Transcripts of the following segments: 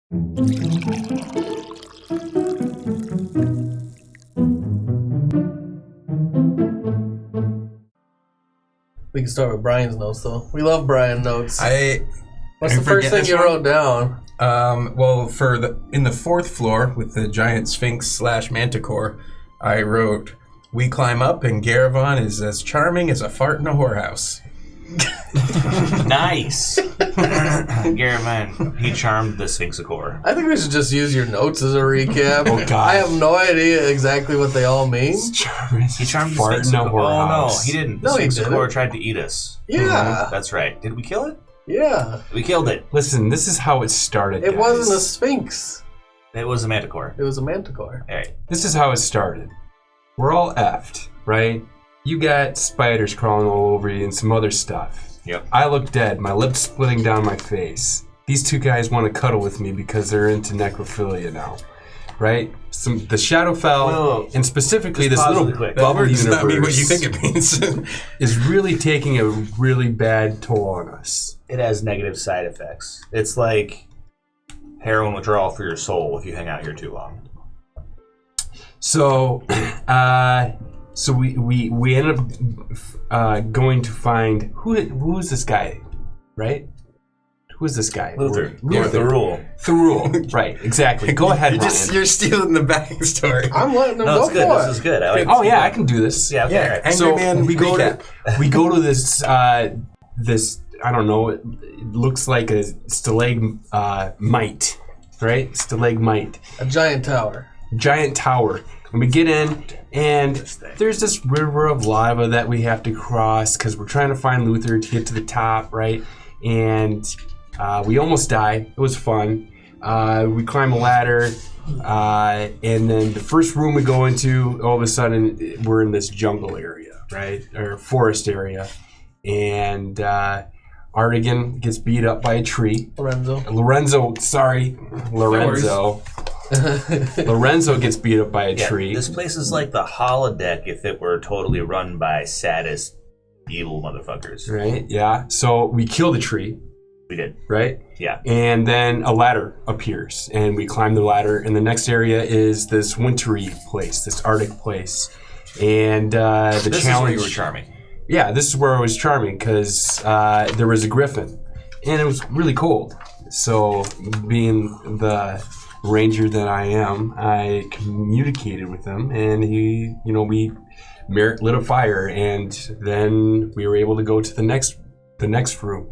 We can start with Brian's notes, though. We love Brian notes. What's the first thing you wrote down? Well, in the fourth floor with the giant sphinx / manticore, I wrote, "We climb up and Garavon is as charming as a fart in a whorehouse." Nice. Garavon, he charmed the Sphinxicore. I think we should just use your notes as a recap. Oh, God. I have no idea exactly what they all mean. He charmed the fart in a Sphinxicore. Oh, no, whorehouse. he didn't. The No, he Sphinxicore didn't. tried to eat us. Yeah. That's right. Did we kill it? Yeah. We killed it. Listen, this is how it started, It guys. wasn't a sphinx. It was a manticore. It was a manticore. All right. This is how it started. We're all effed, right? You got spiders crawling all over you and some other stuff. Yep. I look dead, my lips splitting down my face. These two guys want to cuddle with me because they're into necrophilia now, right? The shadow fell, Whoa. and specifically Just this pause little really quick. That bubble word does universe not mean what you think it means. is really taking a really bad toll on us. It has negative side effects. It's like heroin withdrawal for your soul if you hang out here too long. So, we ended up going to find who is this guy, right? Who is this guy? Luther. Therul. Therul. Right, exactly. Go ahead, Ryan. You're stealing the backstory. I'm letting them No, go it's good. for This it. is good. I like Oh yeah, I can do this. Yeah, okay. Yeah, all right. Angry So Man we go recap. to this this I don't know. It looks like a stalagmite, right? Stalagmite, A giant tower. giant tower. And we get in, and there's this river of lava that we have to cross because we're trying to find Luther to get to the top, right? And we almost die. It was fun. We climb a ladder, and then the first room we go into, all of a sudden, we're in this jungle area, right? Or forest area. And Artigan gets beat up by a tree. Lorenzo gets beat up by a tree. This place is like the holodeck if it were totally run by saddest evil motherfuckers. Right, yeah. So we kill the tree, We did. right? Yeah. And then a ladder appears, and we climb the ladder. And the next area is this wintry place, this Arctic place. And the This challenge. is where you were charming. Yeah, this is where I was charming because there was a griffin, and it was really cold. So, being the ranger that I am, I communicated with him, and we lit a fire, and then we were able to go to the next room,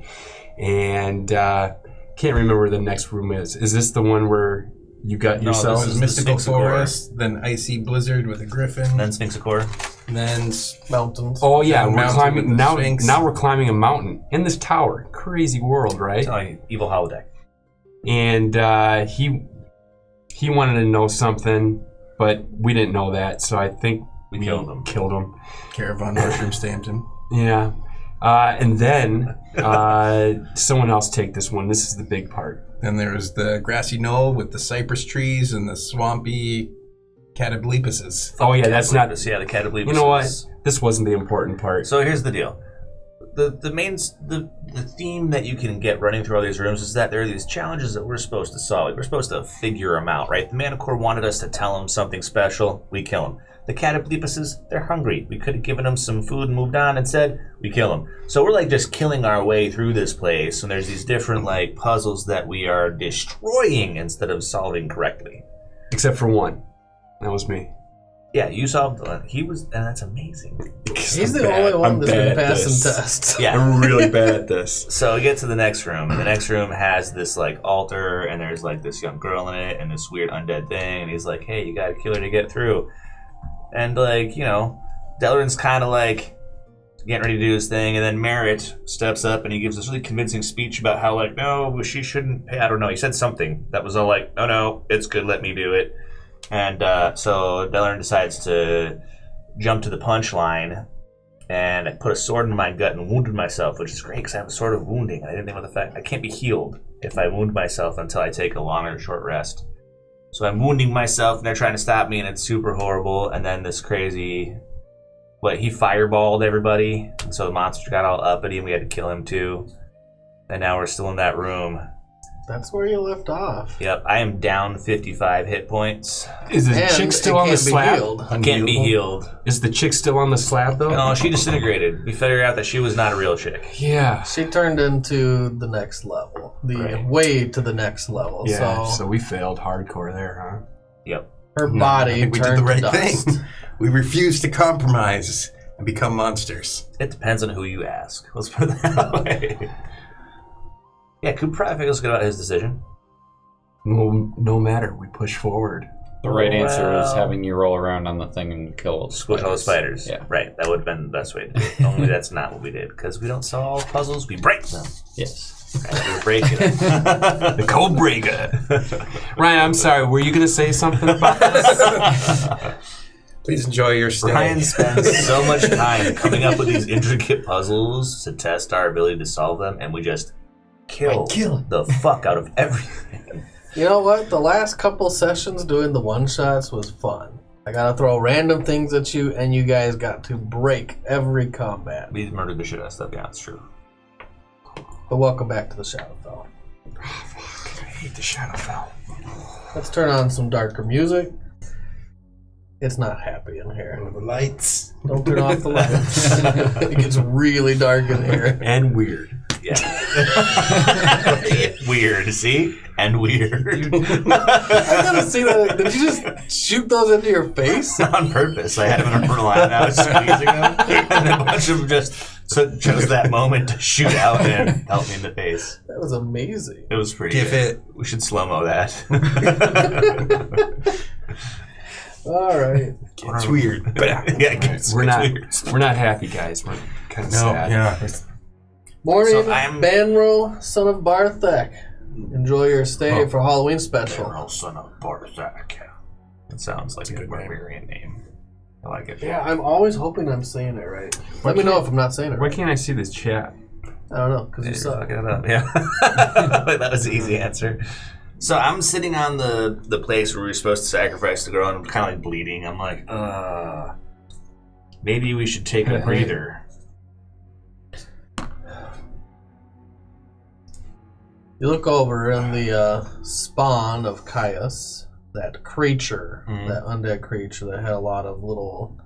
and can't remember where the next room is. Is this the one where you got yourself? This is the Mystical Sphinxicore. Forest, then Icy Blizzard with a griffin, Then Sphinxicore. then Mountains. Oh yeah, Down we're mountain climbing with the now. Sphinx. Now we're climbing a mountain in this tower. Crazy world, right? Evil holodeck. And he wanted to know something, but we didn't know that, so I think we killed him. Caravan mushroom stamped him. Yeah. And then someone else take this one. This is the big part. Then there was the grassy knoll with the cypress trees and the swampy catoblepuses. Oh yeah, that's not. Yeah, the catoblepuses. You know what? This wasn't the important part. So here's the deal. The theme that you can get running through all these rooms is that there are these challenges that we're supposed to solve. Like, we're supposed to figure them out, right? The Manticore wanted us to tell him something special. We kill him. The catoblepuses, they're hungry. We could have given them some food and moved on. Instead, we kill them. So we're like just killing our way through this place, and there's these different like puzzles that we are destroying instead of solving correctly. Except for one. That was me. Yeah, you solved one. He was, and that's amazing. He's the only one that's been passing tests. Yeah. I'm really bad at this. So we get to the next room, and the next room has this like altar, and there's like this young girl in it, and this weird undead thing, and he's like, "Hey, you gotta kill her to get through." And like, Delarin's kind of like getting ready to do his thing, and then Merritt steps up and he gives this really convincing speech about how like, no, she shouldn't pay. I don't know. He said something that was all like, no, it's good, let me do it. And so Delarin decides to jump to the punchline, and I put a sword in my gut and wounded myself, which is great because I have a sword of wounding. And I didn't think about the fact I can't be healed if I wound myself until I take a long or short rest. So I'm wounding myself, and they're trying to stop me, and it's super horrible. And then this crazy, he fireballed everybody, and so the monster got all uppity, and we had to kill him too. And now we're still in that room. That's where you left off. Yep, I am down 55 hit points. Is the chick still on the slab? Can't be healed. Is the chick still on the slab, though? No, she disintegrated. We figured out that she was not a real chick. Yeah. She turned into the next level. Way to the next level. Yeah, so we failed hardcore there, huh? Yep. Her body we turned did the right to dust. thing. We refused to compromise and become monsters. It depends on who you ask. Let's put it that way. Yeah, Coop probably feels good about his decision. No matter. We push forward. The right answer is having you roll around on the thing and kill all the Squish all the spiders. Yeah. Right, that would have been the best way to do it. Only that's not what we did, because we don't solve puzzles, we break them. Yes. Right, we're breaking them. The code breaker. Ryan, I'm sorry. Were you going to say something about this? Please enjoy your stay. Brian spends so much time coming up with these intricate puzzles to test our ability to solve them, and we just kill the fuck out of everything. You know what? The last couple sessions doing the one-shots was fun. I gotta throw random things at you, and you guys got to break every combat. We murdered the shit out of stuff, yeah, it's true. But welcome back to the Shadowfell. I hate the Shadowfell. Let's turn on some darker music. It's not happy in here. The lights. Don't turn off the lights. It gets really dark in here. And weird. Yeah. Weird, see? And weird. I gotta see that. Did you just shoot those into your face? On purpose. I had him in a line and I was squeezing them. And a bunch of them just chose that moment to shoot out and help me in the face. That was amazing. It was pretty good. We should slow-mo that. All right. It's weird. But yeah, We're not happy, guys. We're kind of sad. Yeah. Morning, So I'm- Monroe, son of Barthek. Enjoy your stay for Halloween special. Therul, son of Barthek. It sounds like a good barbarian name. I like it. Yeah, I'm always hoping I'm saying it right. Let me know if I'm not saying it Why right. can't I see this chat? I don't know, because you You're suck. fucking it up. Yeah. That was the easy answer. So I'm sitting on the place where we were supposed to sacrifice the girl, and I'm kind of like bleeding. I'm like, maybe we should take a breather. You look over in the spawn of Caius, that creature, that undead creature that had a lot of little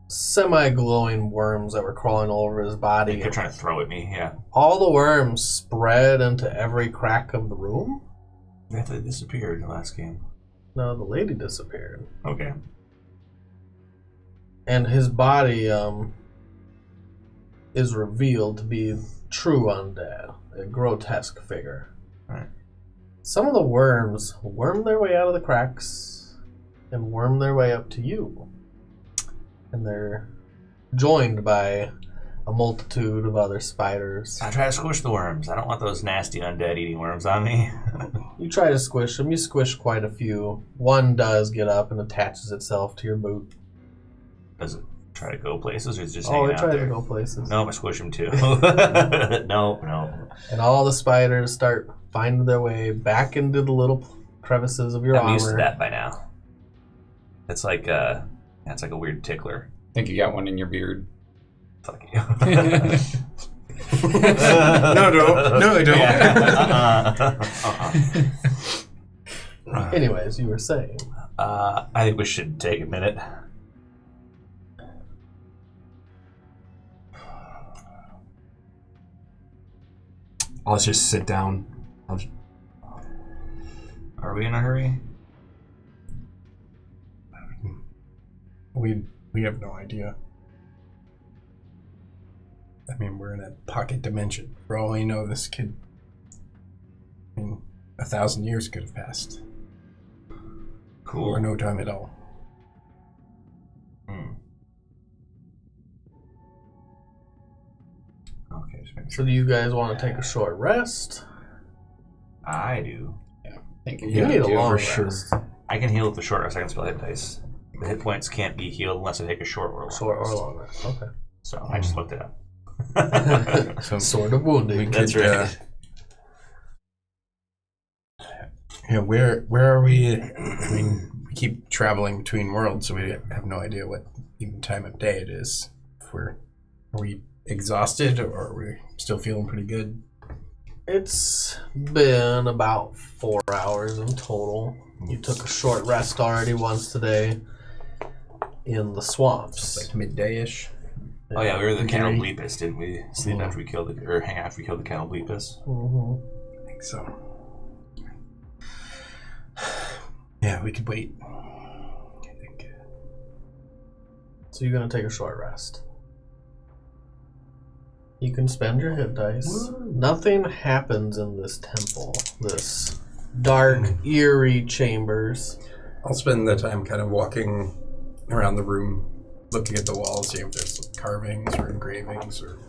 semi-glowing worms that were crawling all over his body. They kept trying to throw at me, yeah. All the worms spread into every crack of the room? I thought they disappeared in the last game. No, the lady disappeared. Okay. And his body is revealed to be true undead, a grotesque figure. Right. Some of the worms worm their way out of the cracks and worm their way up to you. And they're joined by a multitude of other spiders. I try to squish the worms. I don't want those nasty undead eating worms on me. You try to squish them. You squish quite a few. One does get up and attaches itself to your boot. Does it try to go places, or is it just Oh, hanging it out tries there? to go places. No, I squish them too. No. And all the spiders start finding their way back into the little crevices of your armor. I'm used to that by now. It's like a weird tickler. I think you got one in your beard. Fuck you. No, I don't. Yeah. Anyways, you were saying. I think we should take a minute. I'll just sit down. Are we in a hurry? We have no idea. I mean, we're in a pocket dimension. For all we know, this kid... 1,000 years could have passed. Cool. Or no time at all. Okay, just making So sure. do you guys want to take a short rest? I do. Think You need a long for rest. sure. I can heal with the short rest. I can spell hit dice. The hit points can't be healed unless I take a short or long Short or rest. long rest. Okay. So I just looked it up. So Sort of wounding. That's right. Yeah, where are we? I mean, we keep traveling between worlds, so we have no idea what even time of day it is. Are we exhausted, or are we still feeling pretty good? It's been about 4 hours in total. You took a short rest already once today in the swamps. Like midday-ish. Oh yeah, we were the Okay. Cattle Bleepus, didn't we? Sleep after we killed the, or hang after we killed the Cattle Bleepus. Mm-hmm. I think so. Yeah, we could wait. I think. So you're going to take a short rest. You can spend your hit dice. Woo. Nothing happens in this temple. This dark, eerie chambers. I'll spend the time kind of walking around the room, looking at the walls, see if there's carvings or engravings or.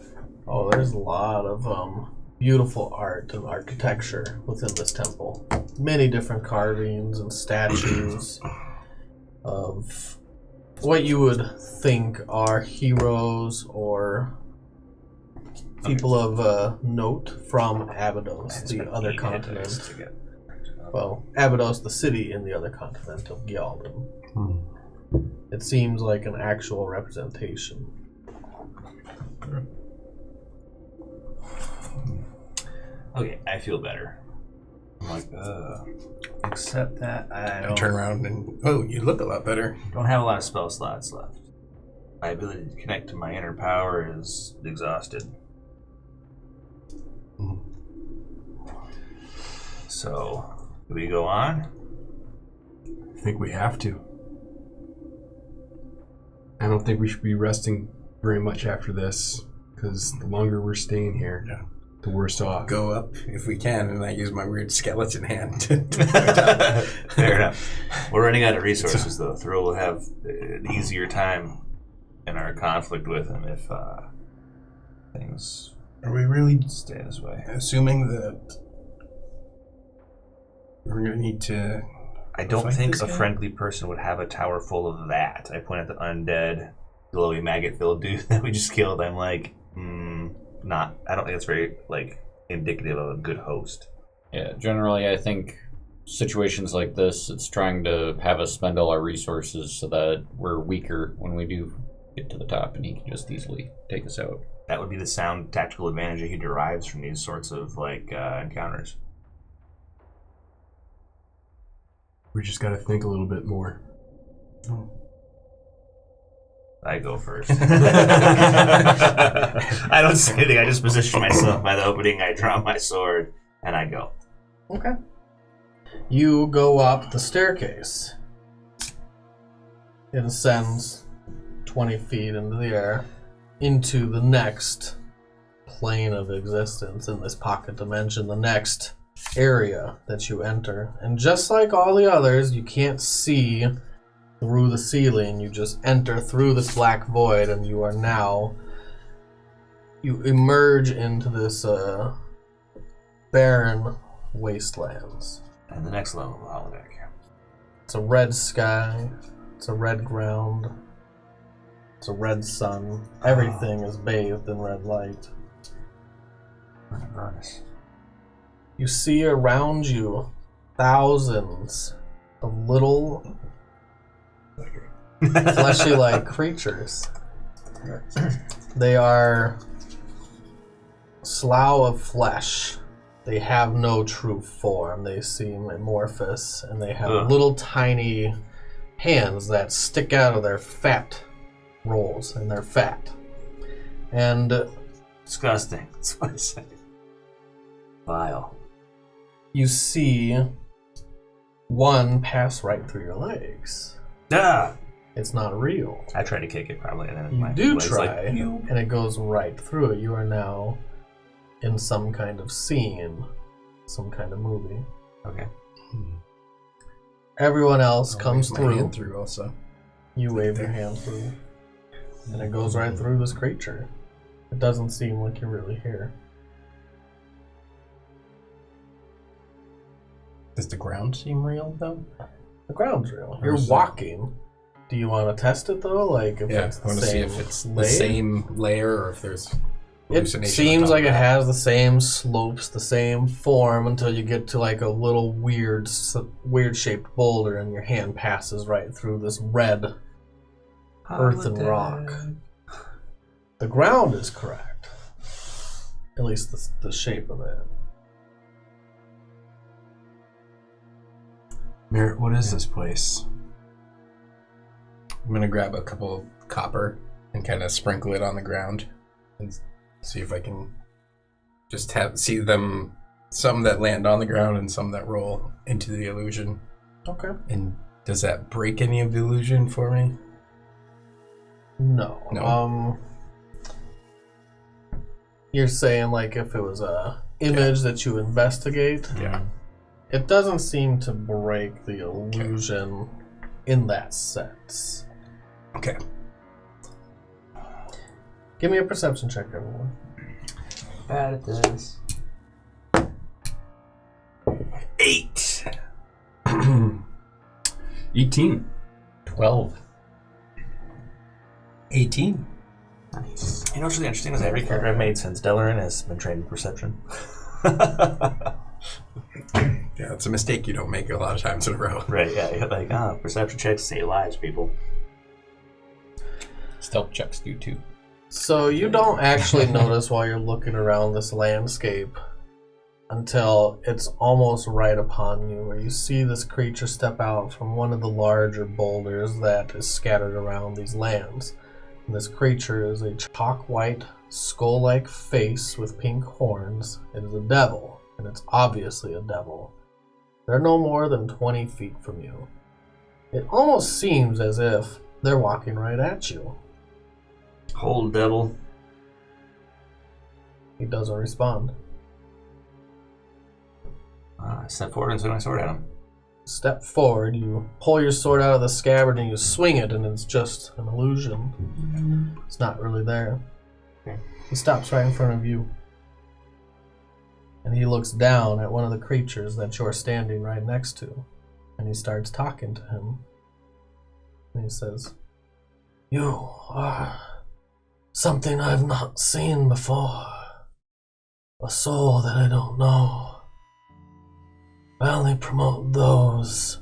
Oh, there's a lot of beautiful art and architecture within this temple. Many different carvings and statues of what you would think are heroes or people of note from Abydos, the other continent. Well, Abydos, the city in the other continent of Gyaldum. It seems like an actual representation. Okay, I feel better. I'm like, except that I I turn around and, oh, you look a lot better. don't have a lot of spell slots left. My ability to connect to my inner power is exhausted. So, do we go on? I think we have to. I don't think we should be resting very much after this, because the longer we're staying here, Yeah. the worse off. Go up if we can, and I use my weird skeleton hand. Fair enough. We're running out of resources, though. Therul will have an easier time in our conflict with him if things Are we really stay this way. assuming that we're going to need to... I don't fight think this a guy? friendly person would have a tower full of that. I point at the undead, glowy maggot-filled dude that we just killed. I'm like, not. I don't think it's very indicative of a good host. Yeah, generally, I think situations like this, it's trying to have us spend all our resources so that we're weaker when we do get to the top, and he can just easily take us out. That would be the sound tactical advantage that he derives from these sorts of encounters. We just got to think a little bit more. I go first. I don't say anything. I just position myself by the opening. I draw my sword and I go. Okay. You go up the staircase. It ascends 20 feet into the air into the next plane of existence in this pocket dimension, the next area that you enter. And just like all the others, you can't see through the ceiling. You just enter through this black void, and you are now... You emerge into this barren wastelands. And the next level of the holodeck. It's a red sky. It's a red ground. It's a red sun. Everything is bathed in red light. You see around you thousands of little fleshy-like creatures. They are slough of flesh. They have no true form. They seem amorphous, and they have little tiny hands that stick out of their fat rolls, and they're fat. And Disgusting. That's what I say. Vile. you see one pass right through your legs. Ah! It's not real. I try to kick it probably, and then You my do leg's try, like, "Pew." and it goes right through it. You are now in some kind of scene, some kind of movie. Okay. Everyone else I'll comes wave my through. hand through also. You wave your hand through, and it goes right through this creature. It doesn't seem like you're really here. Does the ground seem real though? The ground's real. Or You're is it- walking. Do you want to test it though? Like if Yeah, it's I the want to see same if it's the layer? same layer or if there's It hallucination on seems top like of it that. has the same slopes, the same form until you get to like a little weird shaped boulder, and your hand passes right through this red earth and rock. The ground is correct, at least the shape of it. Merritt, what is this place? I'm going to grab a couple of copper and kind of sprinkle it on the ground and see if I can just see them, some that land on the ground and some that roll into the illusion. Okay. And does that break any of the illusion for me? No. You're saying like if it was a image that you investigate? Yeah. It doesn't seem to break the illusion in that sense. Okay. Give me a perception check, everyone. Bad at this. 8. 18. 12. 18. Nice. You know what's really interesting is every character I've made since Delarin has been trained in perception. Yeah, it's a mistake you don't make a lot of times in a row. Right, yeah. You're like, perception checks save lives, people. Stealth checks do too. So you don't actually notice while you're looking around this landscape until it's almost right upon you, where you see this creature step out from one of the larger boulders that is scattered around these lands. And this creature is a chalk white, skull-like face with pink horns. It is a devil, and it's obviously a devil. They're no more than 20 feet from you. It almost seems as if they're walking right at you. Hold, devil. He doesn't respond. I step forward and swing my sword at him. Step forward, you pull your sword out of the scabbard and you swing it, and it's just an illusion. It's not really there. Okay. He stops right in front of you. And he looks down at one of the creatures that you're standing right next to. And he starts talking to him. And he says, "You are something I've not seen before. A soul that I don't know. I only promote those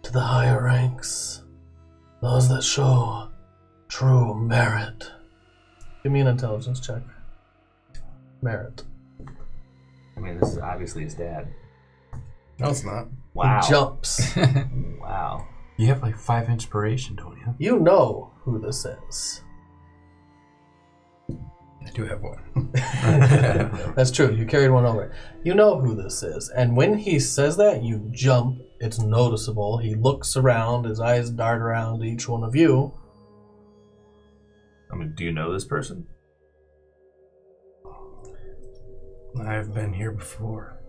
to the higher ranks. Those that show true merit." Give me an intelligence check. Merit. I mean, this is obviously his dad. No, it's not. Wow. He jumps. Wow. You have like 5 inspiration, don't you? You know who this is. I do have one. That's true. You carried one over. You know who this is. And when he says that, you jump. It's noticeable. He looks around. His eyes dart around each one of you. I mean, do you know this person? I've been here before.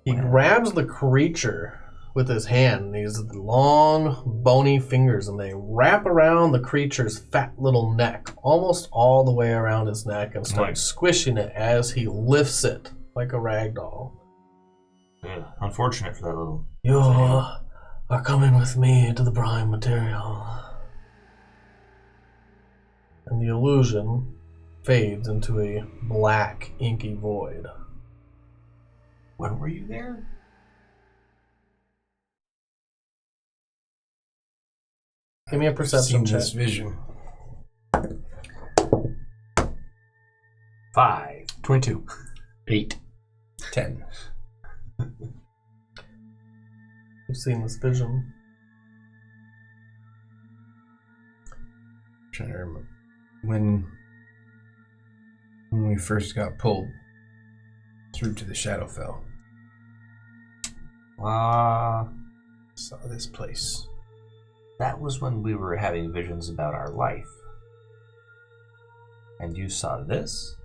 He grabs the creature with his hand. These long, bony fingers, and they wrap around the creature's fat little neck, almost all the way around his neck, and start squishing it as he lifts it like a rag doll. Yeah, unfortunate for that little... You are coming with me to the prime material. And the illusion fades into a black, inky void. When were you there? Give me a perception Seen check. this vision. 5. 22. 8. 10. You've seen this vision. Trying to remember when we first got pulled through to the Shadowfell. Saw this place. That was when we were having visions about our life. And you saw this?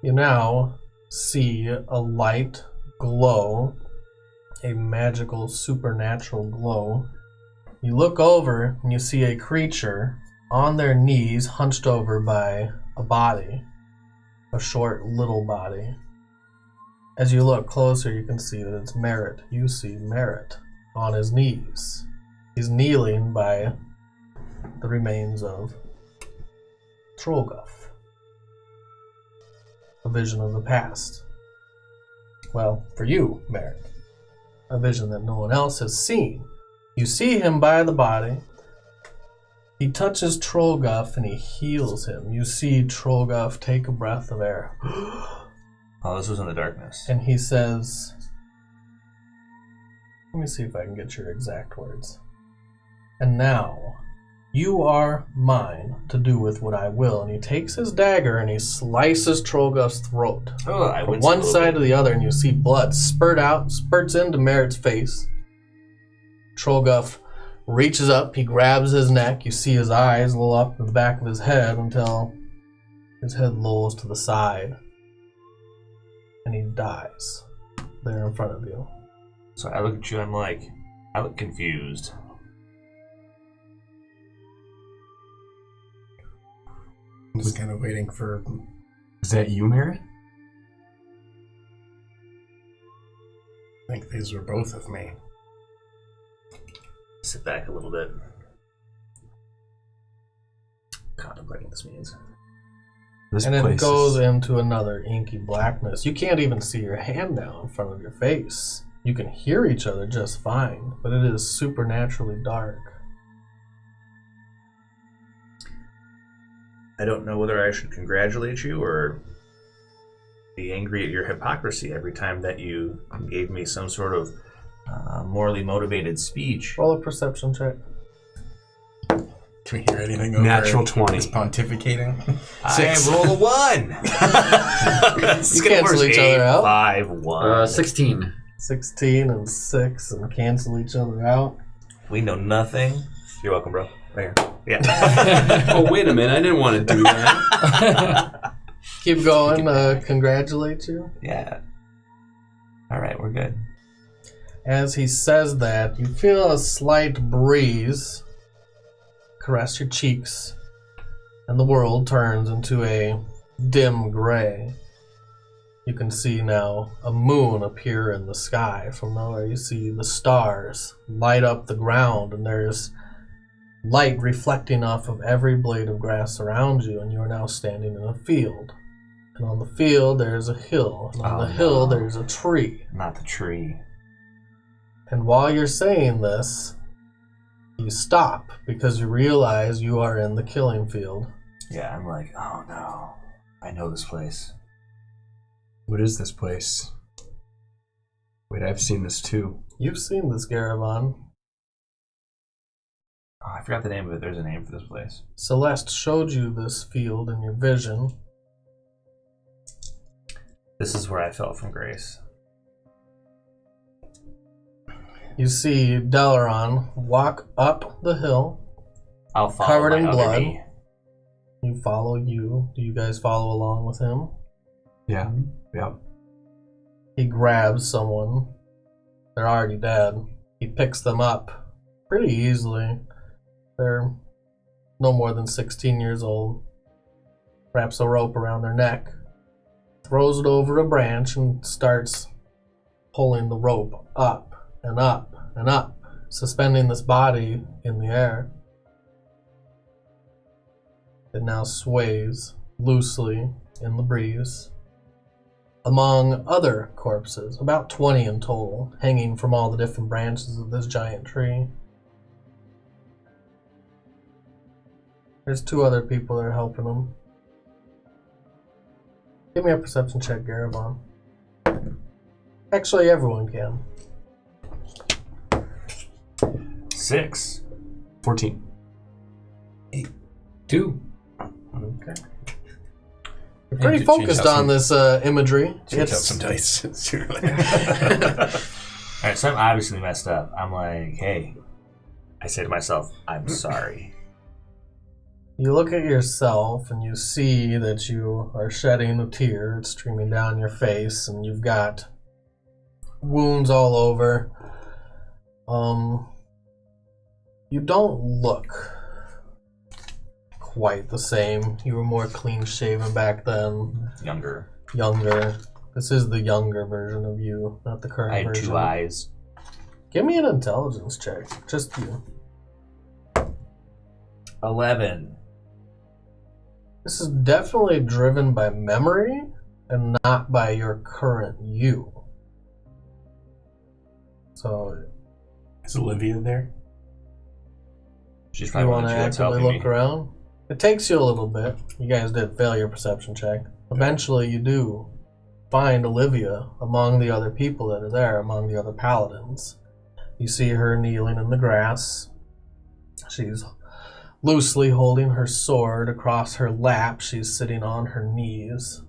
You now see a light glow, a magical, supernatural glow. You look over and you see a creature on their knees, hunched over by a body, a short little body. As you look closer, you can see that it's Merritt. You see Merritt on his knees. He's kneeling by the remains of Trollguff. A vision of the past. Well, for you, Merritt, a vision that no one else has seen. You see him by the body. He touches Trollguff and he heals him. You see Trollguff take a breath of air. Oh, this was in the darkness. And he says, Let me see if I can get your exact words. And now, you are mine to do with what I will. And he takes his dagger and he slices Trollguff's throat. From one side to the other, and you see blood spurts into Merritt's face. Trollguff reaches up, he grabs his neck. You see his eyes roll up the back of his head until his head lolls to the side. And he dies there in front of you. So I look at you, I look confused. I'm just kind of waiting for... Is that you, Merritt? I think these were both of me. Sit back a little bit. Contemplating what this means. And it goes into another inky blackness. You can't even see your hand now in front of your face. You can hear each other just fine, but it is supernaturally dark. I don't know whether I should congratulate you or be angry at your hypocrisy every time that you gave me some sort of morally motivated speech. Roll a perception check. Can we hear anything over Natural 20. He's pontificating? I roll a 1. You cancel each other out. 5, 1. 16. 16 and 6 and cancel each other out. We know nothing. You're welcome, bro. Right here. Yeah. Oh, wait a minute. I didn't want to do that. Keep going. Congratulate you. Yeah. All right, we're good. As he says that, you feel a slight breeze caress your cheeks, and the world turns into a dim gray. You can see now a moon appear in the sky. From nowhere you see the stars light up the ground, and there's light reflecting off of every blade of grass around you, and you are now standing in a field. And on the field there's a hill, and on the hill there's a tree. Not the tree. And while you're saying this, you stop because you realize you are in the killing field. Yeah, I'm like, oh no, I know this place. What is this place? Wait, I've seen this too. You've seen this, Garavan. Oh, I forgot the name of it. There's a name for this place. Celeste showed you this field in your vision. This is where I fell from grace. You see Delaron walk up the hill, I'll follow covered my in other blood. me. You follow you. Do you guys follow along with him? Yeah. Yeah. He grabs someone. They're already dead. He picks them up pretty easily. They're no more than 16 years old. Wraps a rope around their neck. Throws it over a branch and starts pulling the rope up and up and up, suspending this body in the air. It now sways loosely in the breeze among other corpses, about 20 in total, hanging from all the different branches of this giant tree. There's 2 other people that are helping him. Give me a perception check, Garavan. Actually, everyone can. 6. 14. 2. Okay. You're pretty focused on this imagery. Change out some dice sooner or later. Alright, so I'm obviously messed up. I'm like, hey. I say to myself, I'm sorry. You look at yourself and you see that you are shedding a tear. It's streaming down your face, and you've got wounds all over. You don't look quite the same. You were more clean shaven back then. Younger. This is the younger version of you, not the current I had version. 2 eyes. Give me an intelligence check. Just you. 11. This is definitely driven by memory and not by your current you. So, Is Olivia there? She's you probably want one to of you that's actively helping look me. around? It takes you a little bit. You guys did fail your perception check. Eventually, you do find Olivia among the other people that are there, among the other paladins. You see her kneeling in the grass. She's loosely holding her sword across her lap. She's sitting on her knees.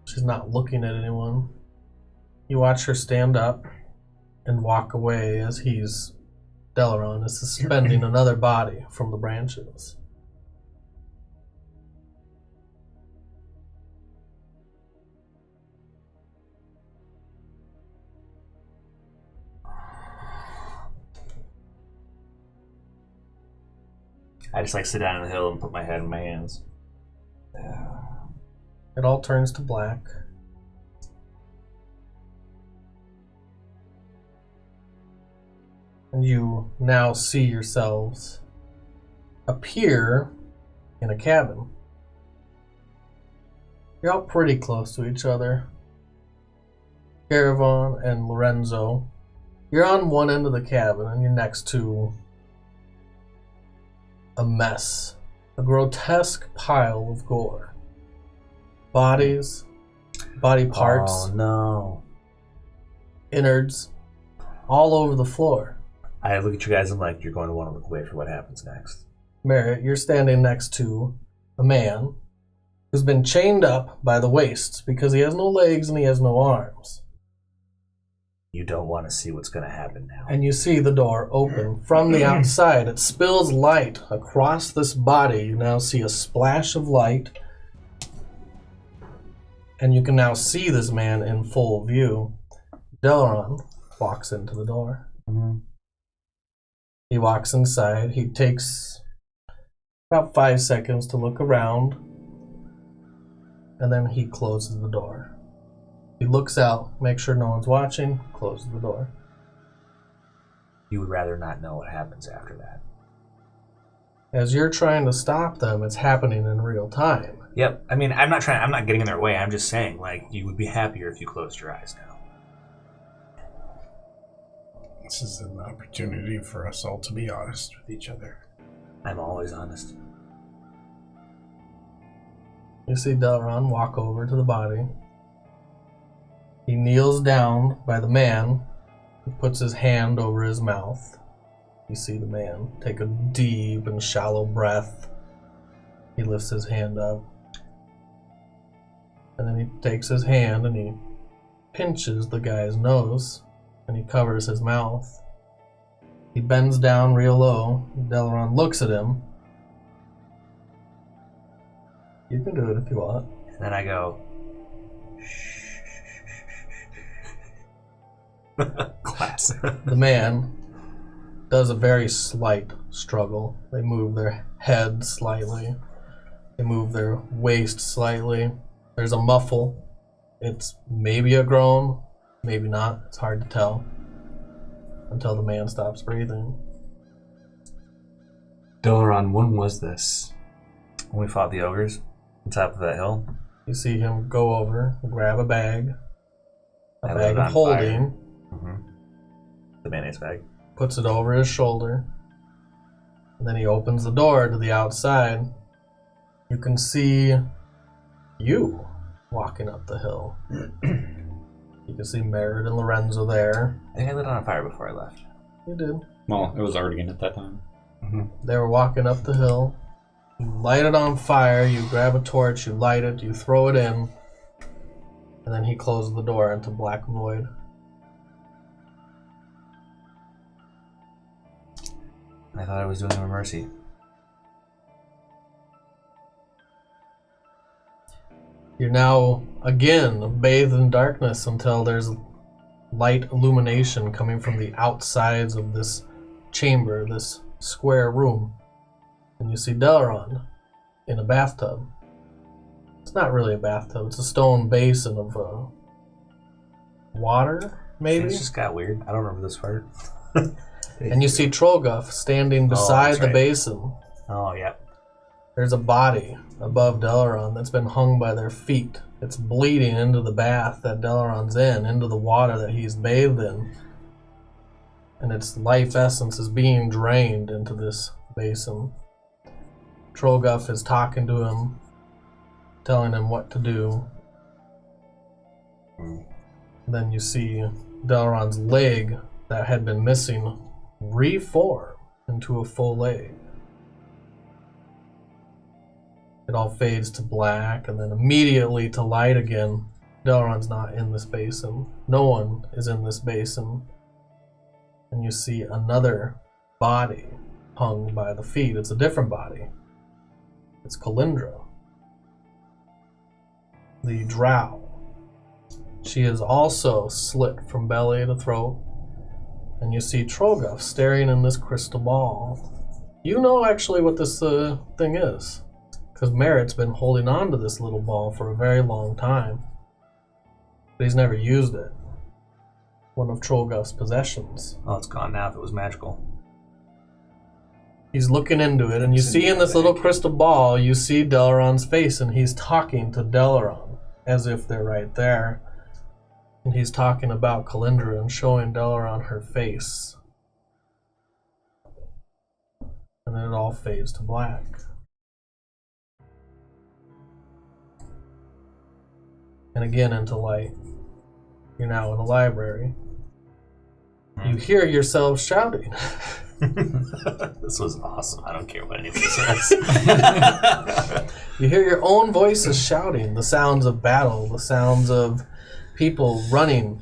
She's not looking at anyone. You watch her stand up and walk away as Delaron is suspending another body from the branches. I just like sit down on the hill and put my head in my hands. It all turns to black. And you now see yourselves appear in a cabin. You're all pretty close to each other. Caravan and Lorenzo. You're on one end of the cabin and you're next to a mess. A grotesque pile of gore. Bodies, body parts, Oh no. innards, all over the floor. I look at you guys and I'm like, you're going to want to look away for what happens next. Merritt, you're standing next to a man who's been chained up by the waists because he has no legs and he has no arms. You don't want to see what's going to happen now. And you see the door open from the outside. It spills light across this body. You now see a splash of light. And you can now see this man in full view. Delaron walks into the door. Mm-hmm. He walks inside. He takes about 5 seconds to look around. And then he closes the door. He looks out, makes sure no one's watching, closes the door. You would rather not know what happens after that. As you're trying to stop them, it's happening in real time. Yep. I mean, I'm not getting in their way. I'm just saying, like, you would be happier if you closed your eyes now. This is an opportunity for us all to be honest with each other. I'm always honest. You see Delaron walk over to the body. He kneels down by the man. He puts his hand over his mouth. You see the man take a deep and shallow breath. He lifts his hand up. And then he takes his hand and he pinches the guy's nose and he covers his mouth. He bends down real low. Delaron looks at him. You can do it if you want. And then I go, Classic. The man does a very slight struggle. They move their head slightly. They move their waist slightly. There's a muffle. It's maybe a groan, maybe not. It's hard to tell until the man stops breathing. Delaron, when was this? when we fought the ogres on top of that hill. You see him go over, grab a bag I lit it of on holding, fire. The mayonnaise bag. puts it over his shoulder, and then he opens the door to the outside. You can see you walking up the hill. You can see Merritt and Lorenzo there. I think I lit it on fire before I left. You did. Well, it was Artigan at that time. They were walking up the hill. You light it on fire, you grab a torch, you light it, you throw it in, and then he closes the door into black void. I thought I was doing him a mercy. You're now, again, bathed in darkness until there's light illumination coming from the outsides of this chamber, this square room. And you see Delaron in a bathtub. It's not really a bathtub, it's a stone basin of water, maybe? Things just got weird. I don't remember this part. And you see Trollguff standing beside that's the right. basin. Oh, yeah. There's a body above Delaron that's been hung by their feet. It's bleeding into the bath that Delaron's in, into the water that he's bathed in. And its life essence is being drained into this basin. Trollguff is talking to him, telling him what to do. Then you see Dalaran's leg that had been missing reform into a full leg. It all fades to black and then immediately to light again. Dalaran's not in this basin. No one is in this basin. And you see another body hung by the feet. It's a different body. It's Kalindra, the drow. She is also slit from belly to throat. And you see Trogoth staring in this crystal ball. You know actually what this thing is, because Merritt's been holding on to this little ball for a very long time. But he's never used it. One of Trogoth's possessions. Oh, it's gone now if it was magical. He's looking into it, and you see in this little crystal ball, you see Dalaran's face, and he's talking to Dalaran, as if they're right there. And he's talking about Kalindra and showing Dalaran her face. And then it all fades to black. And again into light. You're now in a library. You hear yourself shouting. This was awesome. I don't care what anything says. You hear your own voices shouting, the sounds of battle, the sounds of people running.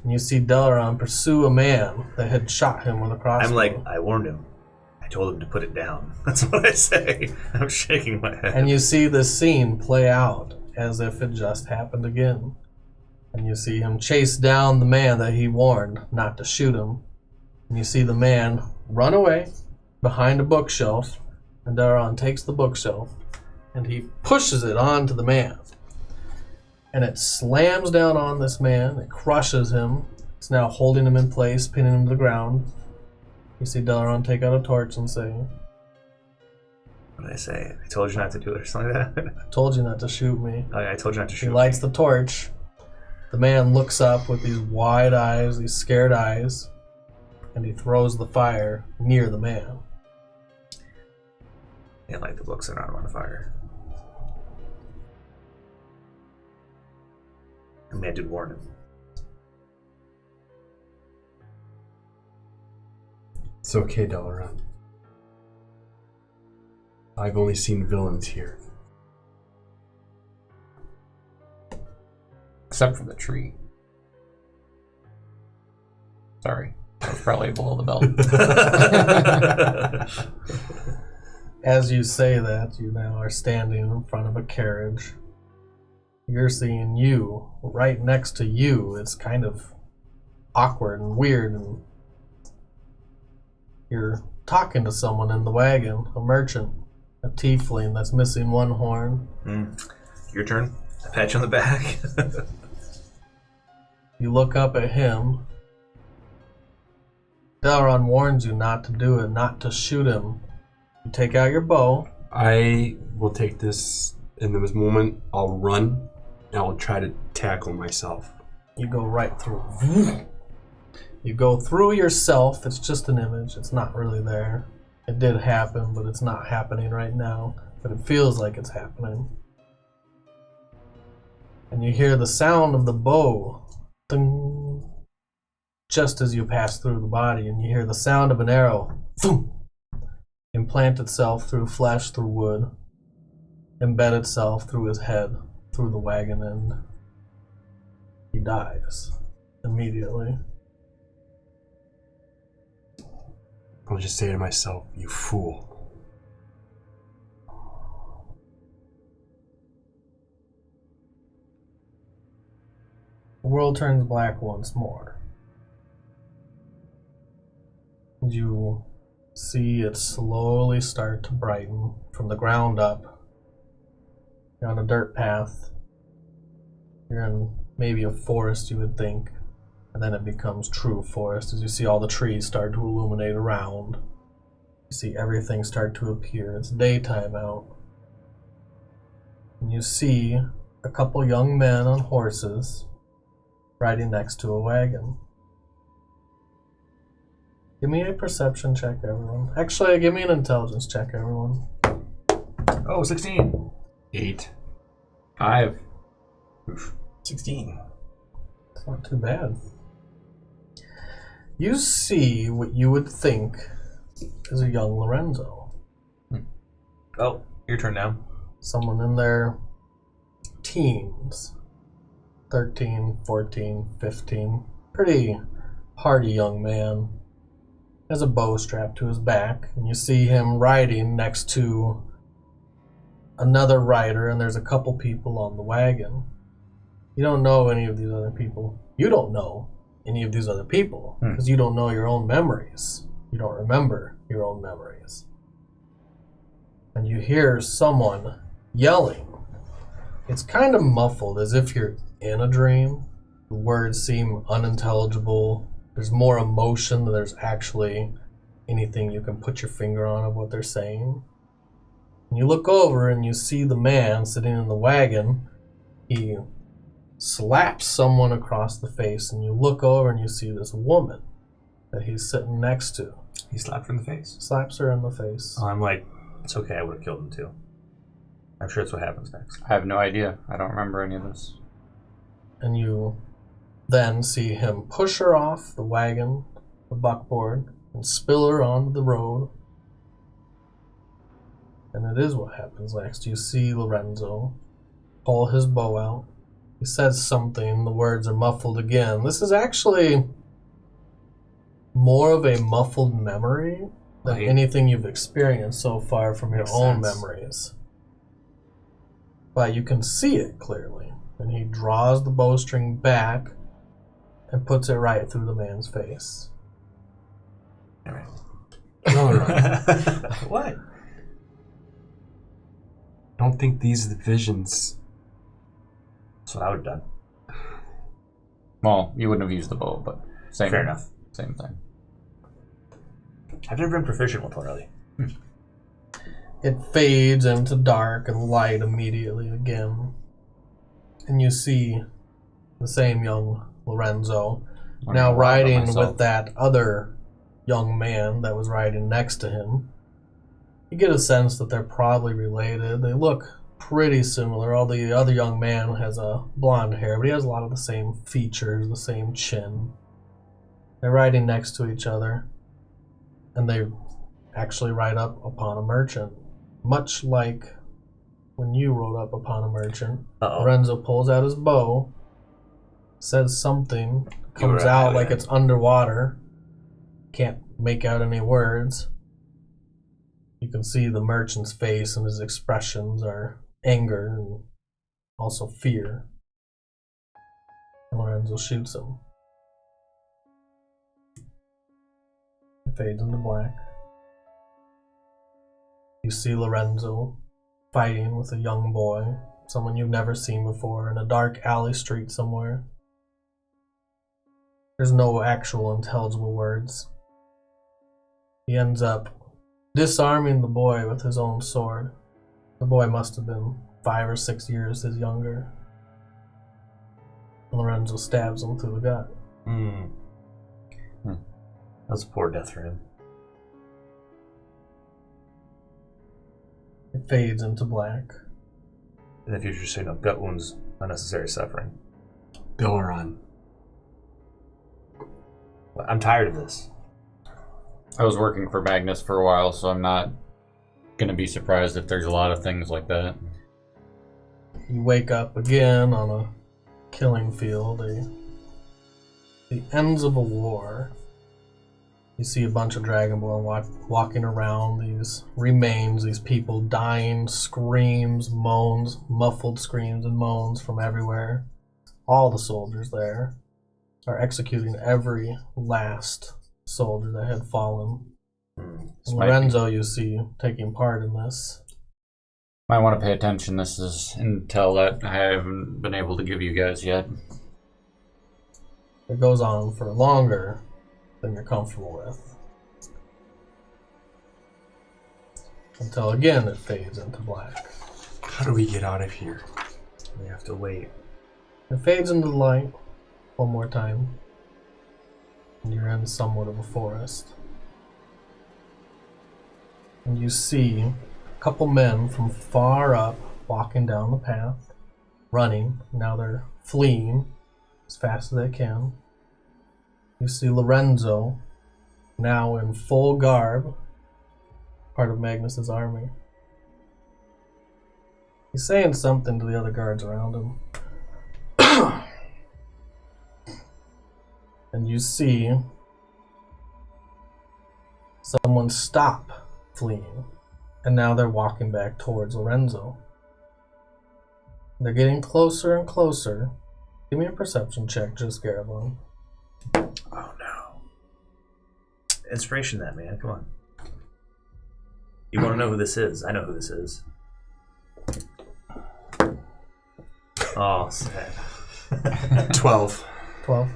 And you see Dalaran pursue a man that had shot him with a crossbow. I'm like, I warned him. I told him to put it down. That's what I say. I'm shaking my head. And you see this scene play out as if it just happened again. And you see him chase down the man that he warned not to shoot him. And you see the man run away behind a bookshelf. And Dalaran takes the bookshelf and he pushes it onto the man. And it slams down on this man. It crushes him. It's now holding him in place, pinning him to the ground. You see Dalaran take out a torch and say, What did I say? I told you not to do it or something like that? I told you not to shoot me. Oh, yeah, I told you not to shoot He lights the torch. The man looks up with these wide eyes, these scared eyes, and he throws the fire near the man. Can't light the books around him on fire. The man did warn him. It's okay, Dalaran. I've only seen villains here. Except for the tree. Sorry. That was probably below the belt. As you say that, you now are standing in front of a carriage. You're seeing you right next to you. It's kind of awkward and weird, and you're talking to someone in the wagon, a merchant, a tiefling that's missing one horn. Your turn. I pat you on the back. You look up at him. Dalaran warns you not to do it, not to shoot him. You take out your bow. I will take this in this moment. I'll run and I'll try to tackle myself. You go right through. You go through yourself. It's just an image. It's not really there. It did happen, but it's not happening right now. But it feels like it's happening. And you hear the sound of the bow. Ding, just as you pass through the body, and you hear the sound of an arrow. Boom, implant itself through flesh, through wood. Embed itself through his head, through the wagon, and he dies immediately. I'll just say to myself, you fool. The world turns black once more. You see it slowly start to brighten from the ground up. You're on a dirt path. You're in maybe a forest, you would think. And then it becomes true forest as you see all the trees start to illuminate around. You see everything start to appear. It's daytime out. And you see a couple young men on horses riding next to a wagon. Give me a perception check, everyone. Actually, give me an intelligence check, everyone. Oh, 16. 8. 5. 16. It's not too bad. You see what you would think is a young Lorenzo. Oh, your turn now. Someone in their teens. 13, 14, 15. Pretty hardy young man. Has a bow strapped to his back. And you see him riding next to another rider, and there's a couple people on the wagon. You don't know any of these other people. You don't know any of these other people because you don't know your own memories. You don't remember your own memories. And you hear someone yelling. It's kind of muffled, as if you're in a dream. The words seem unintelligible. There's more emotion than there's actually anything you can put your finger on of what they're saying. And you look over and you see the man sitting in the wagon. He slaps someone across the face, and you look over and you see this woman that he's sitting next to. He slapped her in the face. Slaps her in the face. I'm like, it's okay, I would have killed him too. I'm sure that's what happens next. I have no idea. I don't remember any of this. And you then see him push her off the wagon, the buckboard, and spill her onto the road. And it is what happens next. You see Lorenzo pull his bow out. He says something. The words are muffled again. This is actually more of a muffled memory than anything you've experienced so far from your own memories. But you can see it clearly. And he draws the bowstring back and puts it right through the man's face. All right. No. What? I don't think these are the visions. That's what I would have done. Well, you wouldn't have used the bow, but same. Fair enough. Same thing. I've never been proficient with one, really. It fades into dark and light immediately again. And you see the same young Lorenzo now riding with that other young man that was riding next to him. You get a sense that they're probably related. They look pretty similar. Although the other young man has a blonde hair, but he has a lot of the same features, the same chin. They're riding next to each other, and they actually ride up upon a merchant. Much like when you rode up upon a merchant. Lorenzo pulls out his bow, says something, comes out like it's underwater. Can't make out any words. You can see the merchant's face, and his expressions are anger and also fear. And Lorenzo shoots him. It fades into black. You see Lorenzo fighting with a young boy, someone you've never seen before, in a dark alley street somewhere. There's no actual intelligible words. He ends up disarming the boy with his own sword. The boy must have been 5 or 6 years his younger. Lorenzo stabs him through the gut. That's a poor death for him. It fades into black. In the future, say no gut wounds, unnecessary suffering. Bill run. I'm tired of this. I was working for Magnus for a while, so I'm not going to be surprised if there's a lot of things like that. You wake up again on a killing field, the ends of a war. You see a bunch of Dragonborn walking around, these remains, these people dying, screams, moans, muffled screams and moans from everywhere. All the soldiers there are executing every last soldier that had fallen. Lorenzo, you see, taking part in this. Might want to pay attention. This is intel that I haven't been able to give you guys yet. It goes on for longer than you're comfortable with. Until again it fades into black. How do we get out of here? We have to wait. It fades into the light one more time. And you're in somewhat of a forest. And you see a couple men from far up walking down the path, running. Now they're fleeing. as fast as they can. You see Lorenzo, now in full garb, part of Magnus's army. He's saying something to the other guards around him. And you see someone stop fleeing. And now they're walking back towards Lorenzo. They're getting closer and closer. Give me a perception check, just Garabon. Oh no. Inspiration that, man. Come on. You want to know who this is? I know who this is. Oh, sad. 12. 12.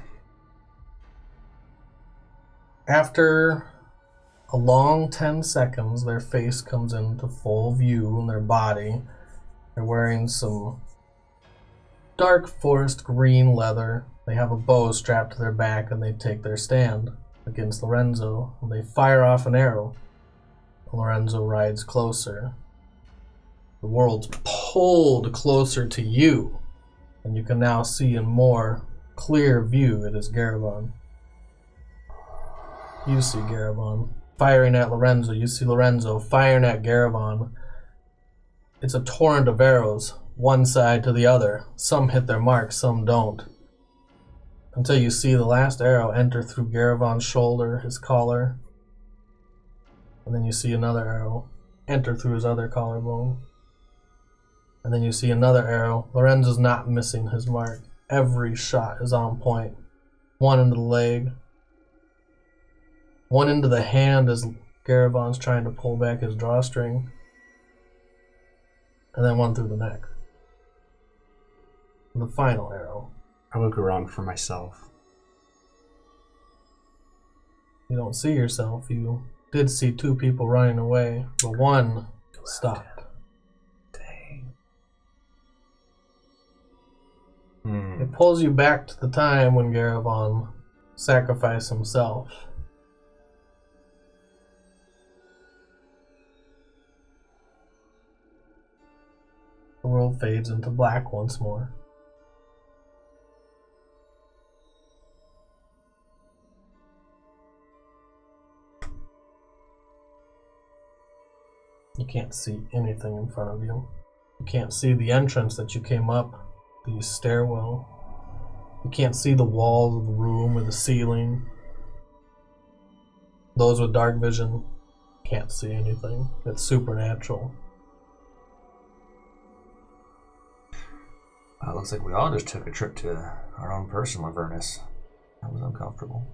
After a long 10 seconds, their face comes into full view and their body. They're wearing some dark forest green leather. They have a bow strapped to their back and they take their stand against Lorenzo. And they fire off an arrow. Lorenzo rides closer. The world's pulled closer to you. And you can now see in more clear view it is Garabon. You see Garabon firing at Lorenzo. You see Lorenzo firing at Garabon. It's a torrent of arrows, one side to the other. Some hit their mark, some don't. Until you see the last arrow enter through Garabon's shoulder, his collar. And then you see another arrow enter through his other collarbone. And then you see another arrow. Lorenzo's not missing his mark. Every shot is on point. One into the leg. One into the hand as Garabon's trying to pull back his drawstring. And then one through the neck. And the final arrow. I look around for myself. You don't see yourself. You did see two people running away, but one stopped. Dang. It pulls you back to the time when Garabon sacrificed himself. The world fades into black once more. You can't see anything in front of you. You can't see the entrance that you came up, the stairwell. You can't see the walls of the room or the ceiling. Those with dark vision can't see anything. It's supernatural. Looks like we all just took a trip to our own personal Avernus. That was uncomfortable.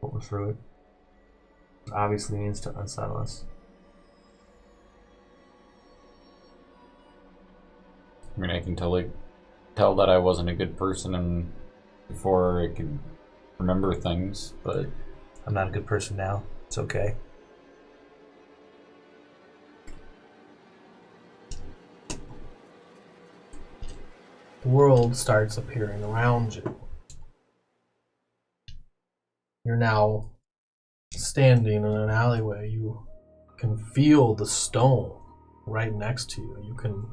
But we're through it. It obviously means to unsettle us. I mean, I can tell that I wasn't a good person and before I could remember things, but I'm not a good person now. It's okay. The world starts appearing around you. You're now standing in an alleyway. You can feel the stone right next to you. You can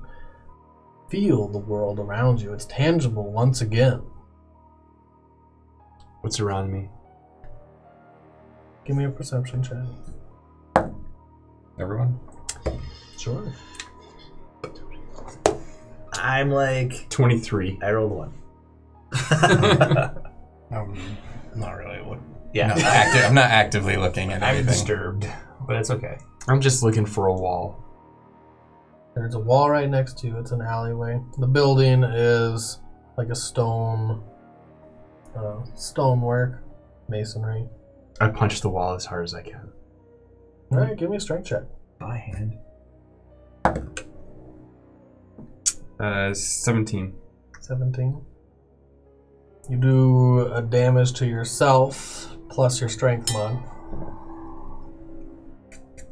feel the world around you. It's tangible once again. What's around me? Give me a perception check. everyone? Sure. I'm like 23. I rolled one. Not really. Yeah, I'm not actively looking at I'm anything. disturbed, but it's okay. I'm just looking for a wall. There's a wall right next to you. It's an alleyway. The building is like a stonework, masonry. I punch the wall as hard as I can. All right, give me a strength check. By hand. 17. 17. You do a damage to yourself plus your strength mod.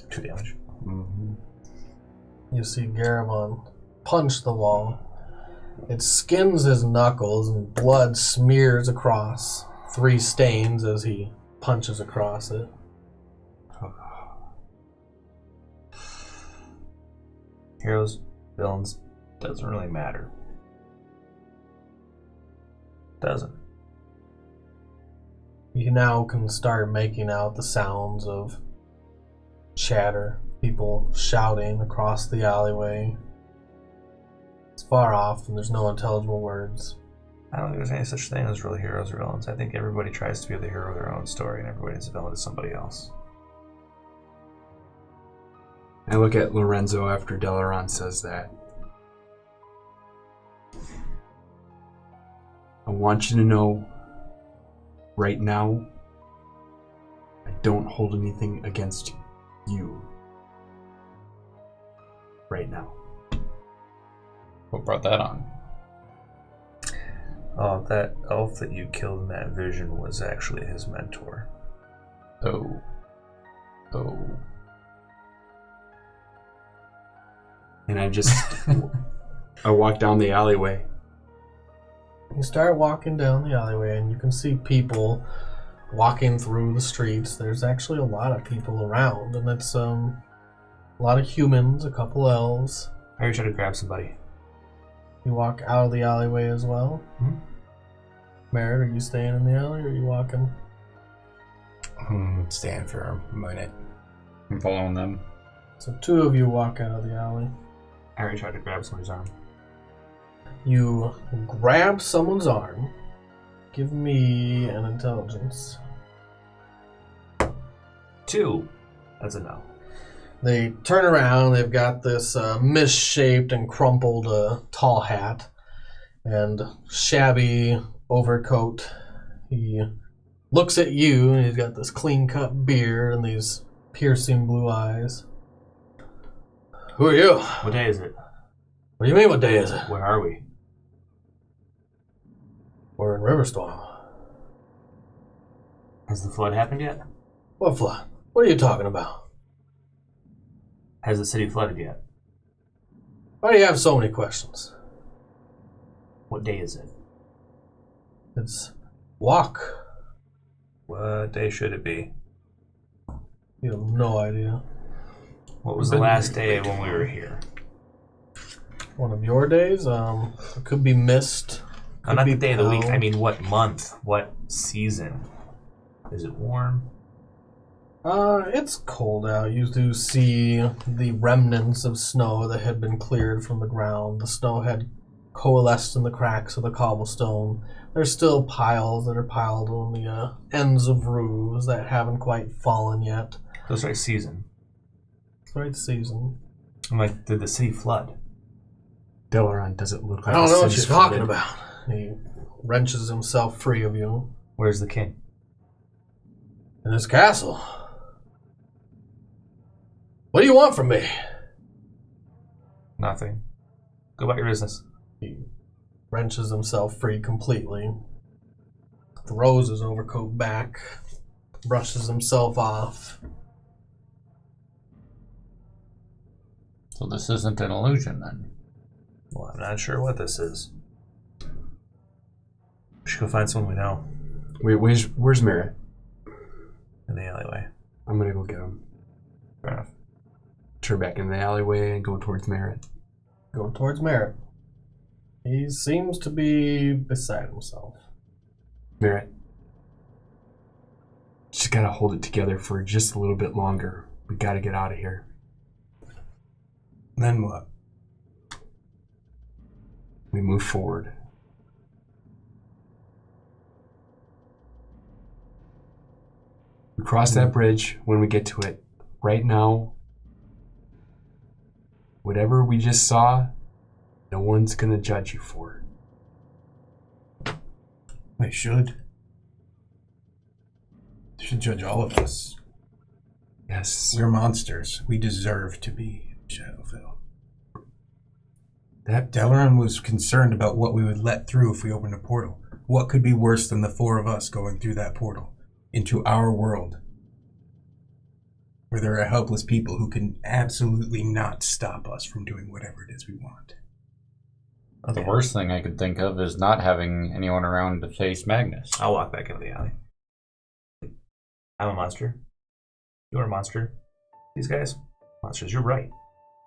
2 damage. Mm-hmm. You see Garamond punch the wall. It skins his knuckles and blood smears across. 3 stains as he punches across it. Heroes, villains, doesn't really matter. Doesn't. You now can start making out the sounds of chatter, people shouting across the alleyway. It's far off and there's no intelligible words. I don't think there's any such thing as real heroes or villains. I think everybody tries to be the hero of their own story and everybody's a villain to somebody else. I look at Lorenzo after Delaron says that. I want you to know, right now, I don't hold anything against you. Right now. What brought that on? Oh, that elf that you killed in that vision was actually his mentor. Oh. And I walk down the alleyway. You start walking down the alleyway and you can see people walking through the streets. There's actually a lot of people around, and it's a lot of humans, a couple elves. I already tried to grab somebody. You walk out of the alleyway as well. Mm-hmm. Merritt, are you staying in the alley or are you walking? Staying for a minute. I'm following them. So 2 of you walk out of the alley. I already tried to grab somebody's arm. You grab someone's arm. Give me an intelligence. 2. That's a no. They turn around. They've got this misshaped and crumpled tall hat and shabby overcoat. He looks at you, and he's got this clean-cut beard and these piercing blue eyes. Who are you? What day is it? What do you mean, what day is it? Where are we? We're in Riverstorm. Has the flood happened yet? What flood? What are you talking about? Has the city flooded yet? Why do you have so many questions? What day is it? It's walk. What day should it be? You have no idea. What was the last day when we were here? One of your days? It could be mist. No, not the day of the week. I mean, what month? What season? Is it warm? It's cold out. You do see the remnants of snow that had been cleared from the ground. The snow had coalesced in the cracks of the cobblestone. There's still piles that are piled on the ends of roofs that haven't quite fallen yet. That's right season. It's the right season. I'm like, did the city flood? Delaron doesn't look like I don't know what city's you're talking flooded. about. He wrenches himself free of you. Where's the king? In his castle. What do you want from me? Nothing. Go about your business. He wrenches himself free completely. Throws his overcoat back. Brushes himself off. So this isn't an illusion then? Well, I'm not sure what this is. We should go find someone we know Wait, where's Merritt? in the alleyway. I'm gonna go get him. Fair enough. Turn back in the alleyway and go towards Merritt. Going towards Merritt. He seems to be beside himself. Merritt. Just gotta hold it together for just a little bit longer. We gotta get out of here. Then what? We move forward. We cross that bridge when we get to it. Right now, whatever we just saw, no one's gonna judge you for it. They should. They should judge all of us. Yes. We're monsters. We deserve to be in Shadowfell. That Delaron was concerned about what we would let through if we opened a portal. What could be worse than the 4 of us going through that portal into our world, where there are helpless people who can absolutely not stop us from doing whatever it is we want? The worst thing I could think of is not having anyone around to face Magnus. I'll walk back into the alley. I'm a monster. You're a monster. These guys, monsters. You're right.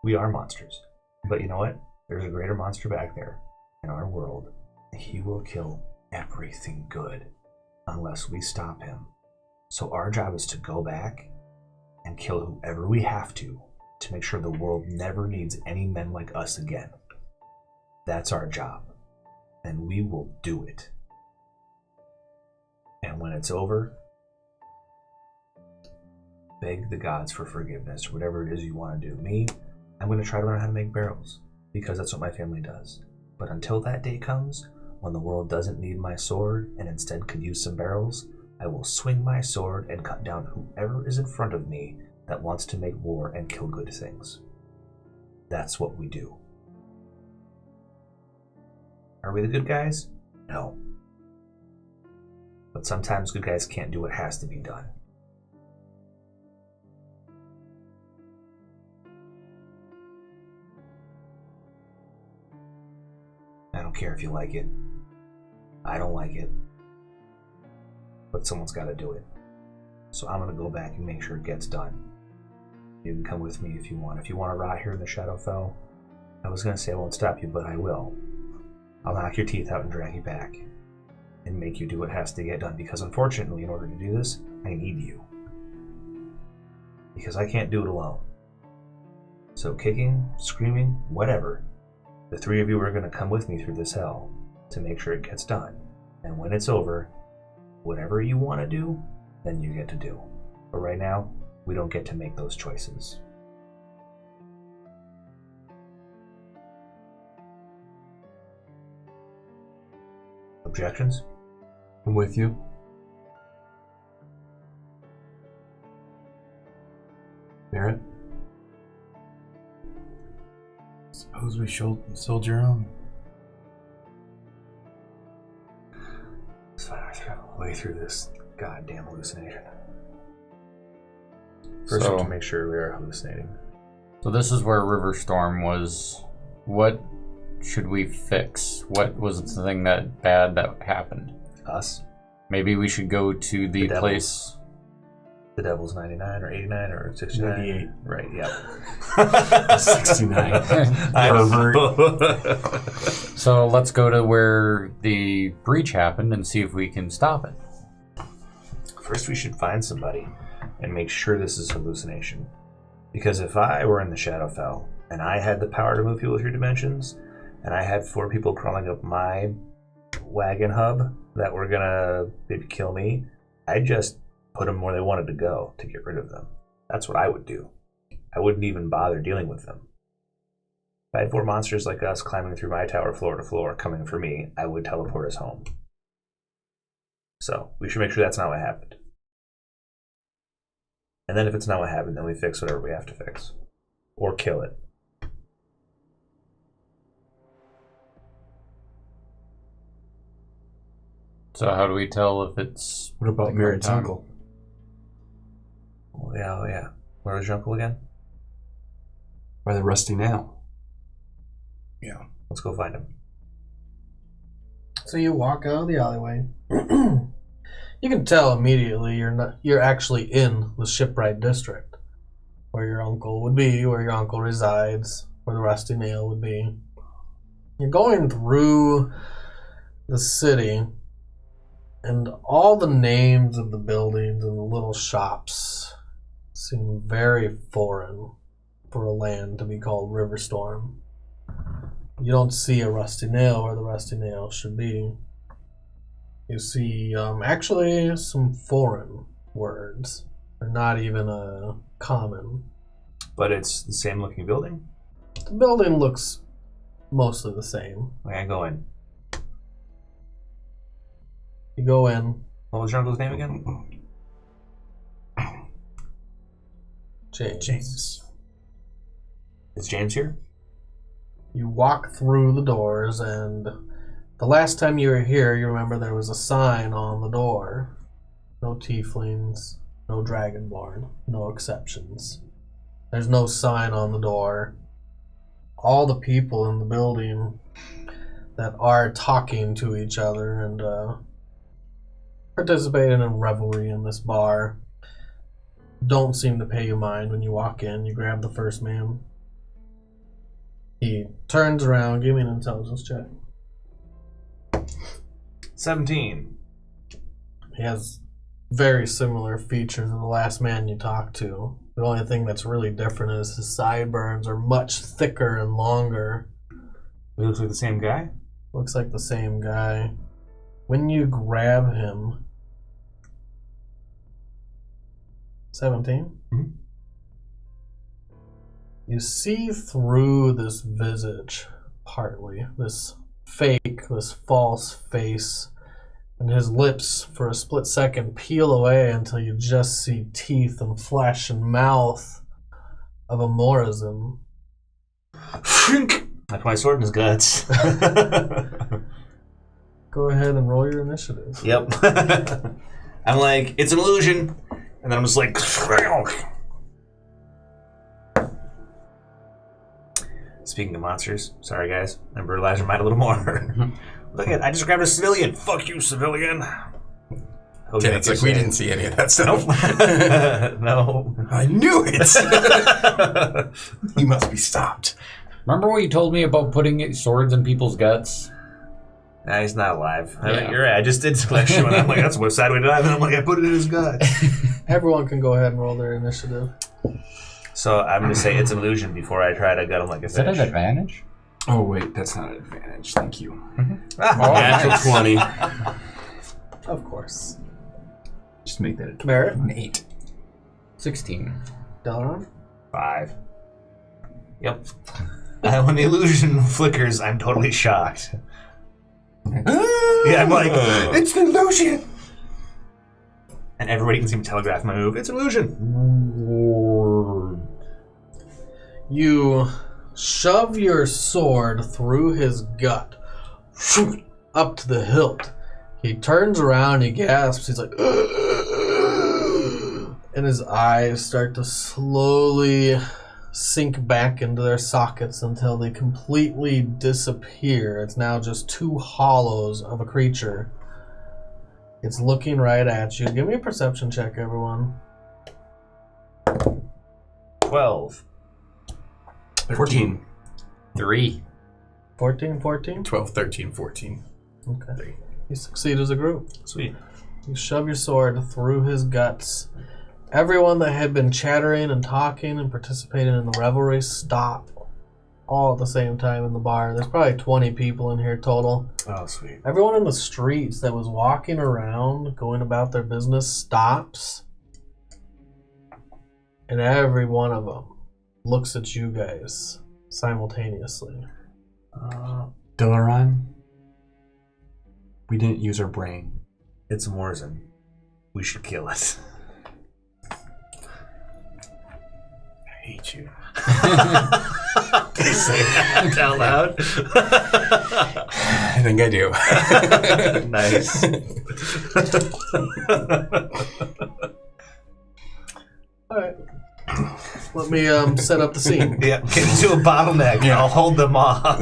We are monsters. But you know what? There's a greater monster back there in our world. He will kill everything good. unless we stop him. So our job is to go back and kill whoever we have to make sure the world never needs any men like us again. That's our job, and we will do it. And when it's over, beg the gods for forgiveness, or whatever it is you want to do. Me, I'm going to try to learn how to make barrels, because that's what my family does. But until that day comes, when the world doesn't need my sword and instead could use some barrels, I will swing my sword and cut down whoever is in front of me that wants to make war and kill good things. That's what we do. Are we the good guys? No. But sometimes good guys can't do what has to be done. I don't care if you like it. I don't like it. But someone's got to do it. So I'm going to go back and make sure it gets done. You can come with me if you want. If you want to rot here in the Shadowfell, I was going to say I won't stop you, but I will. I'll knock your teeth out and drag you back. And make you do what has to get done. Because unfortunately, in order to do this, I need you. Because I can't do it alone. So kicking, screaming, whatever. The three of you are going to come with me through this hell to make sure it gets done. And when it's over, whatever you want to do, then you get to do. But right now, we don't get to make those choices. Objections? I'm with you. Barrett? Suppose we soldier on. Let's find our way through this goddamn hallucination. First, we have to make sure we are hallucinating. So this is where Riverstorm was. What should we fix? What was the thing that bad that happened? Us? Maybe we should go to the place. The Devil's 99 or 89 or 69? 98. Right, yeah. 69. Pervert. So let's go to where the breach happened and see if we can stop it. First, we should find somebody and make sure this is hallucination. Because if I were in the Shadowfell and I had the power to move people through dimensions, and I had 4 people crawling up my wagon hub that were gonna maybe kill me, I'd just put them where they wanted to go to get rid of them. That's what I would do. I wouldn't even bother dealing with them. If I had 4 monsters like us climbing through my tower floor to floor coming for me, I would teleport us home. So, we should make sure that's not what happened. And then if it's not what happened, then we fix whatever we have to fix. Or kill it. So how do we tell if it's... What about the Merritt's time? uncle? Oh yeah. Where was your uncle again? By the Rusty Nail. Yeah. Let's go find him. So you walk out of the alleyway. You can tell immediately you're actually in the shipwright district, where your uncle would be, where your uncle resides, where the Rusty Nail would be. You're going through the city, and all the names of the buildings and the little shops seem very foreign for a land to be called Riverstorm. You don't see a Rusty Nail where the Rusty Nail should be. You see, actually, some foreign words. They're not even common. But it's the same looking building? The building looks mostly the same. Okay, I go in. You go in. What was your uncle's name again? James. Is James here? You walk through the doors, and the last time you were here, you remember there was a sign on the door. No tieflings, no dragonborn, no exceptions. There's no sign on the door. All the people in the building that are talking to each other and participating in revelry in this bar don't seem to pay you mind when you walk in. You grab the first man. He turns around. Give me an intelligence check. 17. He has very similar features to the last man you talked to. The only thing that's really different is his sideburns are much thicker and longer. He looks like the same guy? Looks like the same guy. When you grab him... 17? Mhm. You see through this visage, partly. This fake, this false face. And his lips, for a split second, peel away until you just see teeth and flesh and mouth of a Morazim. I put my sword in his guts. Go ahead and roll your initiative. Yep. I'm like, it's an illusion. And then I'm just like... Speaking of monsters, sorry guys, I brutalized your mind a little more. Look at, I just grabbed a civilian. Fuck you, civilian. Yeah, it's like we didn't see any of that stuff. No. I knew it. He must be stopped. Remember what you told me about putting swords in people's guts? Nah, he's not alive. I Yeah. mean, you're right. I just did selection and I'm like, that's what side we die. And then I'm like, I put it in his gut. Everyone can go ahead and roll their initiative. So I'm going to say it's an illusion before I try to gut him like a Is that fish. an advantage? Oh, wait, that's not an advantage. Thank you. Natural 20. Of course. Just make that a Merritt? an 8. 16. Delaron? 5. Yep. When the illusion flickers, I'm totally shocked. Yeah, I'm like, it's an illusion! And everybody can see me telegraph my move. It's an illusion! You shove your sword through his gut, up to the hilt. He turns around, he gasps, he's like, and his eyes start to slowly sink back into their sockets until they completely disappear. It's now just two hollows of a creature. It's looking right at you. Give me a perception check, everyone. 12. 14. 3. 14, 14? 12, 13, 14. Okay. You succeed as a group. Sweet. You shove your sword through his guts. Everyone that had been chattering and talking and participating in the revelry stop all at the same time in the bar. There's probably 20 people in here total. Oh, sweet. Everyone in the streets that was walking around, going about their business, stops. And every one of them looks at you guys simultaneously. Delaron, we didn't use our brain. It's a Morzin. We should kill it. I hate you. Can you say that out loud? I think I do. Nice. Alright. Let me set up the scene. Yeah, get into a bottleneck and I'll hold them off.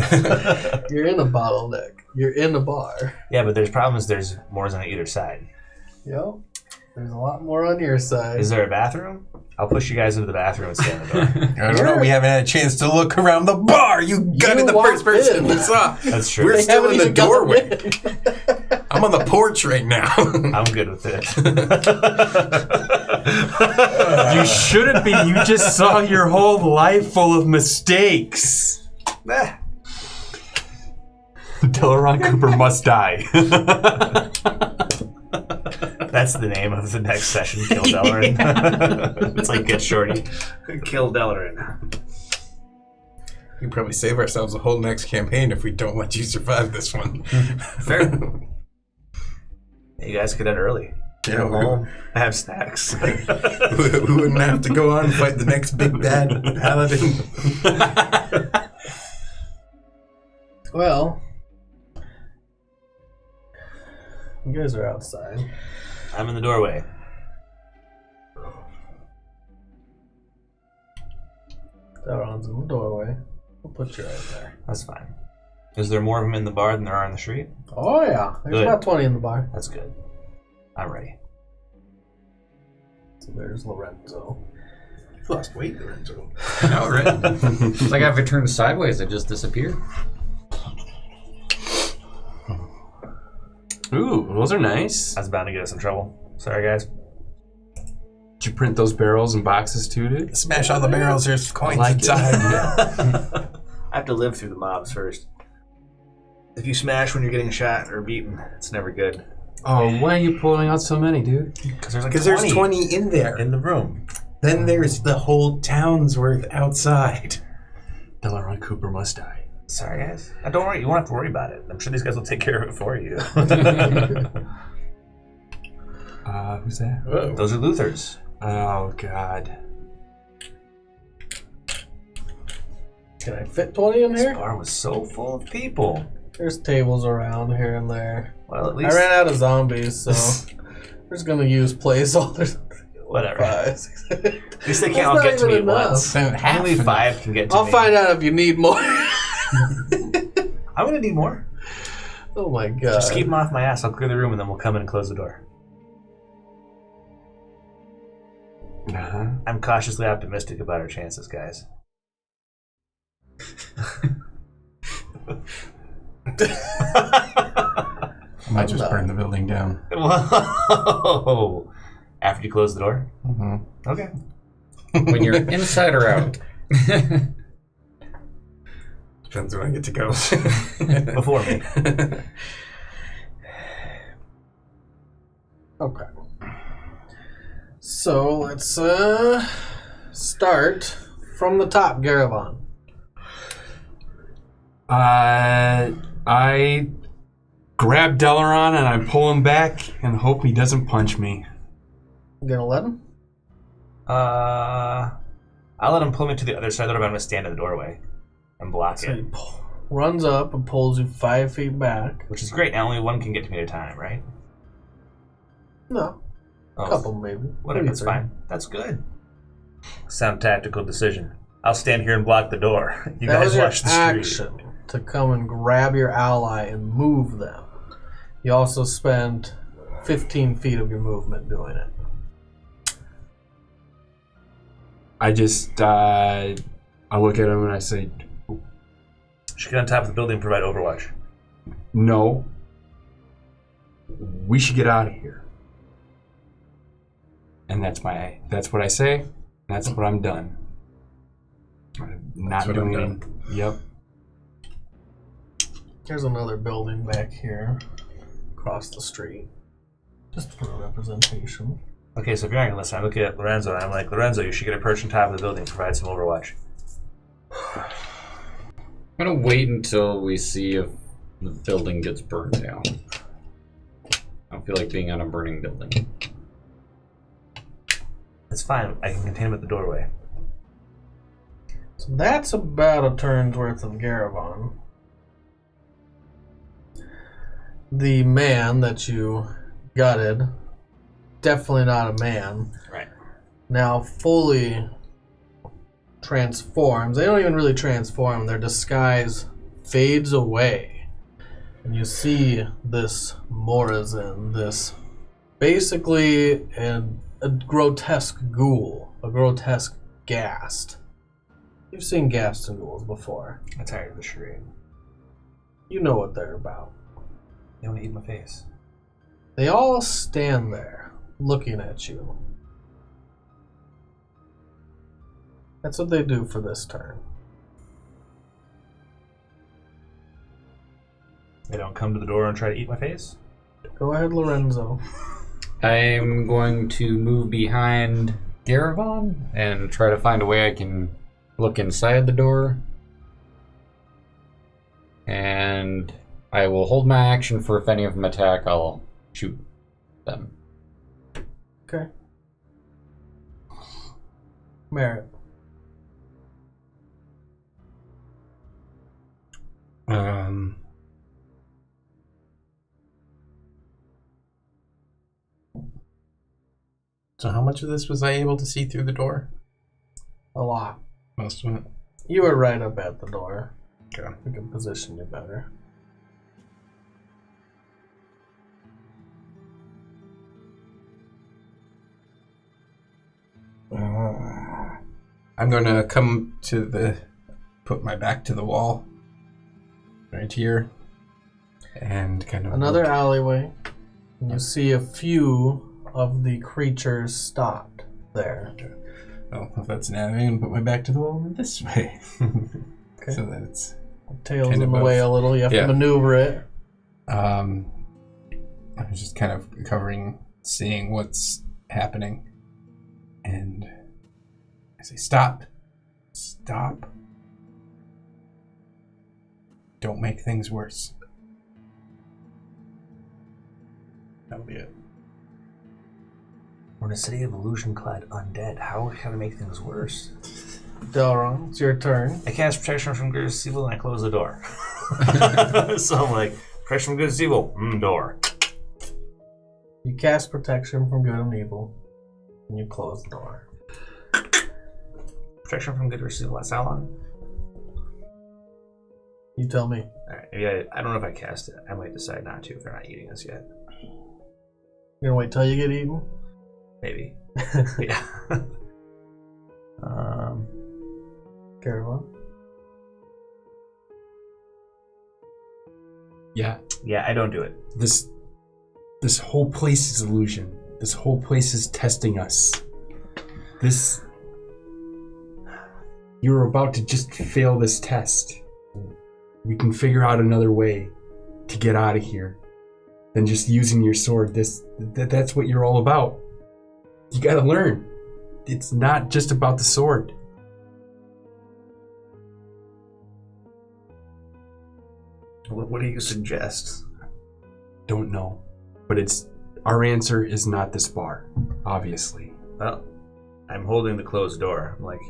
You're in a bottleneck. You're in a bar. Yeah, but there's problems. There's Morzin on either side. Yo, there's a lot more on your side. Is there a bathroom? I'll push you guys into the bathroom and stay in the door. I don't know. We haven't had a chance to look around the bar. You gutted the first walked person in. we saw. That's true. We're They still haven't in the even gotten doorway. in. I'm on the porch right now. I'm good with it. You shouldn't be. You just saw your whole life full of mistakes. Eh. Delaron Cooper must die. That's the name of the next session, Kill Delarin. It's like Get Shorty. Kill Delarin. We can probably save ourselves the whole next campaign if we don't let you survive this one. Fair. You guys could end early. Yeah, Go home, have snacks. we wouldn't have to go on and fight the next big bad paladin. Well, you guys are outside. I'm in the doorway. Delaron's in the doorway. We'll put you right there. That's fine. Is there more of them in the bar than there are in the street? Oh yeah, there's Good. about 20 in the bar. That's good. I'm ready. So there's Lorenzo. Lost weight, Lorenzo. All right. It's like if I turn sideways, it just disappeared. Ooh, Those are nice. I was bound to get us in trouble. Sorry, guys. Did you print those barrels and boxes too, dude? Smash all the barrels. There's coins like it. inside. I have to live through the mobs first. If you smash when you're getting shot or beaten, it's never good. Oh, why are you pulling out so many, dude? Because There's 20 in there. in the room. Then there's the whole town's worth outside. Delaron Cooper must die. Sorry, guys. Don't worry. You won't have to worry about it. I'm sure these guys will take care of it for you. Who's that? Whoa. Those are Luthers. Oh, God. Can I fit 20 in This here? bar was so full of people. There's tables around here and there. Well, at I least ran out of zombies, so we're just gonna use placeholders. whatever. Five. At least they That's can't all not get to me even at enough. once. Half Only enough. 5 can get to I'll me. find out if you need more. I'm gonna need more. Oh my god. Just keep them off my ass. I'll clear the room and then we'll come in and close the door. Uh-huh. I'm cautiously optimistic about our chances, guys. I might just burn the building down. Whoa! After you close the door? Mm-hmm. Okay. When you're inside or out. Depends when I get to go. Before me. Okay. So let's start from the top, Garavan. I grab Delaron and I pull him back and hope he doesn't punch me. You gonna let him? I'll let him pull me to the other side of the door, but I'm going to stand in the doorway and block So it. he runs up and pulls you 5 feet back. Which is great. Now only one can get to me at a time, right? No, Oh, a couple maybe. Whatever, Maybe that's 3. fine. That's good. Sound tactical decision. I'll stand here and block the door. You That guys was your watch the street. action to come and grab your ally and move them. You also spend 15 feet of your movement doing it. I just, I look at him and I say, Should get on top of the building and provide overwatch. no, we should get out of here. And that's what I say, and that's what I'm done. I'm not That's what I'm doing, yep. There's another building back here across the street. Just for representation. Okay, so if you're not going to listen, I look at Lorenzo and I'm like, Lorenzo, you should get a perch on top of the building and provide some overwatch. I'm gonna wait until we see if the building gets burned down. I don't feel like being on a burning building. It's fine. I can contain him at the doorway. So that's about a turn's worth of Garavan. The man that you gutted, definitely not a man. Right. Now fully transforms. They don't even really transform. Their disguise fades away. And you see this Morazin, this basically a grotesque ghoul, a grotesque ghast. You've seen ghasts and ghouls before. I'm tired of the charade. You know what they're about. They want to eat my face. They all stand there, looking at you. That's what they do for this turn. They don't come to the door and try to eat my face? Go ahead, Lorenzo. I'm going to move behind Garavan and try to find a way I can look inside the door. And I will hold my action for if any of them attack, I'll shoot them. Okay. Merritt. So how much of this was I able to see through the door? A lot. Most of it. You were right up at the door. Okay. We can position you better. I'm gonna come to put my back to the wall. Right here. And kind of Another look. alleyway. You see a few of the creatures stopped there. Well, if that's now, I'm going to put my back to the wall this way. Okay. So that it's... Tails kind in of the way a little. You have to maneuver it. I was just kind of covering, seeing what's happening. And I say, stop. Stop. Don't make things worse. That'll be it. We're in a city of illusion-clad undead. How can I make things worse? Delron, it's your turn. I cast protection from good and evil, and I close the door. So I'm like, protection from good and evil, door. You cast protection from good and evil, and you close the door. Protection from good or evil. That's how long? You tell me. All right. Maybe I don't know if I cast it. I might decide not to if they're not eating us yet. You're gonna wait till you get eaten? Maybe. Yeah. Caravan. Yeah. Yeah, I don't do it. This whole place is illusion. This whole place is testing us. You're about to just fail this test. We can figure out another way to get out of here than just using your sword. That's what you're all about. You gotta learn. It's not just about the sword. What do you suggest? Don't know. But our answer is not this bar, obviously. Well, I'm holding the closed door. I'm like,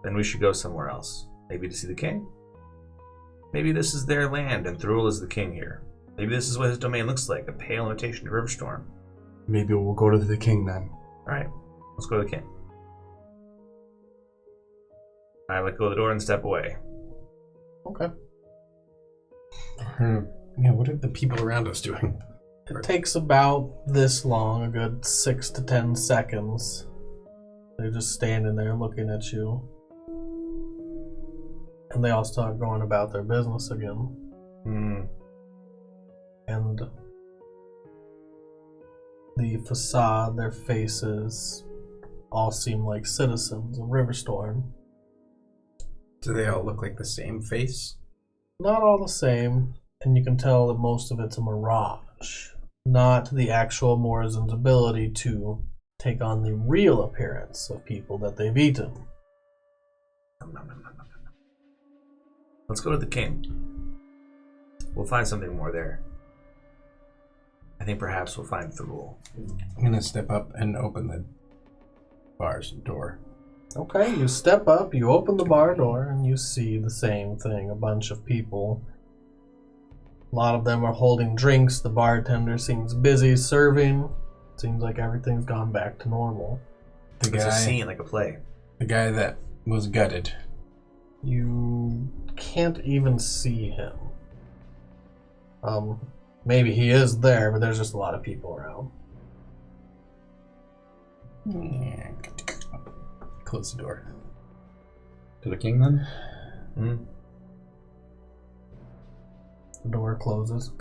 then we should go somewhere else. Maybe to see the king? Maybe this is their land and Therul is the king here. Maybe this is what his domain looks like, a pale imitation of Riverstorm. Maybe we'll go to the king then. Alright, let's go to the king. I let go of the door and step away. Okay. Yeah, what are the people around us doing? It takes about this long, a good 6 to 10 seconds. They're just standing there looking at you. And they all start going about their business again. And the facade, their faces, all seem like citizens of Riverstorm. Do they all look like the same face? Not all the same, and you can tell that most of it's a mirage. Not the actual Morizan's ability to take on the real appearance of people that they've eaten. Let's go to the king. We'll find something more there. I think perhaps we'll find Therul. I'm going to step up and open the bar's door. Okay, you step up, you open the bar door, and you see the same thing. A bunch of people. A lot of them are holding drinks. The bartender seems busy serving. Seems like everything's gone back to normal. It's a scene, like a play. The guy that was gutted. You can't even see him. Maybe he is there, but there's just a lot of people around. Yeah. Close the door. To the king, then? The door closes.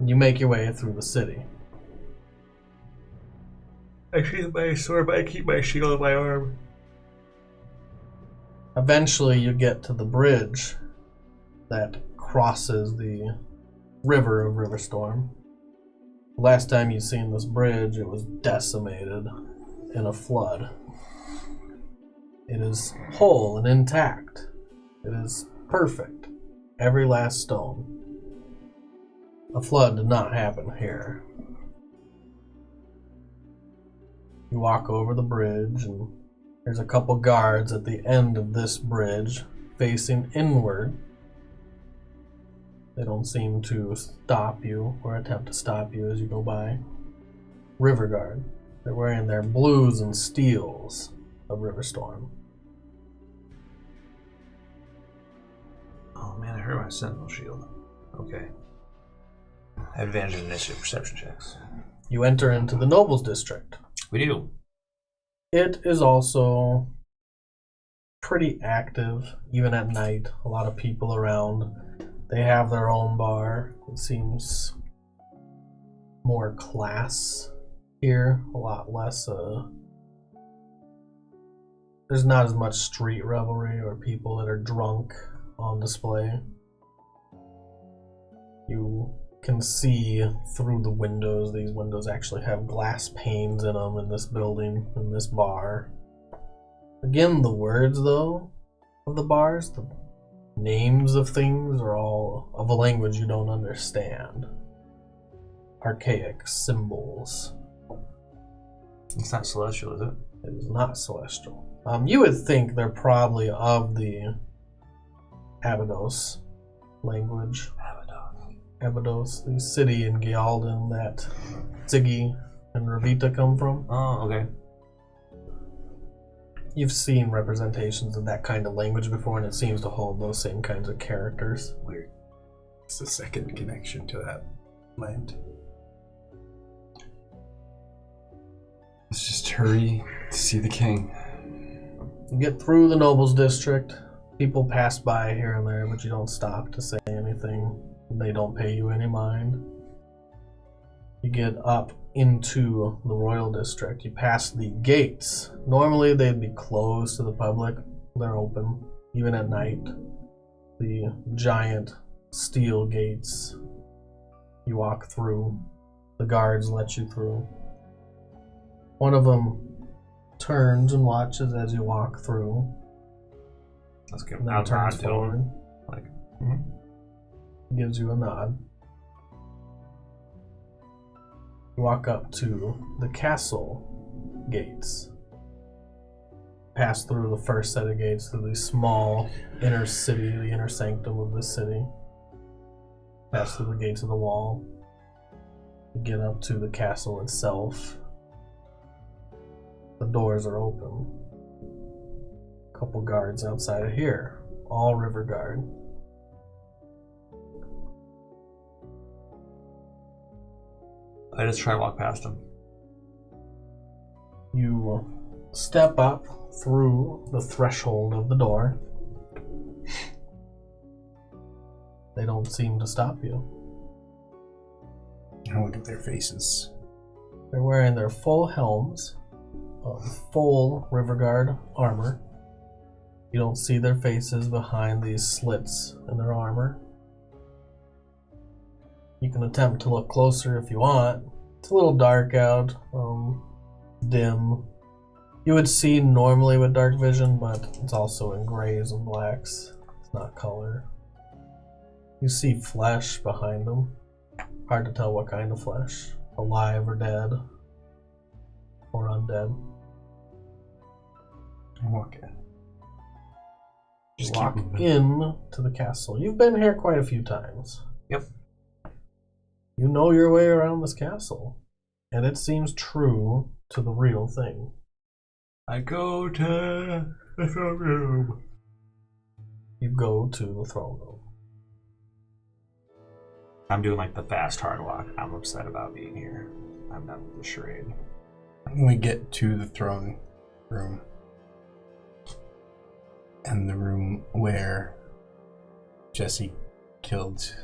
You make your way through the city. I sheathe my sword, but I keep my shield on my arm. Eventually, you get to the bridge that crosses the river of Riverstorm. Last time you seen this bridge, it was decimated in a flood. It is whole and intact. It is perfect. Every last stone. A flood did not happen here. You walk over the bridge, and there's a couple guards at the end of this bridge facing inward. They don't seem to stop you or attempt to stop you as you go by. River Guard. They're wearing their blues and steels of Riverstorm. Oh man, I hurt my sentinel shield. Okay. I have advantage in initiative perception checks. You enter into the Nobles District. We do. It is also pretty active, even at night. A lot of people around. They have their own bar. It seems more class here, a lot less. There's not as much street revelry or people that are drunk on display. You can see through the windows. These windows actually have glass panes in them in this building, in this bar. Again, the words, though, of the bars, the names of things are all of a language you don't understand. Archaic symbols. It's not celestial, is it? It is not celestial. You would think they're probably of the Abydos language. Abydos, the city in Gyalden that Ziggy and Ravita come from. Oh, okay. You've seen representations of that kind of language before, and it seems to hold those same kinds of characters. Weird. It's the second connection to that land. Let's just hurry to see the king. You get through the Nobles District. People pass by here and there, but you don't stop to say anything. They don't pay you any mind. You get up into the Royal District. You pass the gates. Normally they'd be closed to the public. They're open, even at night. The giant steel gates. You walk through. The guards let you through. One of them turns and watches as you walk through. Let's get And then out turns to him. forward. Like, Gives you a nod. You walk up to the castle gates. Pass through the first set of gates through the small inner city, the inner sanctum of the city. Pass through the gates of the wall. You get up to the castle itself. The doors are open. A couple guards outside of here. All river guard. I just try to walk past him. You step up through the threshold of the door. They don't seem to stop you. I look at their faces. They're wearing their full helms, full river guard armor. You don't see their faces behind these slits in their armor. You can attempt to look closer if you want. It's a little dark out, dim. You would see normally with dark vision, but it's also in grays and blacks. It's not color. You see flesh behind them. Hard to tell what kind of flesh. Alive or dead. Or undead. I walk in. You walk in to the castle. You've been here quite a few times. Yep. You know your way around this castle. And it seems true to the real thing. I go to the throne room. You go to the throne room. I'm doing like the fast hard walk. I'm upset about being here. I'm done with the charade. When we get to the throne room, and the room where Jesse killed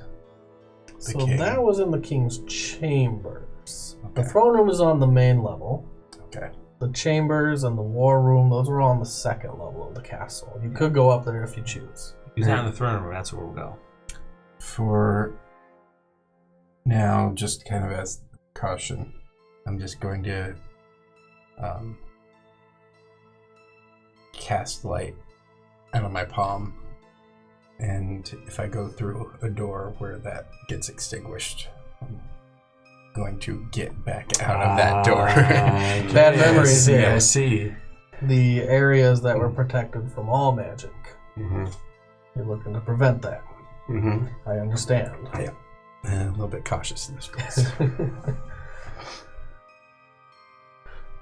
the king. That was in the king's chambers. Okay. The throne room is on the main level. Okay. The chambers and the war room, those are all on the second level of the castle. You could go up there if you choose. He's not in the throne room. That's where we'll go. For now, just kind of as caution, I'm just going to cast light out of my palm, and if I go through a door where that gets extinguished, I'm going to get back out of that door. Bad memories here. Yeah, I see. The areas that were protected from all magic. Mm-hmm. You're looking to prevent that. Mm-hmm. I understand. A little bit cautious in this place.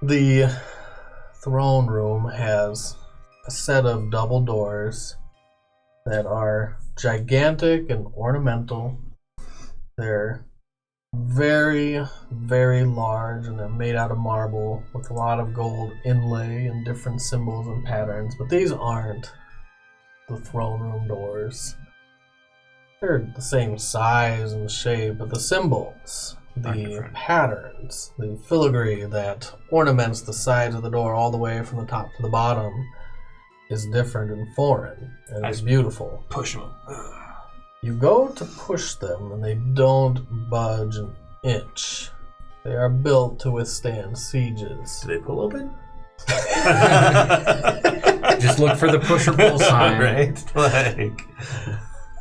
The throne room has a set of double doors that are gigantic and ornamental. They're very, very large, and they're made out of marble with a lot of gold inlay and different symbols and patterns. But these aren't the throne room doors. They're the same size and shape, but the symbols the different. patterns, the filigree that ornaments the sides of the door all the way from the top to the bottom is different and foreign, and it's beautiful. Push them. You go to push them, and they don't budge an inch. They are built to withstand sieges. Do they pull open? Just look for the push or pull sign. Right? Like,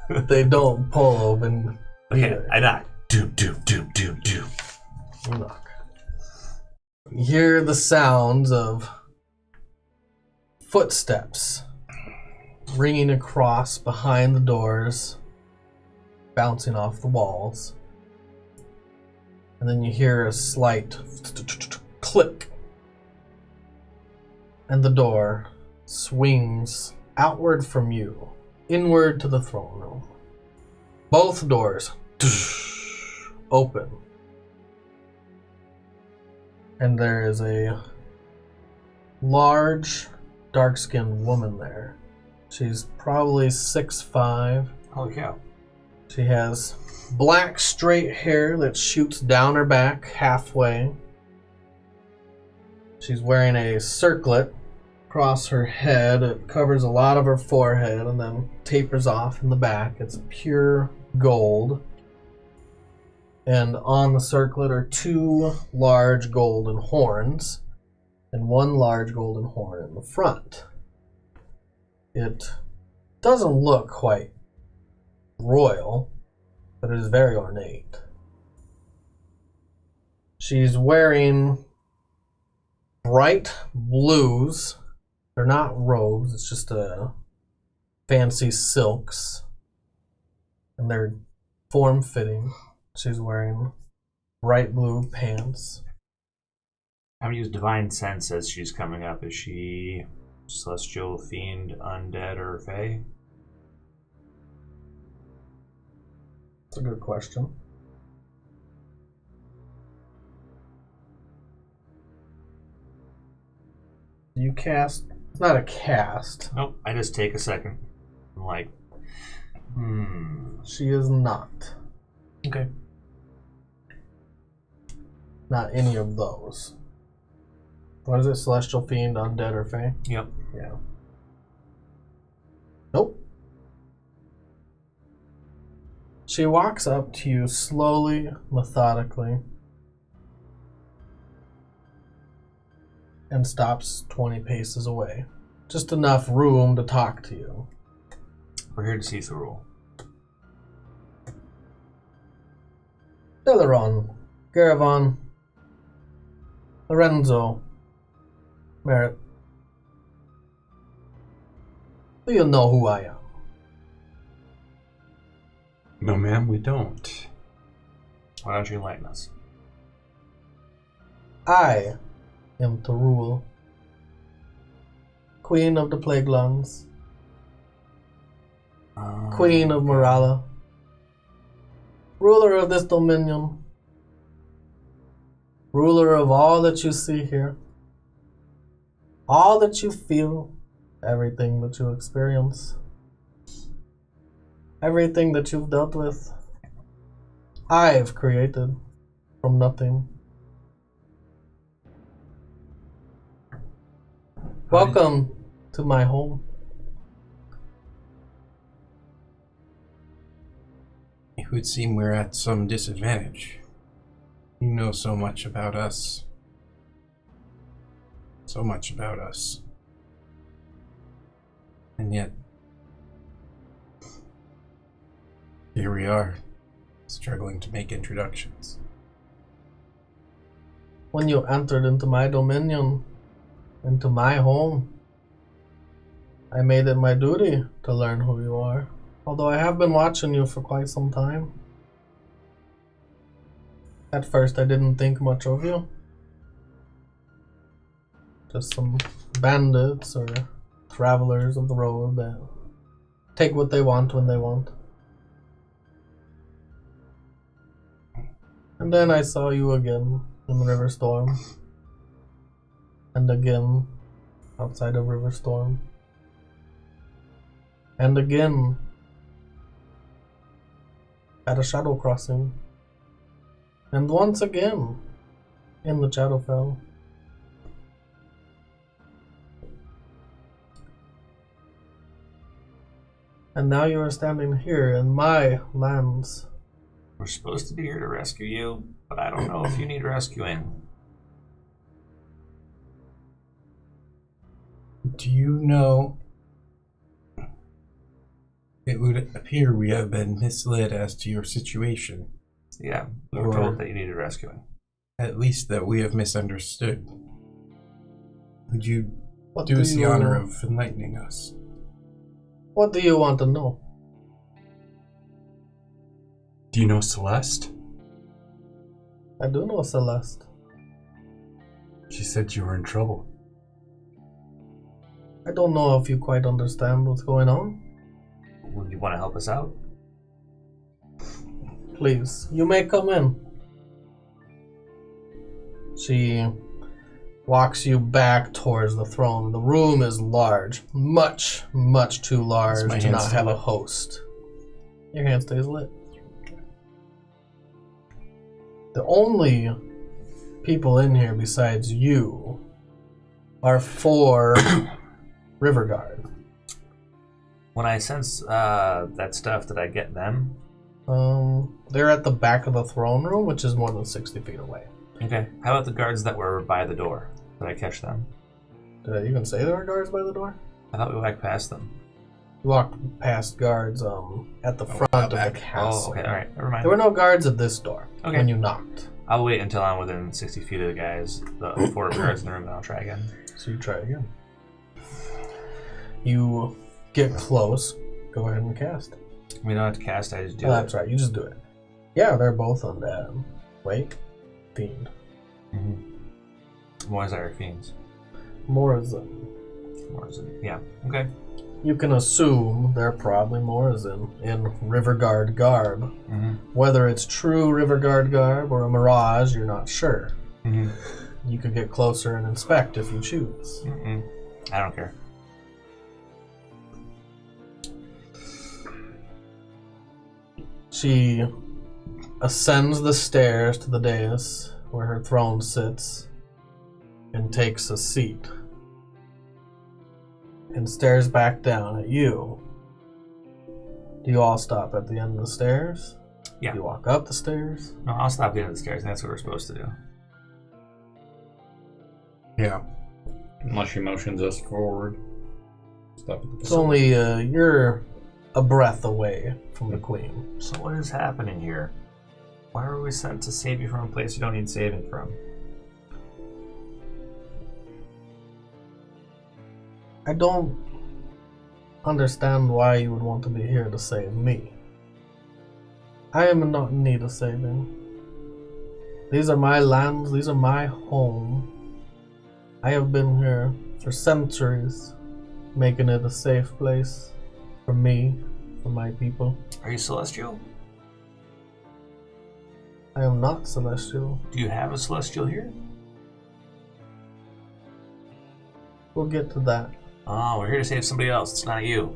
They don't pull open okay, either. I knock. Doop, doop, doop, doop, doop. You knock. You hear the sounds of footsteps ringing across behind the doors, bouncing off the walls. And then you hear a slight click. And the door swings outward from you, inward to the throne room. Both doors open. And there is a large, dark-skinned woman there. She's probably 6'5". Holy cow. She has black, straight hair that shoots down her back halfway. She's wearing a circlet across her head. It covers a lot of her forehead and then tapers off in the back. It's pure gold. And on the circlet are 2 large golden horns and 1 large golden horn in the front. It doesn't look quite royal, but it is very ornate. She's wearing bright blues. They're not robes, it's just fancy silks. And they're form-fitting. She's wearing bright blue pants. I'm gonna use divine sense as she's coming up. Is she celestial, fiend, undead, or fae? That's a good question. You cast... It's not a cast. Nope. I just take a second. I'm like, She is not. Okay. Not any of those. What is it? Celestial, fiend, undead, or fae? Yep. Yeah. Nope. She walks up to you slowly, methodically, and stops 20 paces away. Just enough room to talk to you. We're here to see Therul. Deleron, Garavon, Lorenzo, Merritt. Do you know who I am? No, ma'am, we don't. Why don't you enlighten us? I am Therul, Queen of the Plague Lands, Queen of Morala, ruler of this dominion, ruler of all that you see here, all that you feel, everything that you experience, everything that you've dealt with. I've created from nothing. Welcome to my home. It would seem we're at some disadvantage. You know so much about us. So much about us. And yet, here we are, struggling to make introductions. When you entered into my dominion, into my home, I made it my duty to learn who you are. Although I have been watching you for quite some time. At first I didn't think much of you. Just some bandits or travelers of the road that take what they want when they want. And then I saw you again in Riverstorm. And again outside of Riverstorm. And again at a shadow crossing. And once again, in the Shadowfell. And now you are standing here in my lands. We're supposed to be here to rescue you, but I don't know if you need rescuing. Do you know? It would appear we have been misled as to your situation. Yeah, we were told that you needed rescuing. At least that we have misunderstood. Would you do us the honor of enlightening us? What do you want to know? Do you know Celeste? I do know Celeste. She said you were in trouble. I don't know if you quite understand what's going on. Would you want to help us out? Please, you may come in. She walks you back towards the throne. The room is large. Much, much too large my to hand not still have a lit? host. Your hand stays lit. The only people in here besides you are 4 river guard. When I sense that stuff, did I get them? They're at the back of the throne room, which is more than 60 feet away. Okay. How about the guards that were by the door? Did I catch them? Did I even say there were guards by the door? I thought we walked past them. You walked past guards at the front of the back. castle. Oh, okay. All right. Never mind. There were no guards at this door Okay. when you knocked. I'll wait until I'm within 60 feet of the guys, the 4 guards in the room, and I'll try again. So you try again. You get close. Go ahead and cast. We don't have to cast, I just do Oh, it. that's right. You just do it. Yeah, they're both undead. Wait. Fiend. Moizire fiends. Morazin. Yeah. Okay. You can assume they're probably Morazin in Riverguard garb. Mm-hmm. Whether it's true Riverguard garb or a mirage, you're not sure. Mm-hmm. You could get closer and inspect if you choose. I don't care. She ascends the stairs to the dais where her throne sits and takes a seat and stares back down at you. Do you all stop at the end of the stairs? Yeah. Do you walk up the stairs? No, I'll stop at the end of the stairs, and that's what we're supposed to do. Yeah. Unless she motions us forward. Stop at the It's only you're a breath away from the queen. So what is happening here? Why were we sent to save you from a place you don't need saving from? I don't understand why you would want to be here to save me. I am not in need of saving. These are my lands, these are my home. I have been here for centuries, making it a safe place for me, for my people. Are you celestial? I am not celestial. Do you have a celestial here? We'll get to that. Oh, we're here to save somebody else. It's not you.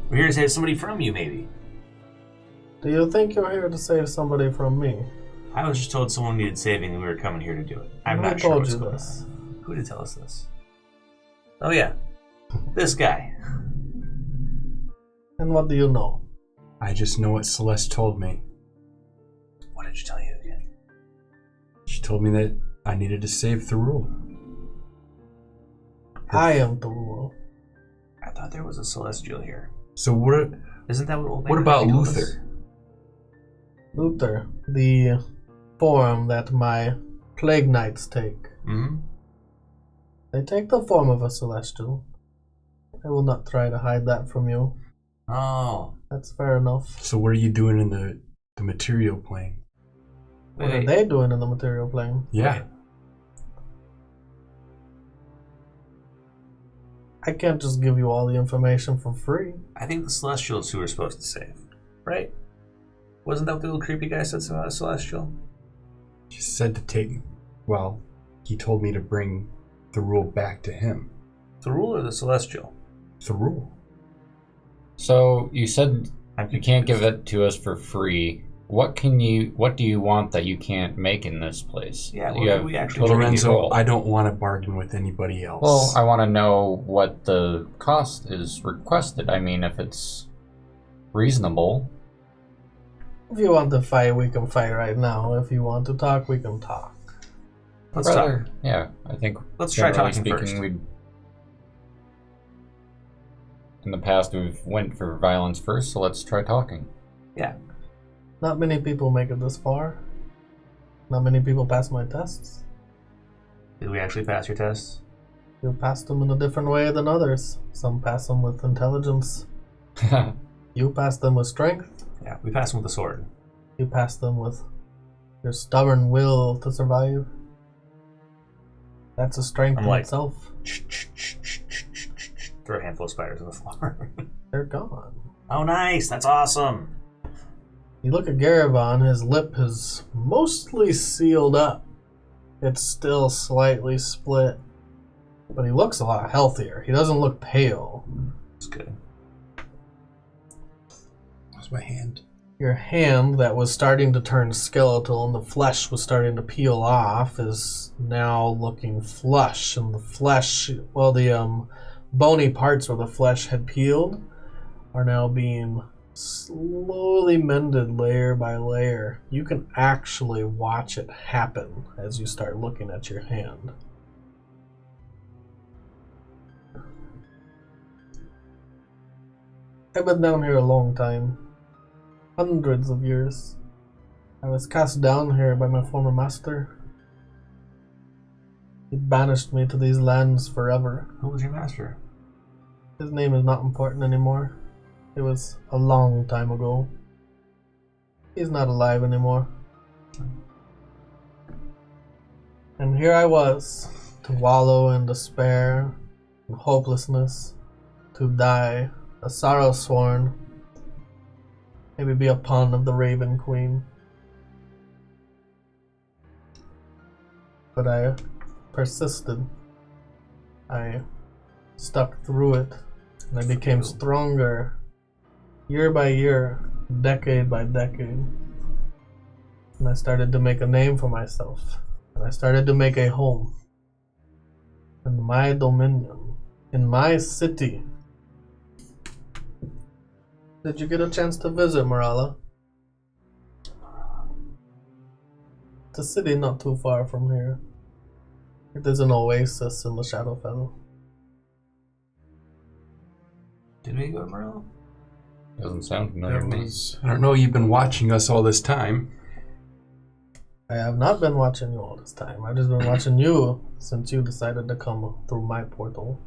We're here to save somebody from you, maybe. Do you think you're here to save somebody from me? I was just told someone needed saving and we were coming here to do it. I'm Who not sure told what's you going this? on. Who did tell us this? Oh yeah, this guy. And what do you know? I just know what Celeste told me. What did she tell you again? She told me that I needed to save Therul. I am the rule. I thought there was a celestial here. So what? Isn't that what old What man about told us? Luther? Luther, the form that my plague knights take. Hmm? They take the form of a celestial. I will not try to hide that from you. Oh. That's fair enough. So what are you doing in the material plane? What are Wait. they doing in the material plane? Yeah. I can't just give you all the information for free. I think the celestials who we're supposed to save. Right? Wasn't that what the little creepy guy said about a celestial? She said to take. Well, he told me to bring Therul back to him. Therul or the celestial? Therul. So you said I'm you can't give it to us for free. What do you want that you can't make in this place? Yeah, You what have can we actually total Lorenzo, control. I don't want to bargain with anybody else. Well, I want to know what the cost is requested. I mean, if it's reasonable. If you want to fight, we can fight right now. If you want to talk, we can talk. Let's Rather, talk. yeah, I think. Let's try generally talking first. In the past, we've went for violence first, so let's try talking. Yeah. Not many people make it this far. Not many people pass my tests. Did we actually pass your tests? You passed them in a different way than others. Some pass them with intelligence. You pass them with strength. Yeah, we passed them with a sword. You pass them with your stubborn will to survive. That's a strength I'm in like- itself. Throw a handful of spiders on the floor. They're gone. Oh, nice. That's awesome. You look at Garivon, his lip is mostly sealed up. It's still slightly split. But he looks a lot healthier. He doesn't look pale. It's good. That's my hand. Your hand that was starting to turn skeletal and the flesh was starting to peel off is now looking flush. And the flesh, well, the bony parts where the flesh had peeled are now being slowly mended layer by layer. You can actually watch it happen as you start looking at your hand. I've been down here a long time. Hundreds of years. I was cast down here by my former master. He banished me to these lands forever. Who was your master? His name is not important anymore. It was a long time ago. He's not alive anymore. And here I was, to wallow in despair and hopelessness, to die, a sorrow sworn, maybe be a pawn of the Raven Queen. But I persisted. I stuck through it, and I became stronger year by year, decade by decade. And I started to make a name for myself. And I started to make a home. In my dominion. In my city. Did you get a chance to visit Morala? It's a city not too far from here. It is an oasis in the Shadowfell. Did we go to Monroe? Doesn't sound familiar to me. I don't know, you've been watching us all this time. I have not been watching you all this time. I've just been watching you since you decided to come through my portal.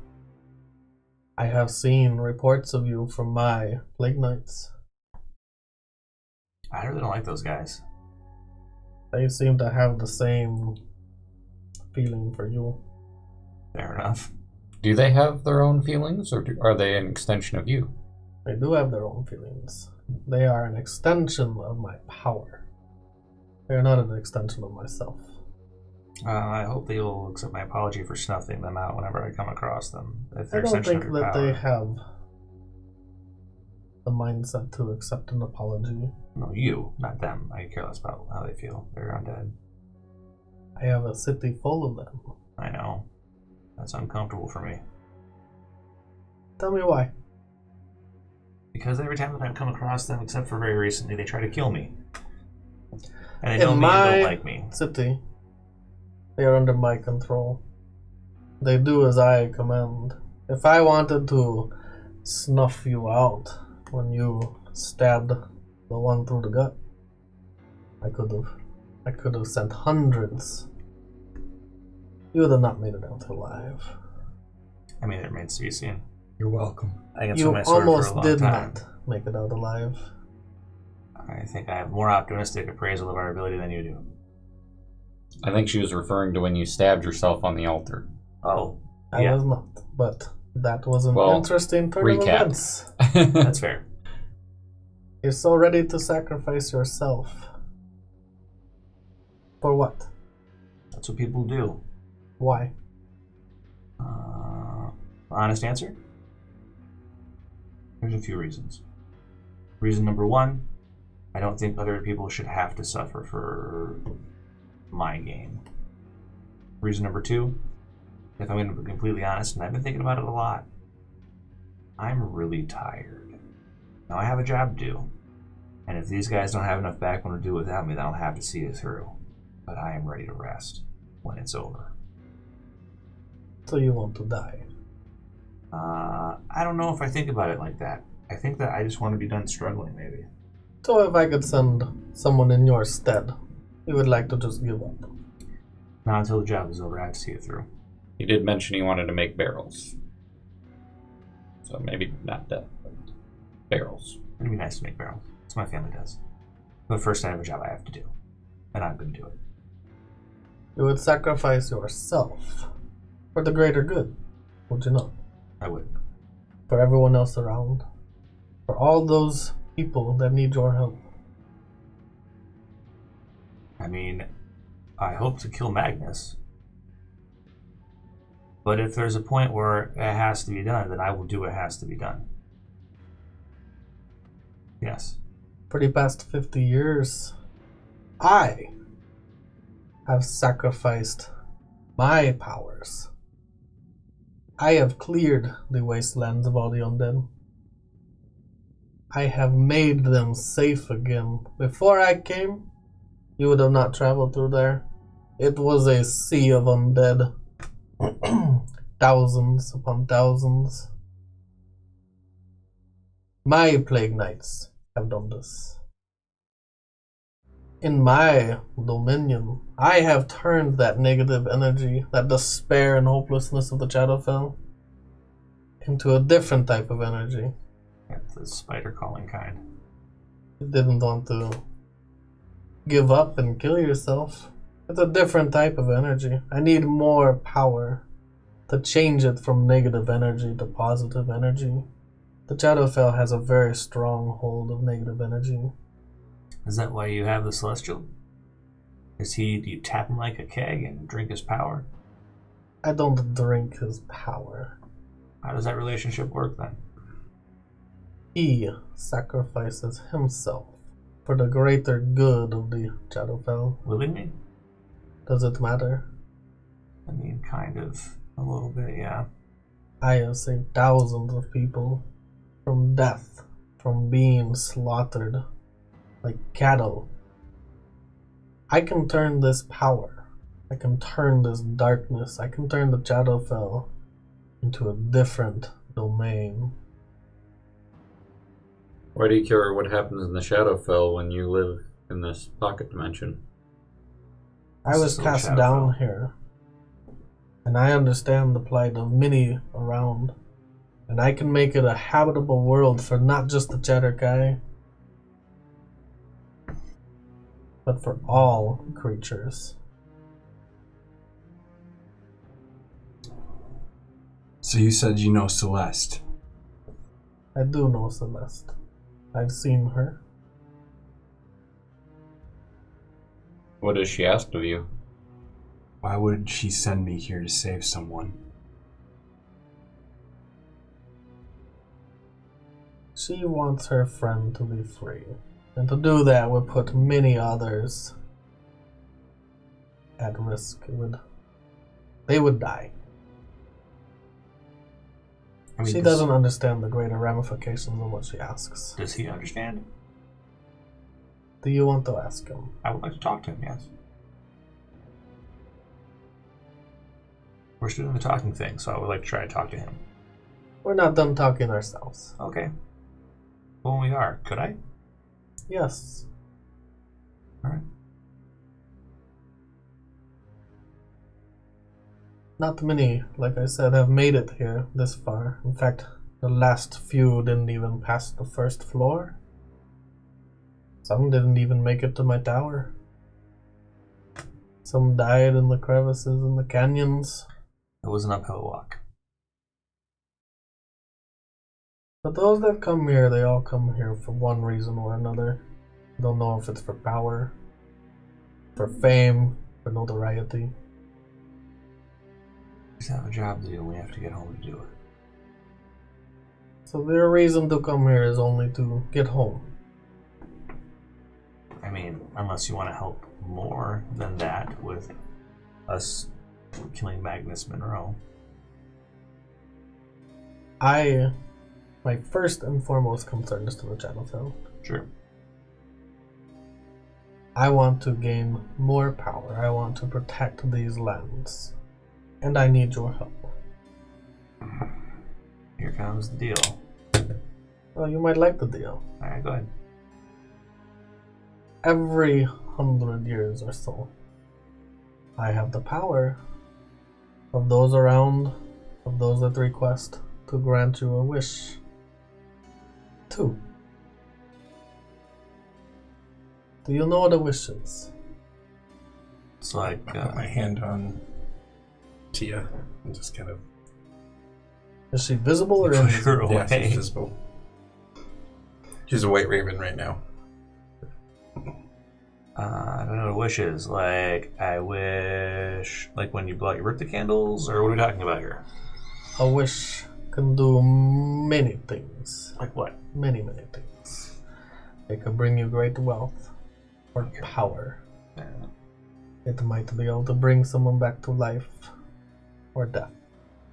I have seen reports of you from my Plague Knights. I really don't like those guys. They seem to have the same feeling for you. Fair enough. Do they have their own feelings, or are they an extension of you? They do have their own feelings. They are an extension of my power. They are not an extension of myself. I hope they will accept my apology for snuffing them out whenever I come across them. If I they're don't extension think of your that power. they have the mindset to accept an apology. No, you, not them. I care less about how they feel. They're undead. I have a city full of them. I know. That's uncomfortable for me. Tell me why. Because every time that I've come across them, except for very recently, they try to kill me. And they In know me and my don't like me. city, they are under my control. They do as I command. If I wanted to snuff you out when you stabbed the one through the gut, I could have sent hundreds. You would have not made it out alive. I mean, it remains to be seen. You're welcome. I can You swing my sword for a almost long did time. not make it out alive. I think I have more optimistic appraisal of our ability than you do. I think she was referring to when you stabbed yourself on the altar. Oh, I yeah, was not, but that was an Well, interesting turn of recap. events. that's fair. You're so ready to sacrifice yourself. For what? That's what people do. Why? Honest answer? There's a few reasons. Reason number one, I don't think other people should have to suffer for my gain. Reason number 2, if I'm going to be completely honest, and I've been thinking about it a lot, I'm really tired. Now I have a job to do, and if these guys don't have enough backbone to do without me, then I'll have to see it through. But I am ready to rest when it's over. So you want to die? I don't know if I think about it like that. I think that I just want to be done struggling, maybe. So if I could send someone in your stead, you would like to just give up? Not until the job is over, I have to see it through. He did mention he wanted to make barrels. So maybe not that, but barrels. It'd be nice to make barrels. That's what my family does. But first I have a job I have to do. And I'm going to do it. You would sacrifice yourself for the greater good, would you not? I would. For everyone else around. For all those people that need your help. I mean, I hope to kill Magnus. But if there's a point where it has to be done, then I will do what has to be done. Yes. For the past 50 years, I have sacrificed my powers. I have cleared the wastelands of all the undead. I have made them safe again. Before I came, you would have not traveled through there. It was a sea of undead. Thousands upon thousands. My plague knights have done this. In my dominion, I have turned that negative energy, that despair and hopelessness of the Shadowfell, into a different type of energy. That's the spider calling kind. You didn't want to give up and kill yourself. It's a different type of energy. I need more power to change it from negative energy to positive energy. The Shadowfell has a very strong hold of negative energy. Is that why you have the Celestial? Do you tap him like a keg and drink his power? I don't drink his power. How does that relationship work then? He sacrifices himself for the greater good of the Shadowfell. Willingly? Does it matter? I mean, kind of. A little bit, yeah. I have saved thousands of people from death, from being slaughtered like cattle. I can turn this power, I can turn this darkness, I can turn the Shadowfell into a different domain. Why do you care what happens in the Shadowfell when you live in this pocket dimension? I was cast down here, and I understand the plight of many around, and I can make it a habitable world for not just the Chatterkai, but for all creatures. So you said you know Celeste. I do know Celeste. I've seen her. What has she asked of you? Why would she send me here to save someone? She wants her friend to be free. And to do that would put many others at risk. They would die. I mean, She doesn't understand the greater ramifications of what she asks. Does he understand? Do you want to ask him? I would like to talk to him, yes. We're still doing the talking thing, so I would like to try to talk to him. We're not done talking ourselves. Okay. Well, when we are, could I? Yes. Alright. Not many, like I said, have made it here this far. In fact, the last few didn't even pass the first floor. Some didn't even make it to my tower. Some died in the crevices and the canyons. It was an uphill walk. But those that come here, they all come here for one reason or another. Don't know if it's for power, for fame, for notoriety. We just have a job to do and we have to get home to do it. So their reason to come here is only to get home. mean, unless you want to help more than that with us killing Magnus Monroe. My first and foremost concern is to the Shadowfell. Sure. I want to gain more power. I want to protect these lands. And I need your help. Here comes the deal. Well, you might like the deal. Alright, go ahead. Every 100 years or so, I have the power of those around, of those that request, to grant you a wish. 2. Do you know what a wish is? It's like, Put my hand on Tia and just kind of Is she visible or push invisible? her away. yeah, she's visible. She's a white raven right now. I don't know what a wish is. Like, I wish... Like when you blow out your birthday candles? Or what are we talking about here? A wish can do many things. Like what? Many things. It can bring you great wealth or power. Yeah. It might be able to bring someone back to life or death.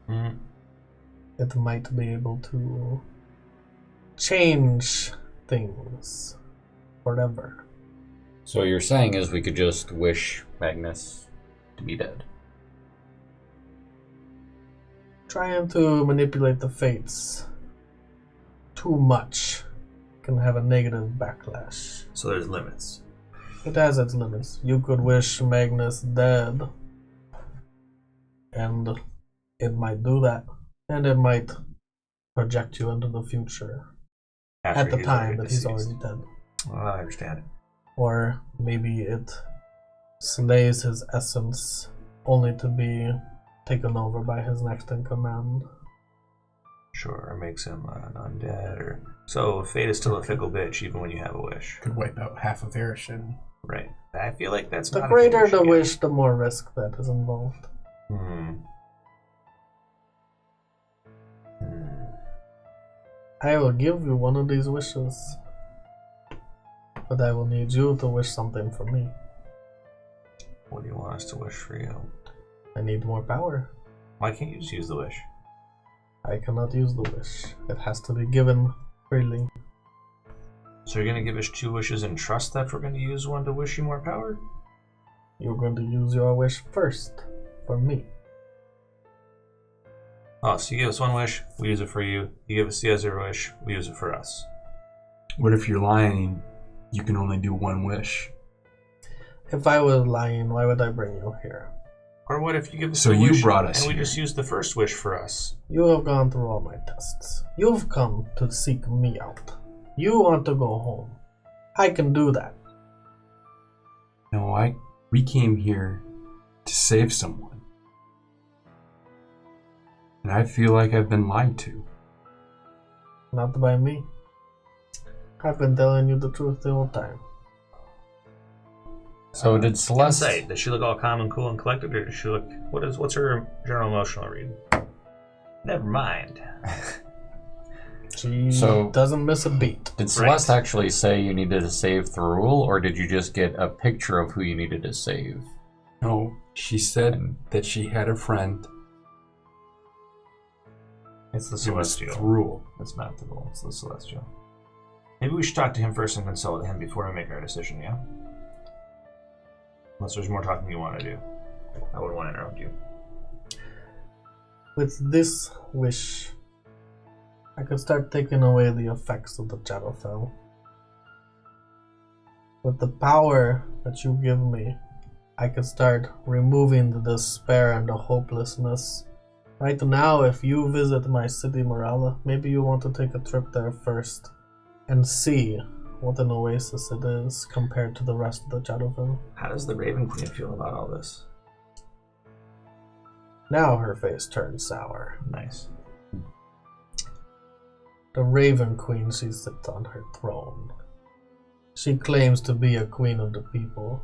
Mm. It might be able to change things forever. So what you're saying is we could just wish Magnus to be dead. Trying to manipulate the fates too much can have a negative backlash. So there's limits. It has its limits. You could wish Magnus dead, and it might do that, and it might project you into the future After at the he's time already that he's deceased. already dead. Well, I understand it. Or maybe it slays his essence only to be taken over by his next in command. Sure, or makes him an undead, or... So, fate is still a fickle bitch, even when you have a wish. Could wipe out half of Erishin. Right. I feel like that's The not greater a thing the we should wish, the more risk that is involved. get. I will give you one of these wishes, but I will need you to wish something for me. What do you want us to wish for you? I need more power. Why can't you just use the wish? I cannot use the wish. It has to be given freely. So you're gonna give us 2 wishes and trust that we're gonna use one to wish you more power? You're going to use your wish first for me. Oh, so you give us 1 wish, we use it for you. You give us the other wish, we use it for us. What if you're lying? You can only do 1 wish. If I was lying, why would I bring you here? Or what if you give us So the you wish brought us and we here. just use the first wish for us? You have gone through all my tests. You've come to seek me out. You want to go home. I can do that. No, we came here to save someone. And I feel like I've been lied to. Not by me. I've been telling you the truth the whole time. So did Celeste... Insight. Does she look all calm and cool and collected, or does she look... What's her general emotional read? Never mind. She So- doesn't miss a beat. Did Celeste actually say you needed to save Therul, or did you just get a picture of who you needed to save? No, she said that she had a friend. It's the It was Celestial. Therul. It's not the role, it's the Celestial. Maybe we should talk to him first and consult with him before we make our decision, yeah? Unless there's more talking you want to do. I wouldn't want to interrupt you. With this wish, I could start taking away the effects of the Shadowfell. With the power that you give me, I could start removing the despair and the hopelessness. Right now, if you visit my city, Morala, maybe you want to take a trip there first and see what an oasis it is compared to the rest of the Shadowfell. How does the Raven Queen feel about all this? Now her face turns sour. Nice. The Raven Queen, she sits on her throne. She claims to be a queen of the people.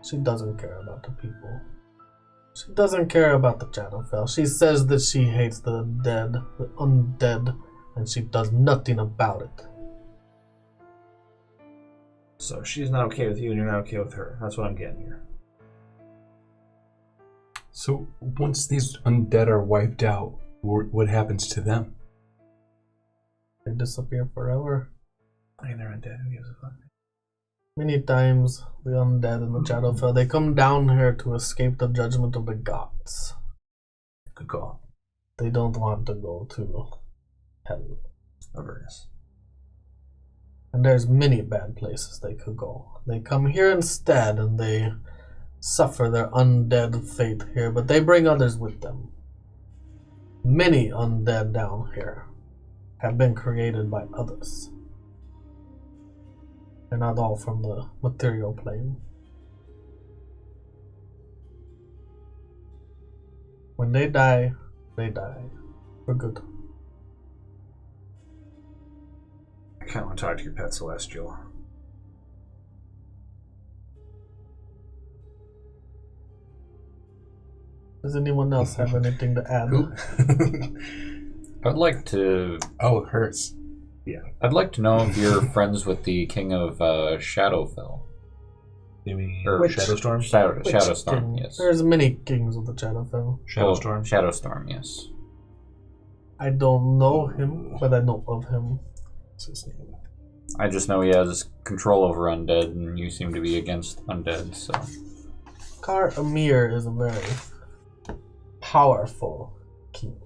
She doesn't care about the people. She doesn't care about the Shadowfell. She says that she hates the dead, the undead, and she does nothing about it. So she's not okay with you, and you're not okay with her. That's what I'm getting here. So once these undead are wiped out, what happens to them? They disappear forever. I mean, they're undead. Who gives a fuck? Many times, the undead in the Shadowfell, they come down here to escape the judgment of the gods. Good call. They don't want to go to hell. Avernus. And there's many bad places they could go. They come here instead and they suffer their undead fate here, but they bring others with them. Many undead down here have been created by others. They're not all from the material plane. When they die for good. I kind of want to talk to your pet Celestial. Does anyone else have anything to add? Who? I'd like to. Oh, it hurts. I'd like to know if you're friends with the king of Shadowfell. You mean Which- Shadowstorm? Shadowstorm, King? yes. There's many kings of the Shadowfell. Shadowstorm? Shadowstorm, yes. I don't know him, but I know of him. What's his name? I just know he has control over undead, and you seem to be against undead, so. Kar Amir is a very powerful king.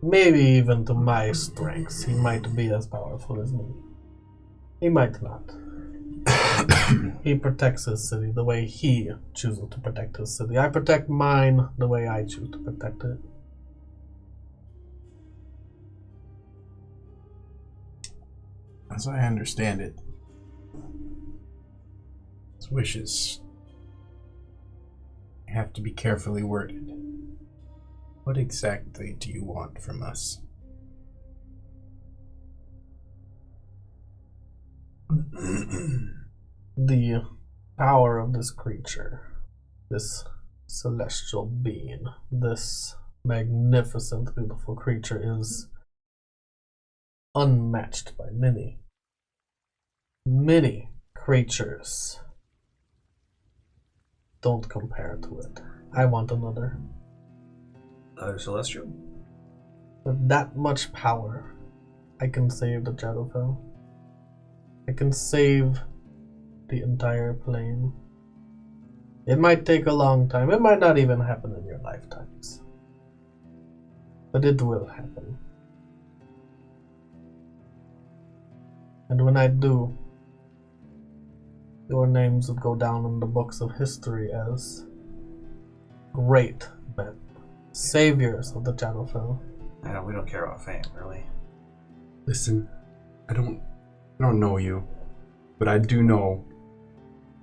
Maybe even to my strengths, he might be as powerful as me. He might not. He protects his city the way he chooses to protect his city. I protect mine the way I choose to protect it. As I understand it, his wishes have to be carefully worded. What exactly do you want from us? The power of this creature, this celestial being, this magnificent, beautiful creature is unmatched by many. Many creatures don't compare to it. I want another. Another Celestial? With that much power, I can save the Shadowfell. I can save the entire plane. It might take a long time. It might not even happen in your lifetimes. But it will happen. And when I do, your names will go down in the books of history as great men, saviors of the Shadowfell. We don't care about fame, really. Listen, I don't know you, but I do know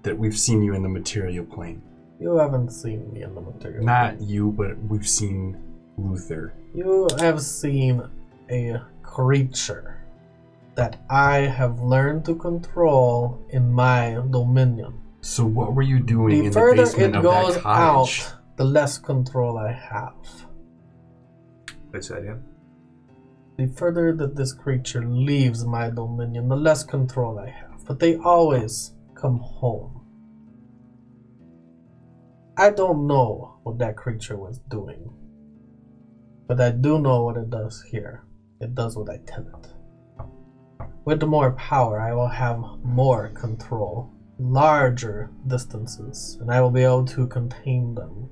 that we've seen you in the material plane. You haven't seen me in the material. Not you, but we've seen Luther. You have seen a creature that I have learned to control in my dominion. So what were you doing The in the further basement it of goes that cottage? out, the less control I have. Wait, say that again? The further that this creature leaves my dominion, the less control I have. But they always come home. I don't know what that creature was doing. But I do know what it does here. It does what I tell it. With more power, I will have more control, larger distances, and I will be able to contain them.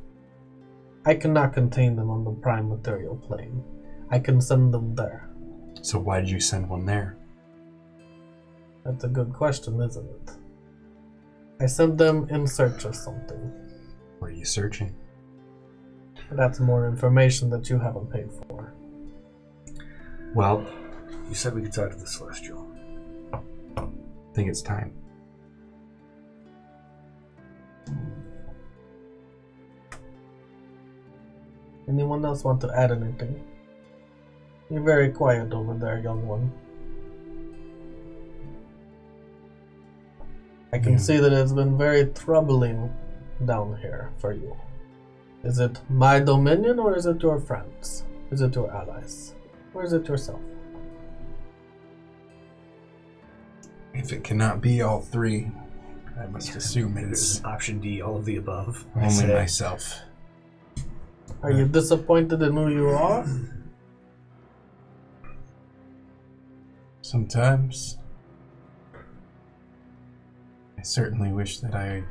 I cannot contain them on the prime material plane. I can send them there. So why did you send one there? That's a good question, isn't it? I sent them in search of something. What are you searching? That's more information that you haven't paid for. Well, You said we could talk to the Celestial. I think it's time. Anyone else want to add anything? You're very quiet over there, young one. I can see that it's been very troubling down here for you. Is it my dominion or is it your friends? Is it your allies? Or is it yourself? If it cannot be all three, I must assume it This is is option D, all of the above. I only say. myself. Are you disappointed in who you are? Sometimes. I certainly wish that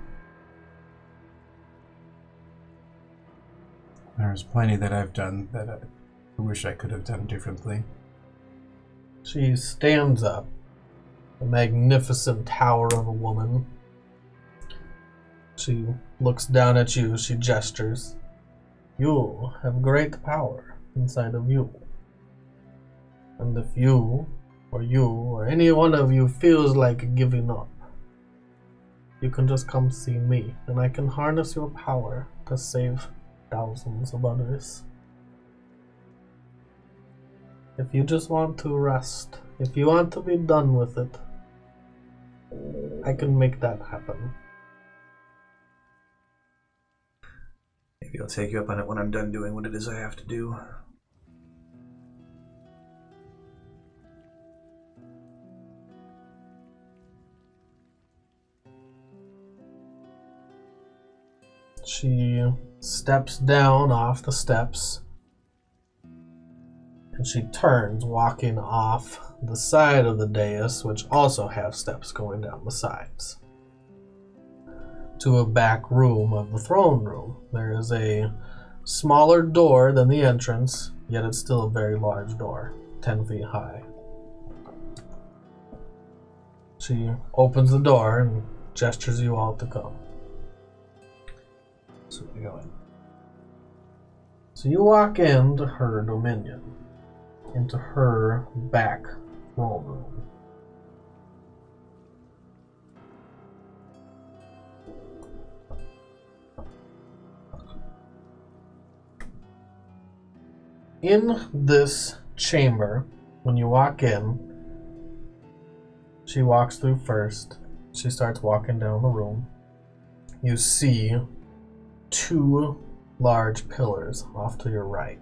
there's plenty that I've done that I wish I could have done differently. She stands up, a magnificent tower of a woman. She looks down at you, she gestures. You have great power inside of you. And if you or any one of you feels like giving up, you can just come see me, and I can harness your power to save thousands of others. If you just want to rest, if you want to be done with it, I can make that happen. Maybe I'll take you up on it when I'm done doing what it is I have to do. She steps down off the steps, and she turns, walking off the side of the dais, which also have steps going down the sides, to a back room of the throne room. There is a smaller door than the entrance, yet it's still a very large door, 10 feet high. She opens the door and gestures you all to come. So we go in. So you walk into her dominion, into her back throne room. In this chamber, when you walk in, she walks through first. She starts walking down the room. You see 2 large pillars off to your right.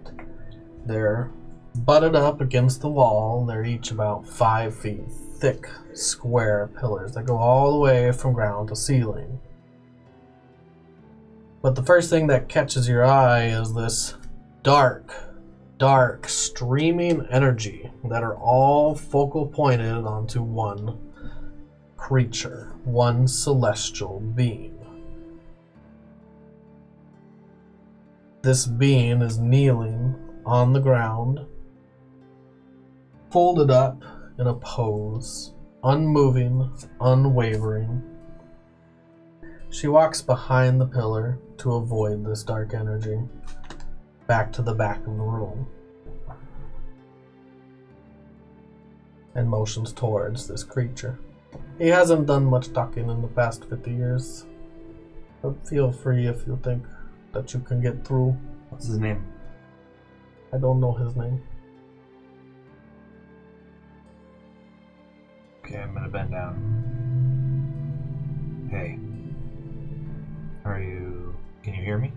They're butted up against the wall. They're each about 5 feet thick, square pillars that go all the way from ground to ceiling. But the first thing that catches your eye is this dark, streaming energy that are all focal pointed onto one creature, one celestial being. This being is kneeling on the ground, folded up in a pose, unmoving, unwavering. She walks behind the pillar to avoid this dark energy, back to the back of the room, and motions towards this creature. He hasn't done much talking in the past 50 years, but feel free if you think that you can get through. What's his name? I don't know his name. Okay, I'm gonna bend down. Hey. Can you hear me?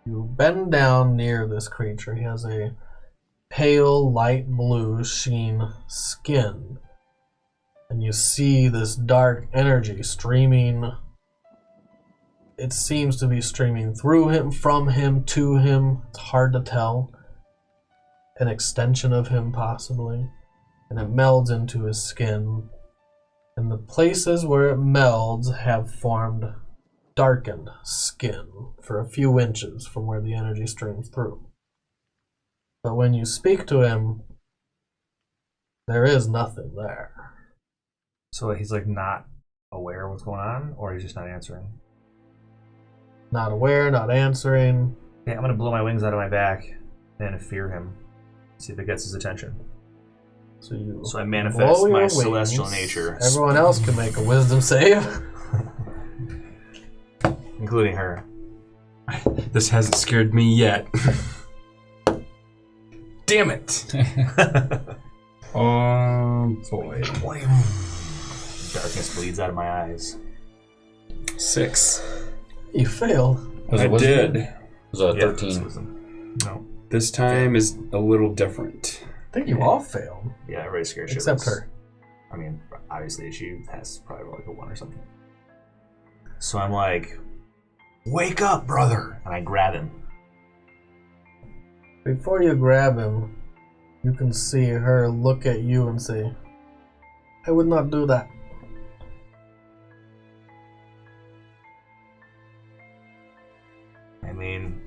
You bend down near this creature. He has a pale light blue sheen skin. And you see this dark energy streaming. It seems to be streaming through him, from him, to him. It's hard to tell. An extension of him, possibly. And it melds into his skin. And the places where it melds have formed darkened skin for a few inches from where the energy streams through. But when you speak to him, there is nothing there. So he's like not aware of what's going on, or he's just not answering? Not aware, not answering. Okay, I'm gonna blow my wings out of my back and fear him. See if it gets his attention. So I manifest my celestial nature. Everyone else can make a wisdom save. Including her. This hasn't scared me yet. Damn it! Oh boy. Darkness bleeds out of my eyes. 6. You failed. Was I it wisdom? did. Was it Yeah, 13? No. This time is a little different. I think you all failed, Yeah, everybody's scared except shitless. her. I mean, obviously she has probably like a 1 or something. So I'm like, wake up, brother! And I grab him. Before you grab him, you can see her look at you and say, I would not do that. I mean,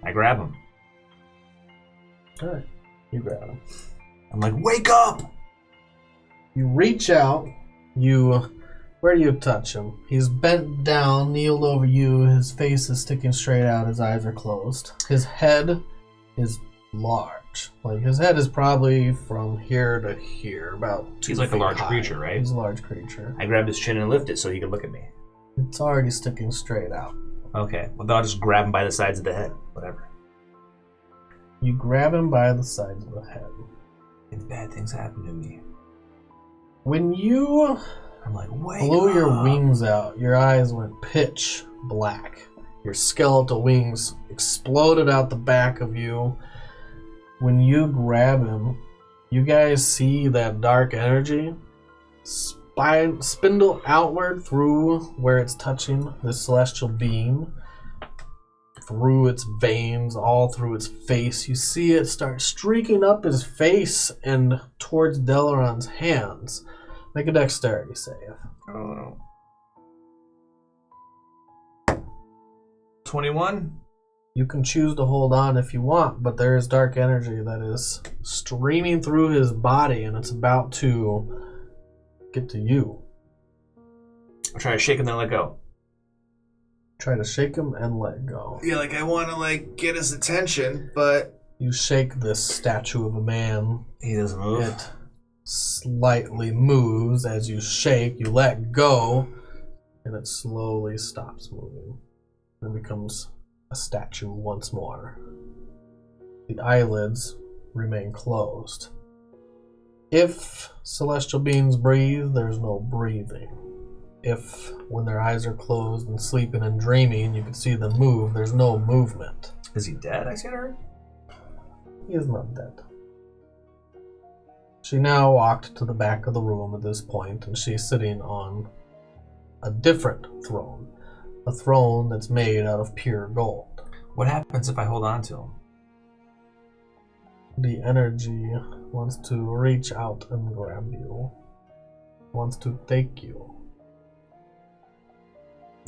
I grab him. Alright, you grab him. I'm like, wake up! You reach out, where do you touch him? He's bent down, kneeled over you, his face is sticking straight out, his eyes are closed. His head is large. Like, his head is probably from here to here, about 2 He's like a feet large high. creature, right? He's a large creature. I grabbed his chin and lift it so he could look at me. It's already sticking straight out. Okay, well, then I'll just grab him by the sides of the head. Whatever. You grab him by the sides of the head. And bad things happen to me. When you I'm like, wake blew your up. wings out, your eyes went pitch black. Your skeletal wings exploded out the back of you. When you grab him, you guys see that dark energy spindle outward through where it's touching the celestial beam, through its veins, all through its face. You see it start streaking up his face and towards Delaron's hands. Make a dexterity save. Oh. 21? You can choose to hold on if you want, but there is dark energy that is streaming through his body and it's about to get to you. I'll try to shake him, then let go. Try to shake him and let go. Yeah, like I want to get his attention, but You shake this statue of a man. he doesn't move. It slightly moves as you shake. You let go, and it slowly stops moving. It becomes a statue once more. The eyelids remain closed. If celestial beings breathe, there's no breathing. If, when their eyes are closed and sleeping and dreaming, you can see them move, there's no movement. Is he dead? I said her. He is not dead. She now walked to the back of the room at this point, and she's sitting on a different throne. A throne that's made out of pure gold. What happens if I hold on to him? The energy wants to reach out and grab you. Wants to take you.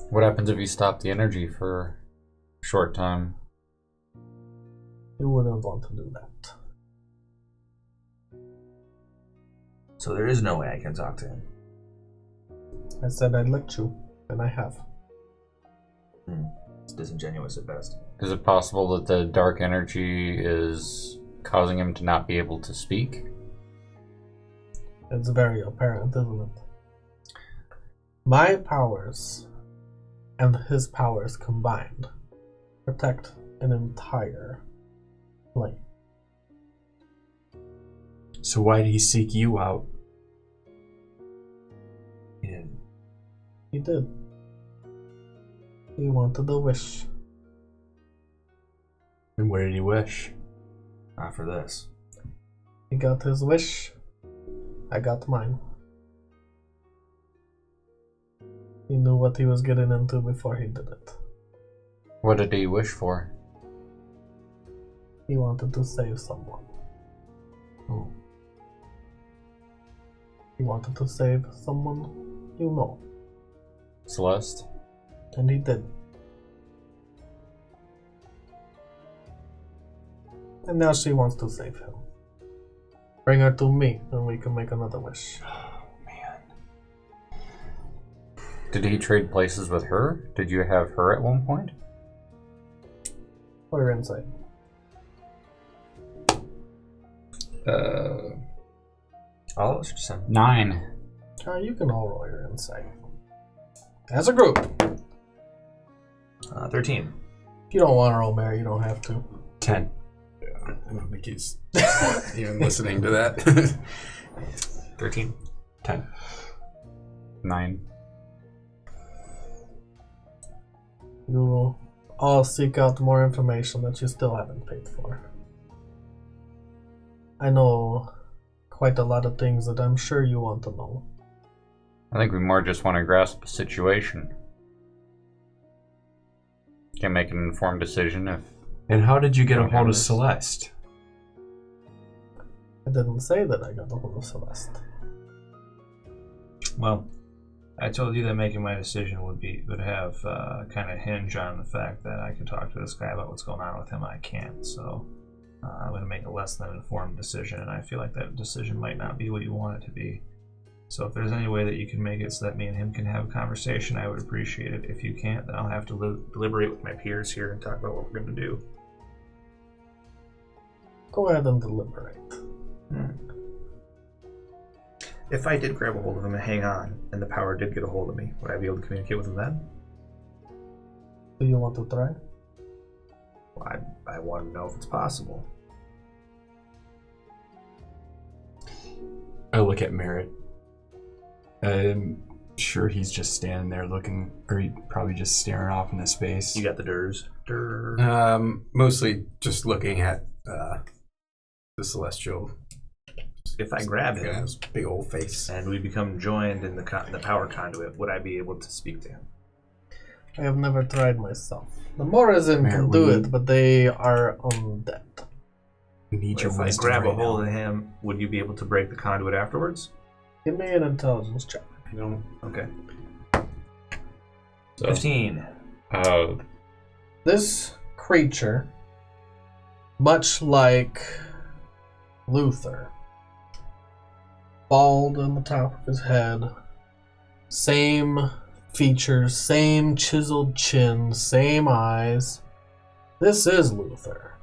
What happens if you stop the energy for a short time? You wouldn't want to do that. So there is no way I can talk to him. I said I'd let you, and I have. It's disingenuous at best. Is it possible that the dark energy is causing him to not be able to speak? It's very apparent, isn't it? My powers and his powers combined protect an entire plane. So why did he seek you out? He didn't. He did. He wanted a wish. And what did he wish? Not for this. He got his wish. I got mine. He knew what he was getting into before he did it. What did he wish for? He wanted to save someone. Oh. He wanted to save someone you know. Celeste? And he did. And now she wants to save him. Bring her to me, and we can make another wish. Did he trade places with her? Did you have her at one point? What are your insight? All of us just send 9. You can all roll your insight. As a group. 13. If you don't want to roll, Mary, you don't have to. 10. I don't think he's even listening to that. 13. 10. 9. You will all seek out more information that you still haven't paid for. I know quite a lot of things that I'm sure you want to know. I think we more just want to grasp the situation. Can make an informed decision if... And how did you get a Okay, hold of this- Celeste? I didn't say that I got a hold of Celeste. Well, I told you that making my decision would have kind of hinge on the fact that I can talk to this guy about what's going on with him. I can't, so I'm going to make a less than informed decision, and I feel like that decision might not be what you want it to be. So if there's any way that you can make it so that me and him can have a conversation, I would appreciate it. If you can't, then I'll have to deliberate with my peers here and talk about what we're going to do. Go ahead and deliberate. If I did grab a hold of him and hang on, and the power did get a hold of me, would I be able to communicate with him then? Do you want to try? Well, I want to know if it's possible. I look at Merritt. I'm sure he's just standing there looking, or he probably just staring off into space. You got the DERS. Mostly just looking at the celestial. If I grab Look at him his big old face. and we become joined in the power conduit, would I be able to speak to him? I have never tried myself. The Morazin Man, can we do need- it, but they are undead. We need your If I wisdom grab a right hold now. of him, would you be able to break the conduit afterwards? Give me an intelligence check. I don't. Okay. So, 15. This creature, much like Luther, bald on the top of his head, same features, same chiseled chin, same eyes. This is Luther.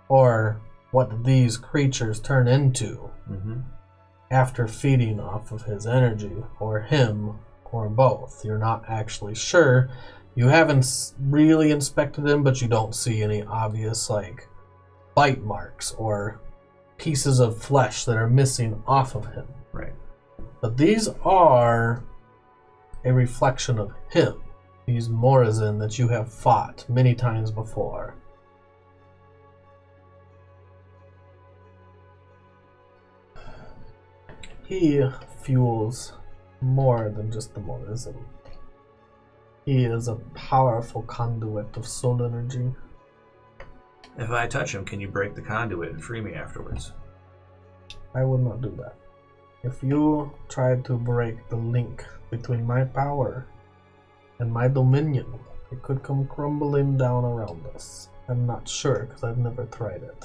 Or what these creatures turn into Mm-hmm. after feeding off of his energy, or him, or both. You're not actually sure. You haven't really inspected him, but you don't see any obvious, like, bite marks or pieces of flesh that are missing off of him. Right. But these are a reflection of him. These Morazin that you have fought many times before. He fuels more than just the Morazin. He is a powerful conduit of soul energy. If I touch him, can you break the conduit and free me afterwards? I would not do that. If you tried to break the link between my power and my dominion, it could come crumbling down around us. I'm not sure because I've never tried it.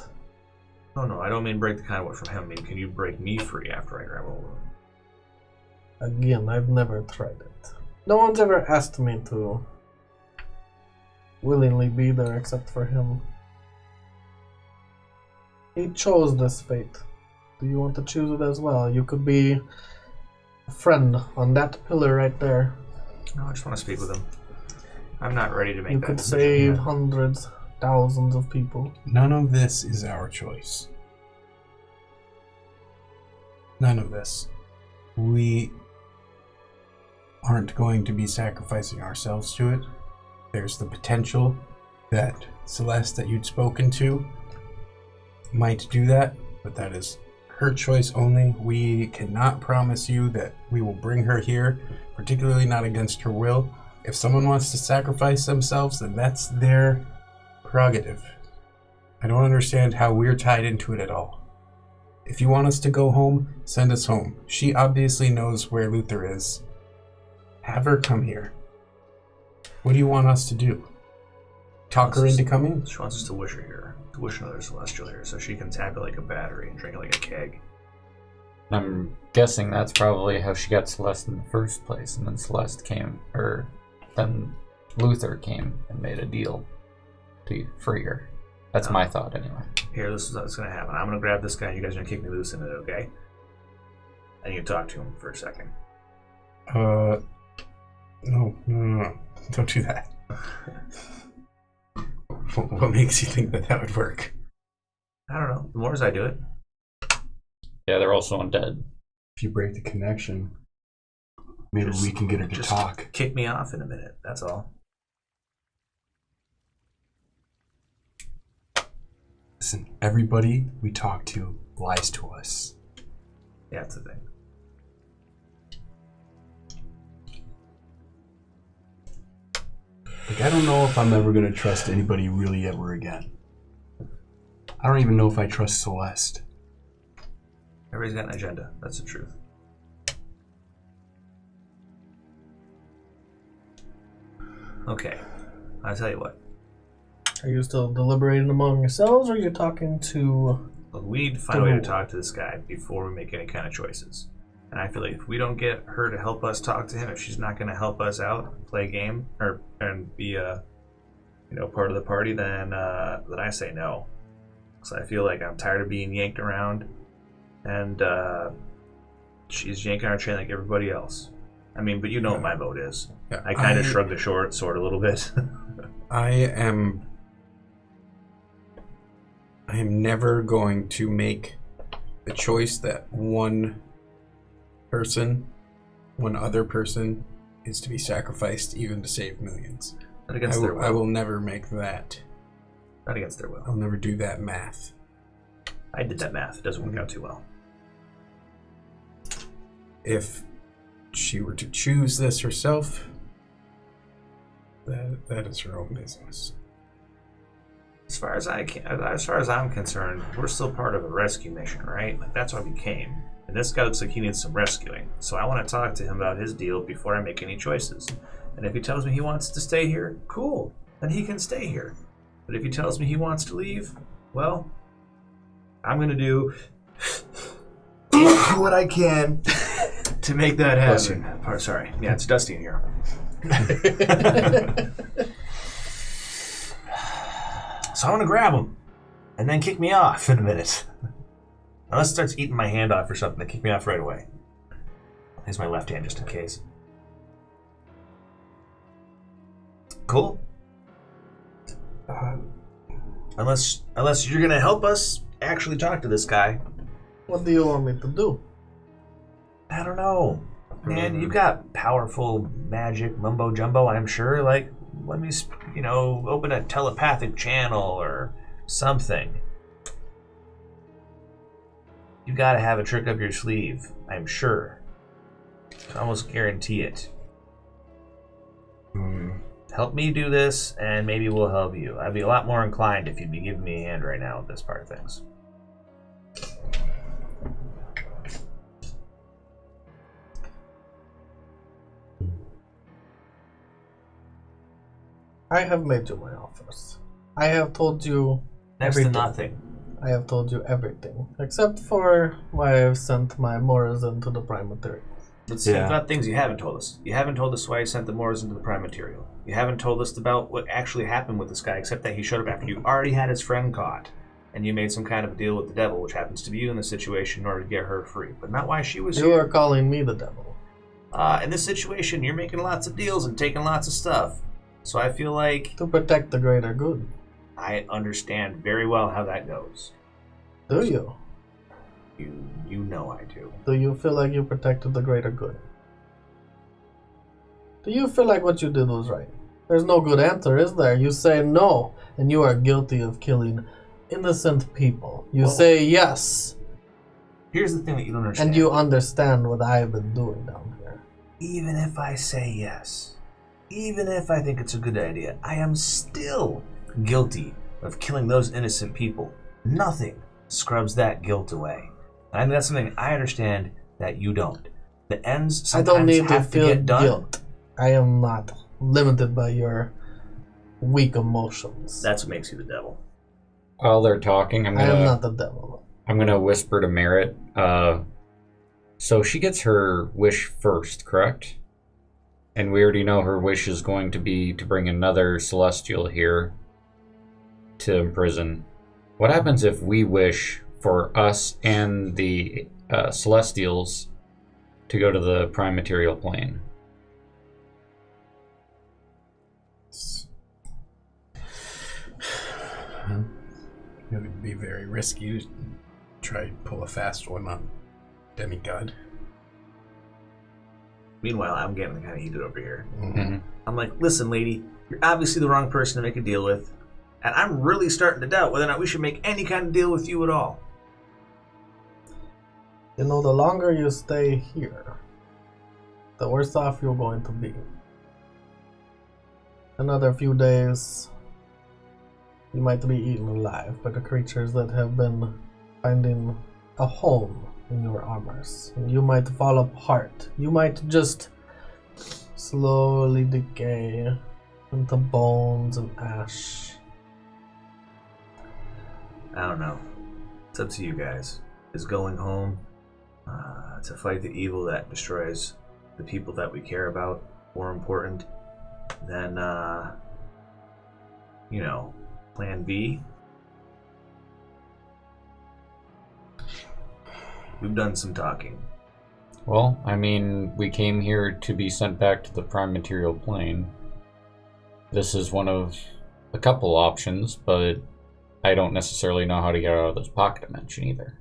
No, I don't mean break the conduit from him. I mean, can you break me free after I grab a hold of him? Again, I've never tried it. No one's ever asked me to willingly be there except for him. He chose this fate. Do you want to choose it as well? You could be a friend on that pillar right there. No, I just want to speak with him. I'm not ready to make You that could decision save yet. hundreds, thousands of people. None of this is our choice. None of this. We aren't going to be sacrificing ourselves to it. There's the potential that Celeste, that you'd spoken to, might do that, but that is her choice only. We cannot promise you that we will bring her here, particularly not against her will. If someone wants to sacrifice themselves, then that's their prerogative. I don't understand how we're tied into it at all. If you want us to go home, send us home. She obviously knows where Luther is. Have her come here. What do you want us to do? Talk her into coming? She wants us to wish her here. To wish another celestial here so she can tap it like a battery and drink it like a keg. I'm guessing that's probably how she got Celeste in the first place, and then Celeste came, or then Luther came and made a deal to free her. That's my thought, anyway. Here, this is what's going to happen. I'm going to grab this guy and you guys are going to kick me loose in it, okay? I need to talk to him for a second. No. Don't do that. What makes you think that would work? I don't know. The more as I do it. Yeah, they're also undead. If you break the connection, maybe we can get her to Just talk. kick me off in a minute. That's all. Listen, everybody we talk to lies to us. Yeah, that's the thing. Like, I don't know if I'm ever going to trust anybody really ever again. I don't even know if I trust Celeste. Everybody's got an agenda. That's the truth. Okay. I'll tell you what. Are you still deliberating among yourselves, or are you talking to... Look, we need to find a way to talk to this guy before we make any kind of choices. And I feel like if we don't get her to help us talk to him, if she's not going to help us out, play a game, and be a part of the party, then I say no. Because I feel like I'm tired of being yanked around, and she's yanking our chain like everybody else. I mean, but you know what my vote is. Yeah, I kind of shrugged the sword a little bit. I am never going to make the choice that one other person is to be sacrificed even to save millions. Not against their will. I will never make that. Not against their will. I'll never do that math. I did that math. It doesn't work out too well. If she were to choose this herself, that is her own business. As far as I'm concerned, we're still part of a rescue mission, right? Like, that's why we came. And this guy looks like he needs some rescuing. So I want to talk to him about his deal before I make any choices. And if he tells me he wants to stay here, cool. Then he can stay here. But if he tells me he wants to leave, well, I'm going to do what I can to make that happen. Sorry. Yeah, it's dusty in here. So I want to grab him and then kick me off in a minute. Unless it starts eating my hand off or something, then kick me off right away. Here's my left hand just in case. Cool. Unless you're going to help us actually talk to this guy. What do you want me to do? I don't know. Man, you've got powerful magic mumbo jumbo, I'm sure. Like, let me, open a telepathic channel or something. You gotta have a trick up your sleeve, I'm sure. I almost guarantee it. Help me do this, and maybe we'll help you. I'd be a lot more inclined if you'd be giving me a hand right now with this part of things. I have made you my offers. I have told you Next everything. to nothing. I have told you everything, except for why I've sent my Moors into the prime material. Let's see about things you haven't told us. You haven't told us why you sent the Moors into the prime material. You haven't told us about what actually happened with this guy, except that he showed up after you already had his friend caught. And you made some kind of a deal with the devil, which happens to be you in this situation, in order to get her free. But not why she was You here. are calling me the devil. In this situation, you're making lots of deals and taking lots of stuff. So I feel like To protect the greater good. I understand very well how that goes. Do you? You know I do. Do you feel like you protected the greater good? Do you feel like what you did was right? There's no good answer, is there? You say no, and you are guilty of killing innocent people. You say yes, Here's the thing that you don't understand. and you understand what I've been doing down here. Even if I say yes, even if I think it's a good idea, I am still guilty of killing those innocent people. Nothing scrubs that guilt away. And I think that's something I understand that you don't. The ends I sometimes don't need to have feel get done. guilt. I am not limited by your weak emotions. That's what makes you the devil. While they're talking, I am not the devil. I'm gonna whisper to Merritt. So she gets her wish first, correct? And we already know her wish is going to be to bring another celestial here to imprison. What happens if we wish for us and the celestials to go to the prime material plane? It would be very risky to try to pull a fast one on Demigod. Meanwhile, I'm getting kind of heated over here. Mm-hmm. I'm like, listen, lady, you're obviously the wrong person to make a deal with. And I'm really starting to doubt whether or not we should make any kind of deal with you at all. You know, the longer you stay here, the worse off you're going to be. Another few days, you might be eaten alive by the creatures that have been finding a home in your armors. You might fall apart. You might just slowly decay into bones and ash. I don't know. It's up to you guys. Is going home to fight the evil that destroys the people that we care about more important than, plan B? We've done some talking. Well, I mean, we came here to be sent back to the prime material plane. This is one of a couple options, but I don't necessarily know how to get out of this pocket dimension either.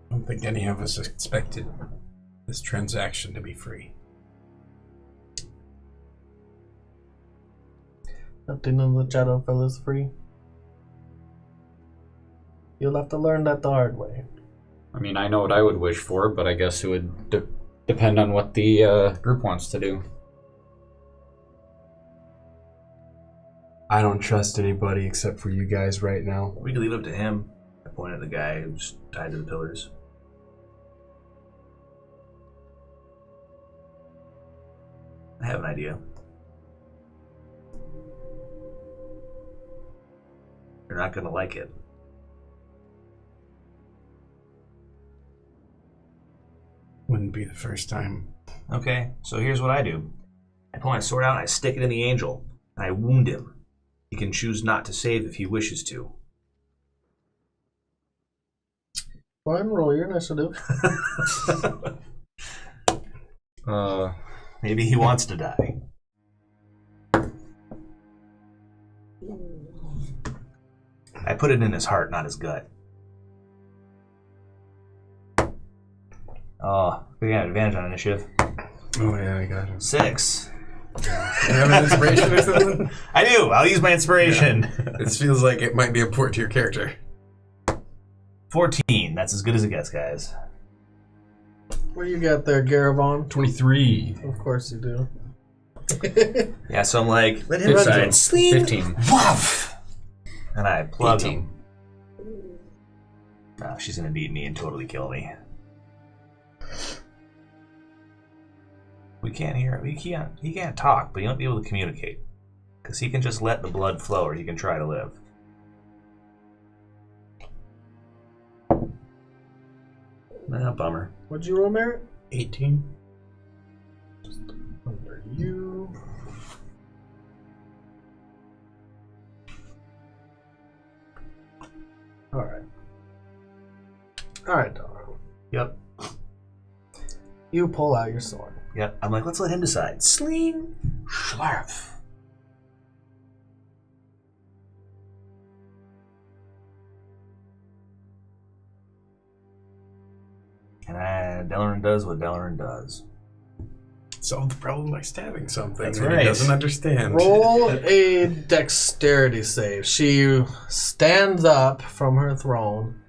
I don't think any of us expected this transaction to be free. Nothing in the Shadowfell is free. You'll have to learn that the hard way. I mean, I know what I would wish for, but I guess it would depend on what the group wants to do. I don't trust anybody except for you guys right now. We can leave it up to him. I point at the guy who's tied to the pillars. I have an idea. You're not going to like it. Wouldn't be the first time. Okay, so here's what I do. I pull my sword out and I stick it in the angel. And I wound him. He can choose not to save if he wishes to. Go ahead and roll your initiative. Maybe he wants to die. I put it in his heart, not his gut. Oh, we got advantage on initiative. Oh yeah, I got him. 6. You have an inspiration or something? I do. I'll use my inspiration. Yeah. This feels like it might be important to your character. 14. That's as good as it gets, guys. What do you got there, Garavon? 23. Of course you do. Yeah, so I'm like, let him run through. 15. Woof! And I plug 18. him. No, she's gonna beat me and totally kill me. We can't hear him. He can't talk, but he won't be able to communicate. Because he can just let the blood flow, or he can try to live. Nah, bummer. What'd you roll, Merritt? 18. Just under you. Alright. Alright, Dara. Yep. You pull out your sword. Yep. I'm like, let's let him decide. Sling. Schlarf. And Delaran does what Delaran does. Solve the problem by stabbing something That's that right. he doesn't understand. Roll a dexterity save. She stands up from her throne.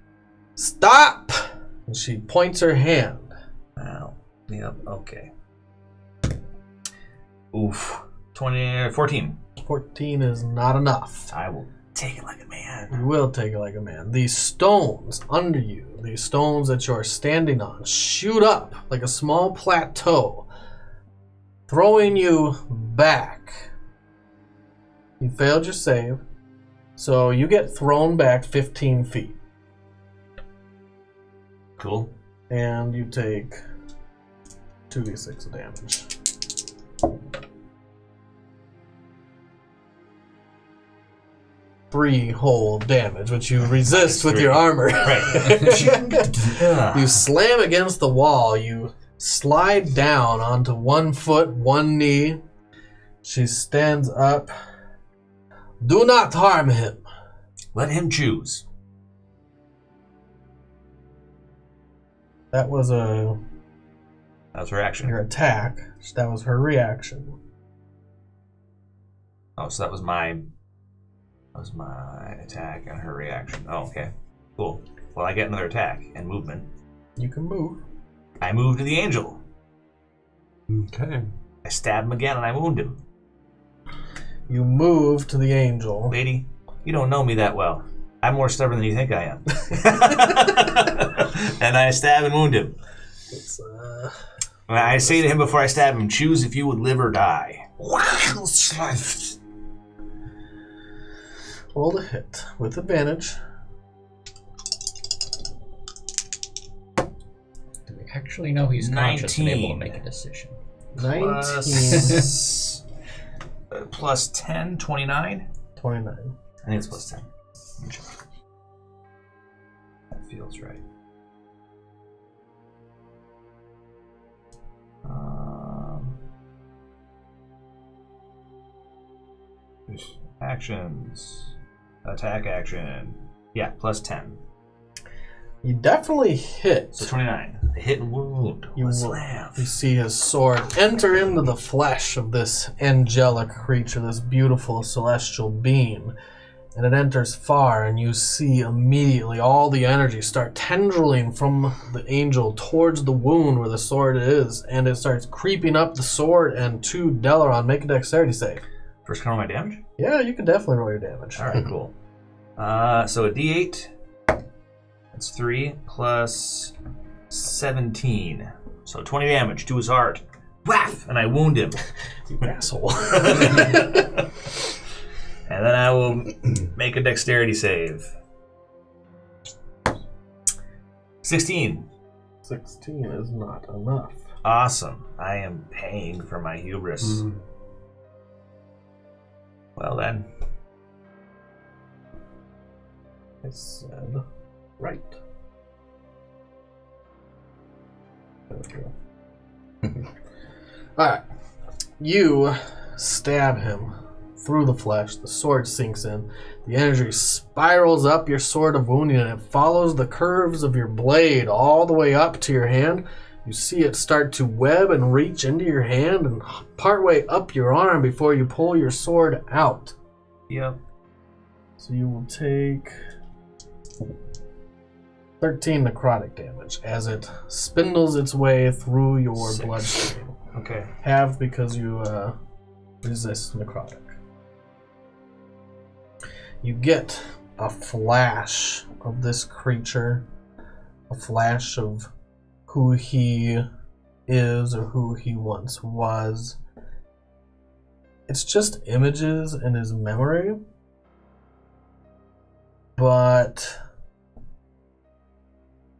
Stop! And she points her hand. Wow. Yep. Okay. Oof. 14. 14 is not enough. I will take it like a man. You will take it like a man. These stones under you, these stones that you're standing on, shoot up like a small plateau, throwing you back. You failed your save, so you get thrown back 15 feet. Cool. And you take 2d6 of damage. 3 whole damage, which you resist with your armor. You slam against the wall. You slide down onto 1 foot, 1 knee. She stands up. Do not harm him. Let him choose. That was That was her action. your attack. That was her reaction. Oh, so that was my attack and her reaction. Oh, okay. Cool. Well, I get another attack and movement. You can move. I move to the angel. Okay. I stab him again and I wound him. You move to the angel. Lady, you don't know me that well. I'm more stubborn than you think I am. And I stab and wound him. It's, I say to him before I stab him, choose if you would live or die. roll the hit with advantage. Do we actually know he's conscious and able to make a decision? 19. Plus 10, 29? 29. I think it's plus 10. Let me check. That feels right. Actions. Attack action. Yeah, plus 10. You definitely hit. So 29. A hit and wound. You Slam. You see his sword enter into the flesh of this angelic creature, this beautiful celestial being. And it enters far, and you see immediately all the energy start tendriling from the angel towards the wound where the sword is, and it starts creeping up the sword and to Delaron. Make a dexterity save. First can I roll my damage? Yeah, you can definitely roll your damage. Alright, cool. So a d8. That's 3 plus 17. So 20 damage to his heart. Whaff! And I wound him. You asshole. And then I will make a dexterity save. 16. 16 is not enough. Awesome. I am paying for my hubris. Well then. I said right. There we go. Alright. You stab him through the flesh. The sword sinks in. The energy spirals up your sword of wounding, and it follows the curves of your blade all the way up to your hand. You see it start to web and reach into your hand and partway up your arm before you pull your sword out. Yep. So you will take 13 necrotic damage as it spindles its way through your bloodstream. Okay. Have because you resist necrotic. You get a flash of this creature, a flash of who he is or who he once was. It's just images in his memory, but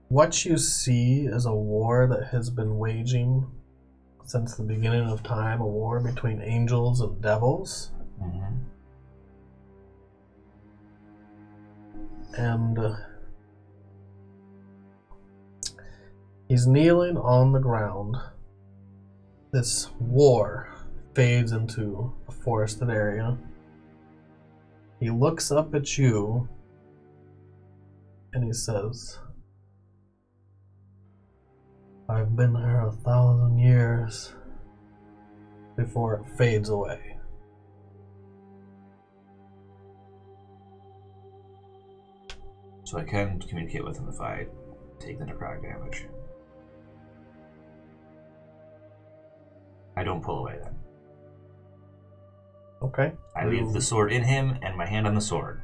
what you see is a war that has been waging since the beginning of time, a war between angels and devils. Mm-hmm. And he's kneeling on the ground. This war fades into a forested area. He looks up at you and he says, I've been here 1,000 years, before it fades away. So I can communicate with him if I take the necrotic damage. I don't pull away then. Okay. I leave the sword in him and my hand on the sword.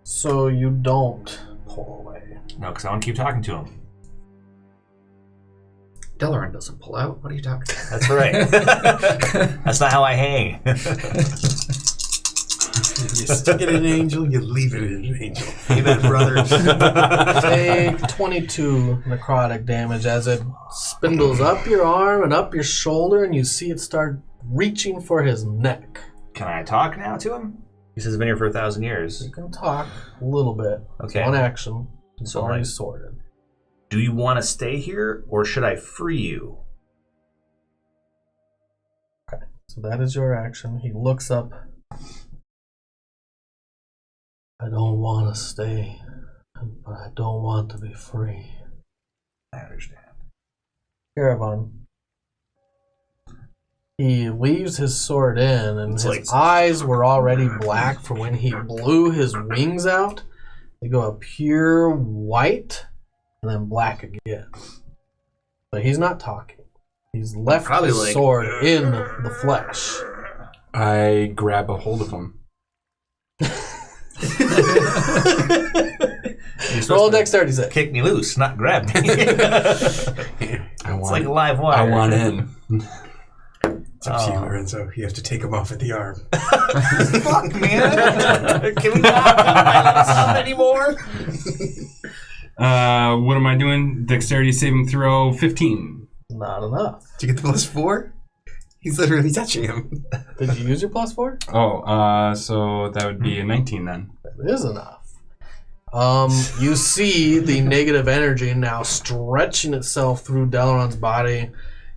So you don't pull away. No, because I want to keep talking to him. Delaron doesn't pull out. What are you talking about? That's right. That's not how I hang. You stick it in an angel, you leave it in an angel. Amen, brother. Take 22 necrotic damage as it spindles up your arm and up your shoulder, and you see it start reaching for his neck. Can I talk now to him? He says I've been here for 1,000 years. You can talk a little bit. Okay. One action. It's So, already like, sorted. Do you want to stay here or should I free you? Okay. So that is your action. He looks up. I don't want to stay, but I don't want to be free. I understand. Caravan. He leaves his sword in, and It's his like- eyes were already black from when he blew his wings out. They go a pure white and then black again. But he's not talking. He's left Probably his like- sword in the flesh. I grab a hold of him. Roll a dexterity save. Kick me loose, not grab me. It's like a live wire. I want in. It's up to you, Lorenzo. You have to take him off at the arm. Fuck, man. Can we not do violent stuff anymore? What am I doing? Dexterity saving throw 15. Not enough. Did you get the +4? He's literally touching him. Did you use your +4? Oh, so that would be a 19 then. That is enough. You see the negative energy now stretching itself through Delaron's body.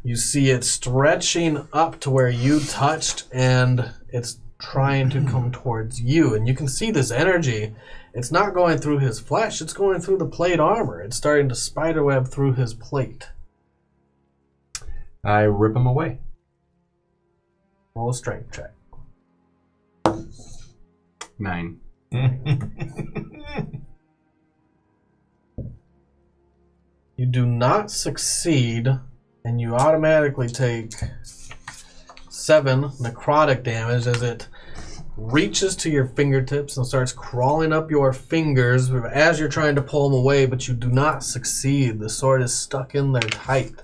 You see it stretching up to where you touched, and it's trying to come towards you. And you can see this energy. It's not going through his flesh. It's going through the plate armor. It's starting to spiderweb through his plate. I rip him away. Roll a strength check. 9. You do not succeed, and you automatically take 7 necrotic damage as it reaches to your fingertips and starts crawling up your fingers as you're trying to pull them away, but you do not succeed. The sword is stuck in there tight.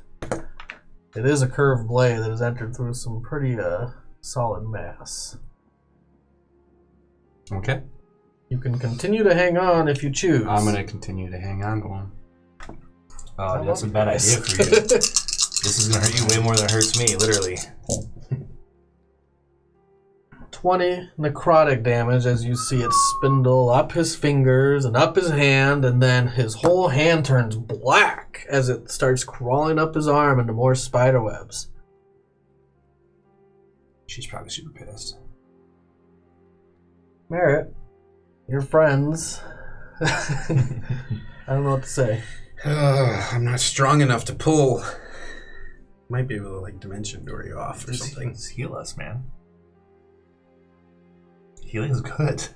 It is a curved blade that has entered through some pretty solid mass. Okay. You can continue to hang on if you choose. I'm going to continue to hang on to him. Oh, that's a bad idea for you. This is going to hurt you way more than it hurts me, literally. 20 necrotic damage as you see it spindle up his fingers and up his hand, and then his whole hand turns black as it starts crawling up his arm into more spider webs. She's probably super pissed. Merritt, your friends. I don't know what to say. I'm not strong enough to pull. Might be able to like dimension door you off or something. Just heal us, man. Healing's good.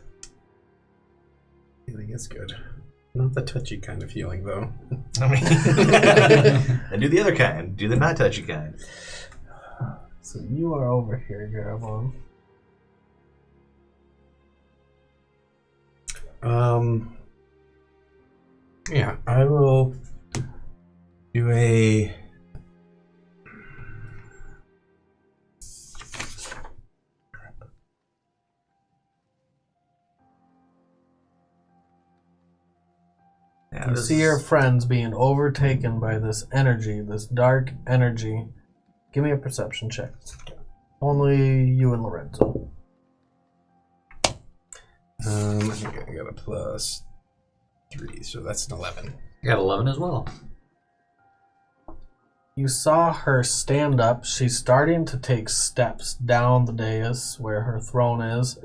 Healing is good. Not the touchy kind of healing though. I mean, and do the other kind. Do the not touchy kind. So you are over here, Garabon. Yeah, I will do a You see your friends being overtaken by this energy, this dark energy. Give me a perception check. Only you and Lorenzo. I think I got a +3, so that's an 11. I got 11 as well. You saw her stand up. She's starting to take steps down the dais where her throne is.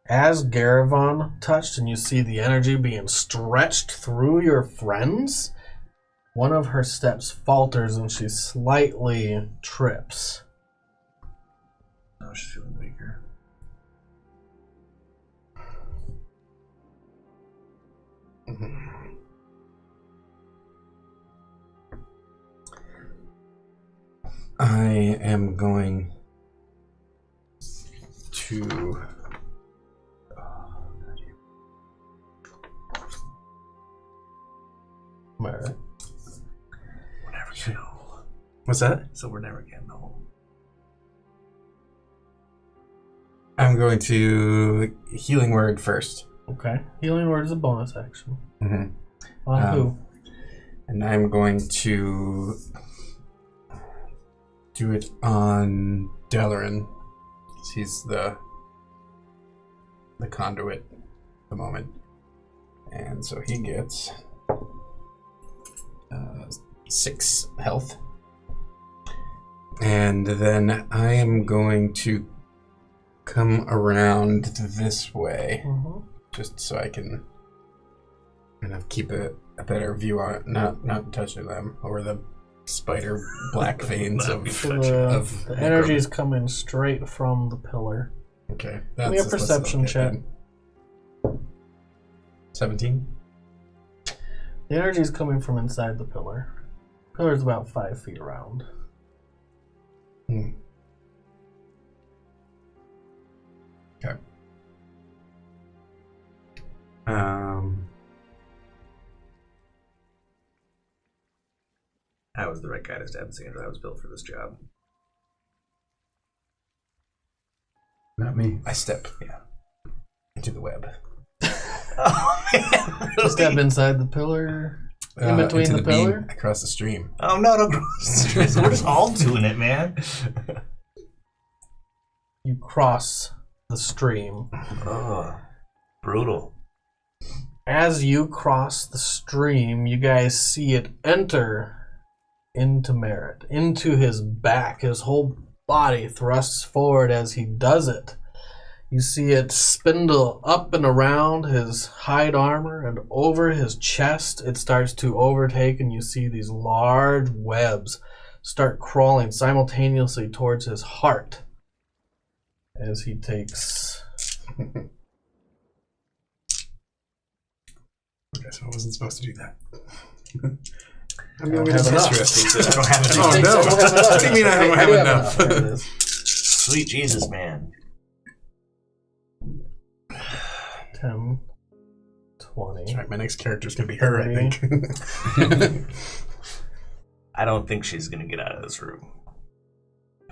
As Garavon touched and you see the energy being stretched through your friends, one of her steps falters and she slightly trips. Oh, she's feeling weaker. I am going to Merritt. We're never gonna know. What's that? So we're never gonna know. I'm going to healing word first. Okay. Healing word is a bonus action. Mm-hmm. On who? And I'm going to do it on Delaron. He's the conduit at the moment. And so he gets 6 health. And then I am going to come around this way, just so I can kind of keep a better view on it, not touching them or the spider black veins of The energy is coming straight from the pillar. Okay, Give me a perception check. 17. The energy is coming from inside the pillar. The pillar is about 5 feet around. Okay. I was the right guy to stab Sandra. I was built for this job. Not me. I step into the web. Oh, man. Really? Step inside the pillar. In between into the pillar? beam across the stream. Oh, no, don't cross. We're just all doing it, man. You cross the stream. Oh, brutal. As you cross the stream, you guys see it enter into Merritt, into his back. His whole body thrusts forward as he does it. You see it spindle up and around his hide armor and over his chest. It starts to overtake, and you see these large webs start crawling simultaneously towards his heart as he takes... I guess I wasn't supposed to do that. I don't have enough. Interesting. I don't have Oh, enough. no. I don't have enough. What do you mean I don't have do enough? There it is. Sweet Jesus, man. 10, 20. That's right, my next character's going to be her, I think. I don't think she's going to get out of this room.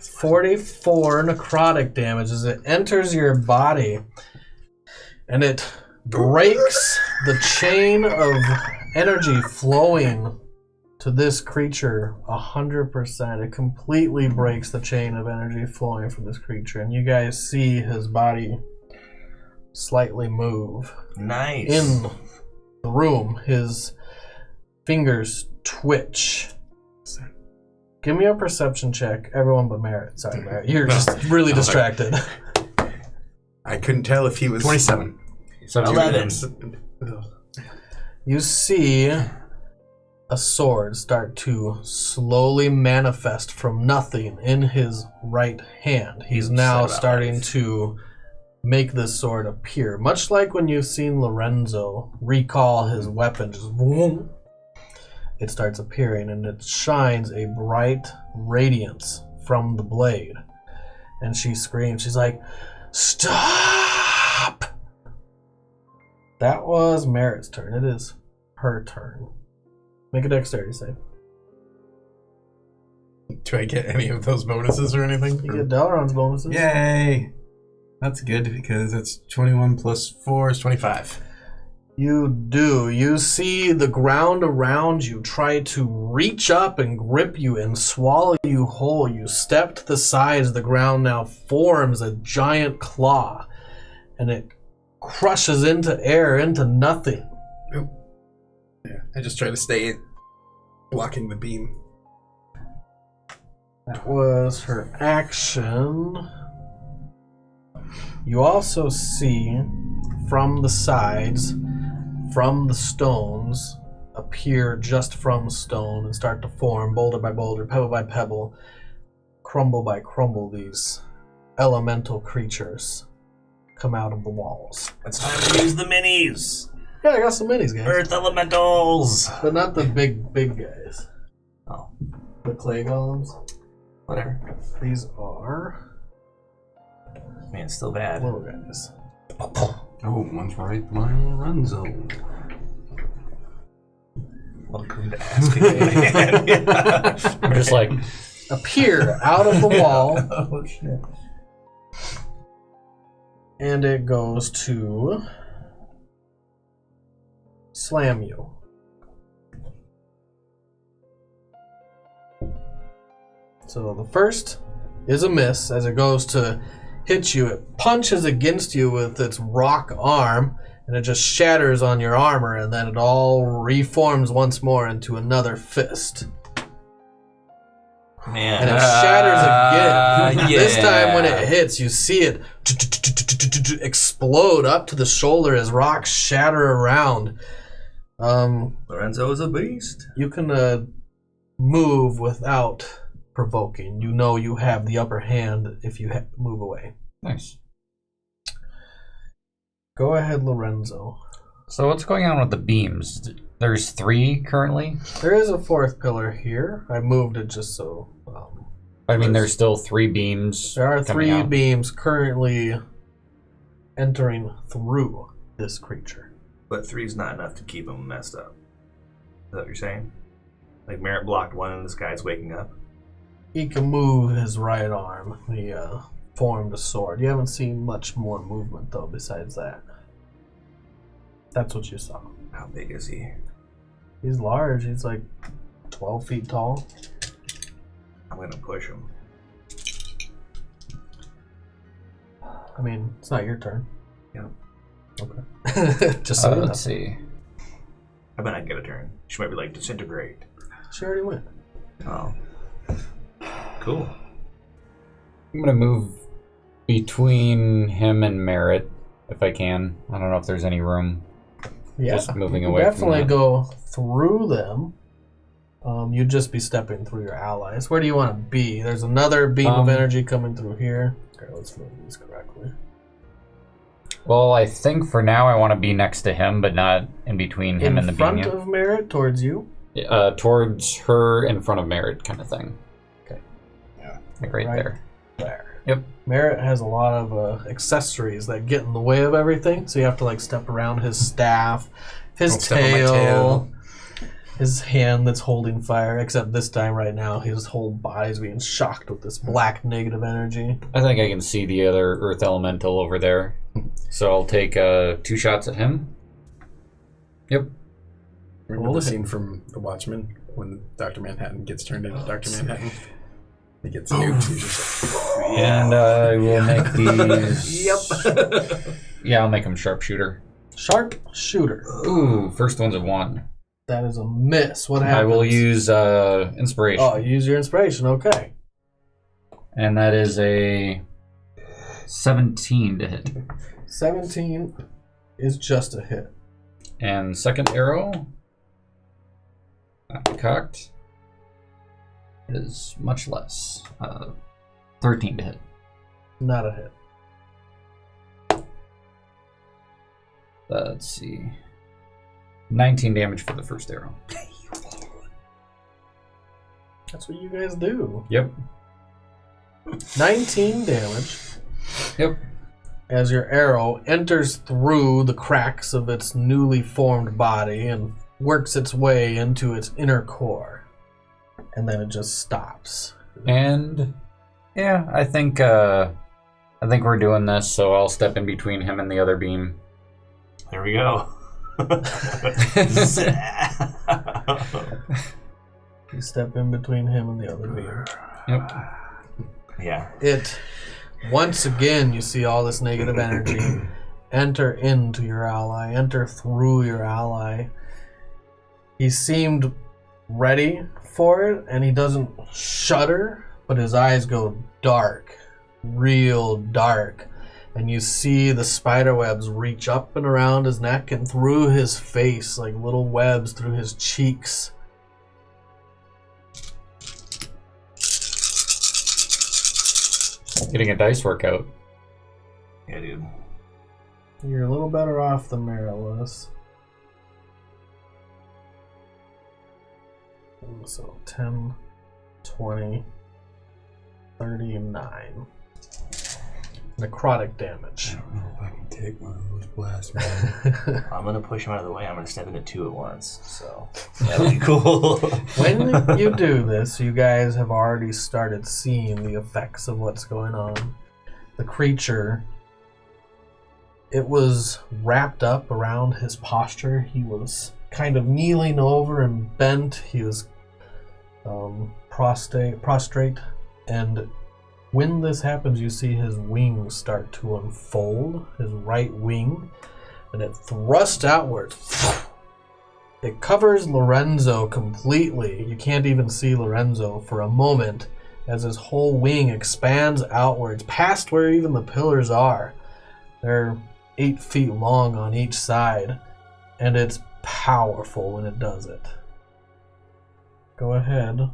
44 necrotic damage as it enters your body, and it breaks the chain of energy flowing to this creature 100%. It completely breaks the chain of energy flowing from this creature, and you guys see his body slightly move. Nice. In the room, his fingers twitch. Give me a perception check, everyone but Merritt. Sorry, Merritt. You're just really distracted. I couldn't tell if he was... 27. 11. You see a sword start to slowly manifest from nothing in his right hand. He's now starting to make this sword appear. Much like when you've seen Lorenzo recall his weapon, just boom, it starts appearing, and it shines a bright radiance from the blade. And she screams. She's like, "Stop!" That was Merritt's turn. It is her turn. Make a dexterity save. Do I get any of those bonuses or anything? You get Dalaran's bonuses. Yay! That's good because it's 21 plus 4 is 25. You do. You see the ground around you try to reach up and grip you and swallow you whole. You step to the sides. The ground now forms a giant claw, and it crushes into air, into nothing. Oh. Yeah, I just try to stay blocking the beam. That was her action. You also see from the sides, from the stones, appear just from stone and start to form, boulder by boulder, pebble by pebble, crumble by crumble, these elemental creatures come out of the walls. It's time to use the minis. Yeah, I got some minis, guys. Earth elementals. But not the big guys. Oh, The clay golems. whatever. These are Man, still bad. little guys. Oh, one's right, mine run zone. Welcome to Asking Man. I'm just like, Appear out of the wall, Oh, shit. and it goes to slam you. So the first is a miss. As it goes to hit you, it punches against you with its rock arm, and it just shatters on your armor, and then it all reforms once more into another fist. Man. And it shatters again. yeah. This time when it hits, you see it explode up to the shoulder as rocks shatter around. Lorenzo is a beast. You can move without provoking. You know you have the upper hand if you move away. nice. Go ahead, Lorenzo. So what's going on with the beams? There's 3 currently? There is a 4th pillar here. I moved it just so... I mean, there's still 3 beams. there are coming 3 out. beams currently entering through this creature. But 3's not enough to keep him messed up. Is that what you're saying? Like Merritt blocked one and this guy's waking up? He can move his right arm. He formed a sword. You haven't seen much more movement, though, besides that. That's what you saw. How big is he? He's large. He's like 12 feet tall. I'm gonna push him. I mean, it's not your turn. Yeah. Okay. Just so you know. Let's see. I bet I get a turn. She might be like, disintegrate. She already went. Oh. Cool. I'm going to move between him and Merritt, if I can. I don't know if there's any room. Yeah, Just moving you away can from definitely that. go through them. You'd just be stepping through your allies. Where do you want to be? There's another beam of energy coming through here. Okay, let's move these correctly. Well, I think for now I want to be next to him, but not in between him and the In front beam. of Merritt, towards you. Towards her, in front of Merritt, kind of thing. Okay. Yeah. Like right there. There. Yep. Merritt has a lot of accessories that get in the way of everything, so you have to like step around his staff, his Don't step on my tail, tail. his hand that's holding fire. Except this time, right now, his whole body's being shocked with this black negative energy. I think I can see the other Earth Elemental over there. So I'll take 2 shots at him. Yep. Remember Roll the to hit. scene from The Watchmen when Dr. Manhattan gets turned into Dr. Manhattan? He gets nuked. He's just like, And I will make these... Yep. Yeah, I'll make him sharpshooter. Sharp shooter. Ooh, first one's a 1. That is a miss. What happens? I will use inspiration. Oh, use your inspiration. Okay. And that is a 17 to hit. 17 is just a hit. And second arrow, not cocked, is much less. 13 to hit. Not a hit. Let's see. 19 damage for the first arrow. That's what you guys do. Yep. 19 damage Yep. as your arrow enters through the cracks of its newly formed body and works its way into its inner core. And then it just stops. And yeah, I think we're doing this, so I'll step in between him and the other beam. There we go. You step in between him and the other beam. Yep. Yeah. It, once again, you see all this negative energy enter into your ally, enter through your ally. He seemed ready for it, and he doesn't shudder, but his eyes go dark, real dark. And you see the spider webs reach up and around his neck and through his face, like little webs through his cheeks. Getting a dice workout. Yeah, dude. You're a little better off than Mara was. So 10, 20, 39. Necrotic damage. I don't know if I can take one of those blasts, man. I'm gonna push him out of the way. I'm gonna step into 2 at once. So that'll be cool. When you do this, you guys have already started seeing the effects of what's going on. The creature, it was wrapped up around his posture. He was kind of kneeling over and bent. He was prostrate, and when this happens, you see his wings start to unfold, his right wing, and it thrusts outwards. It covers Lorenzo completely. You can't even see Lorenzo for a moment as his whole wing expands outwards, past where even the pillars are. They're 8 feet long on each side, and it's powerful when it does it. Go ahead.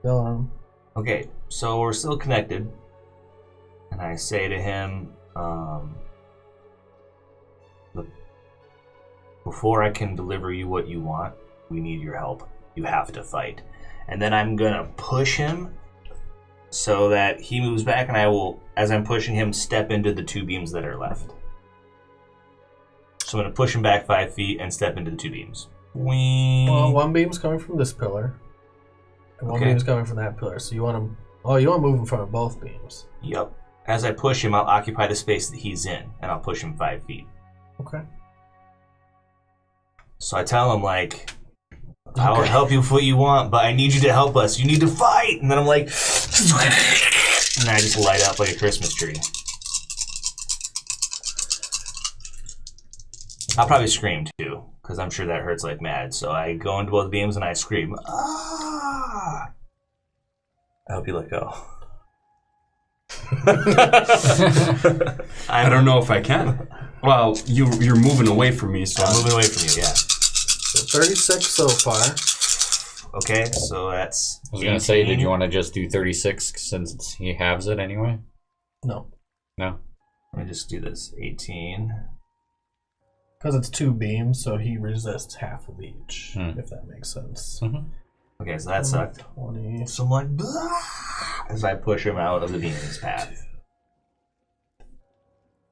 Dylan. Okay, so we're still connected. And I say to him, before I can deliver you what you want, we need your help. You have to fight. And then I'm going to push him so that he moves back, and I will, as I'm pushing him, step into the 2 beams that are left. So I'm going to push him back 5 feet and step into the 2 beams. Whee! Well, 1 beam's coming from this pillar, and 1 beam's coming from that pillar. So you want to... Oh, you want to move in front of both beams. Yep. As I push him, I'll occupy the space that he's in, and I'll push him 5 feet. Okay. So I tell him, like, I'll help you with what you want, but I need you to help us. You need to fight! And then I'm like... And I just light up like a Christmas tree. I'll probably scream, too, because I'm sure that hurts like mad. So I go into both beams and I scream, ah! I hope you let go. I don't know if I can. Well, you're moving away from me, so I'm moving away from you, yeah. So 36 so far. Okay, so that's... I was going to say, did you want to just do 36 since he halves it anyway? No. No? Let me just do this. 18. Because it's 2 beams, so he resists half of each, if that makes sense. Mm-hmm. Okay, so that sucked. 20. So I'm like, blah, as I push him out of the beam's path.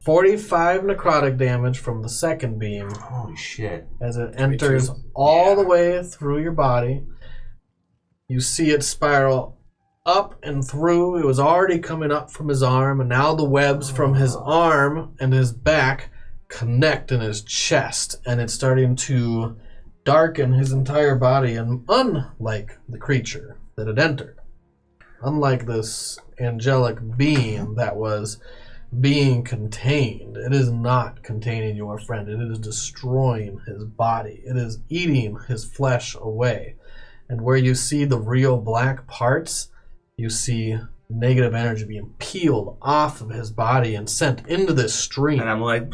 45 necrotic damage from the second beam Holy shit. as it enters all the way through your body. You see it spiral up and through. It was already coming up from his arm, and now the webs from his arm and his back connect in his chest, and it's starting to darken his entire body. And unlike the creature that had entered, unlike this angelic being that was being contained, it is not containing your friend. It is destroying his body. It is eating his flesh away. And where you see the real black parts, you see negative energy being peeled off of his body and sent into this stream. And I'm like,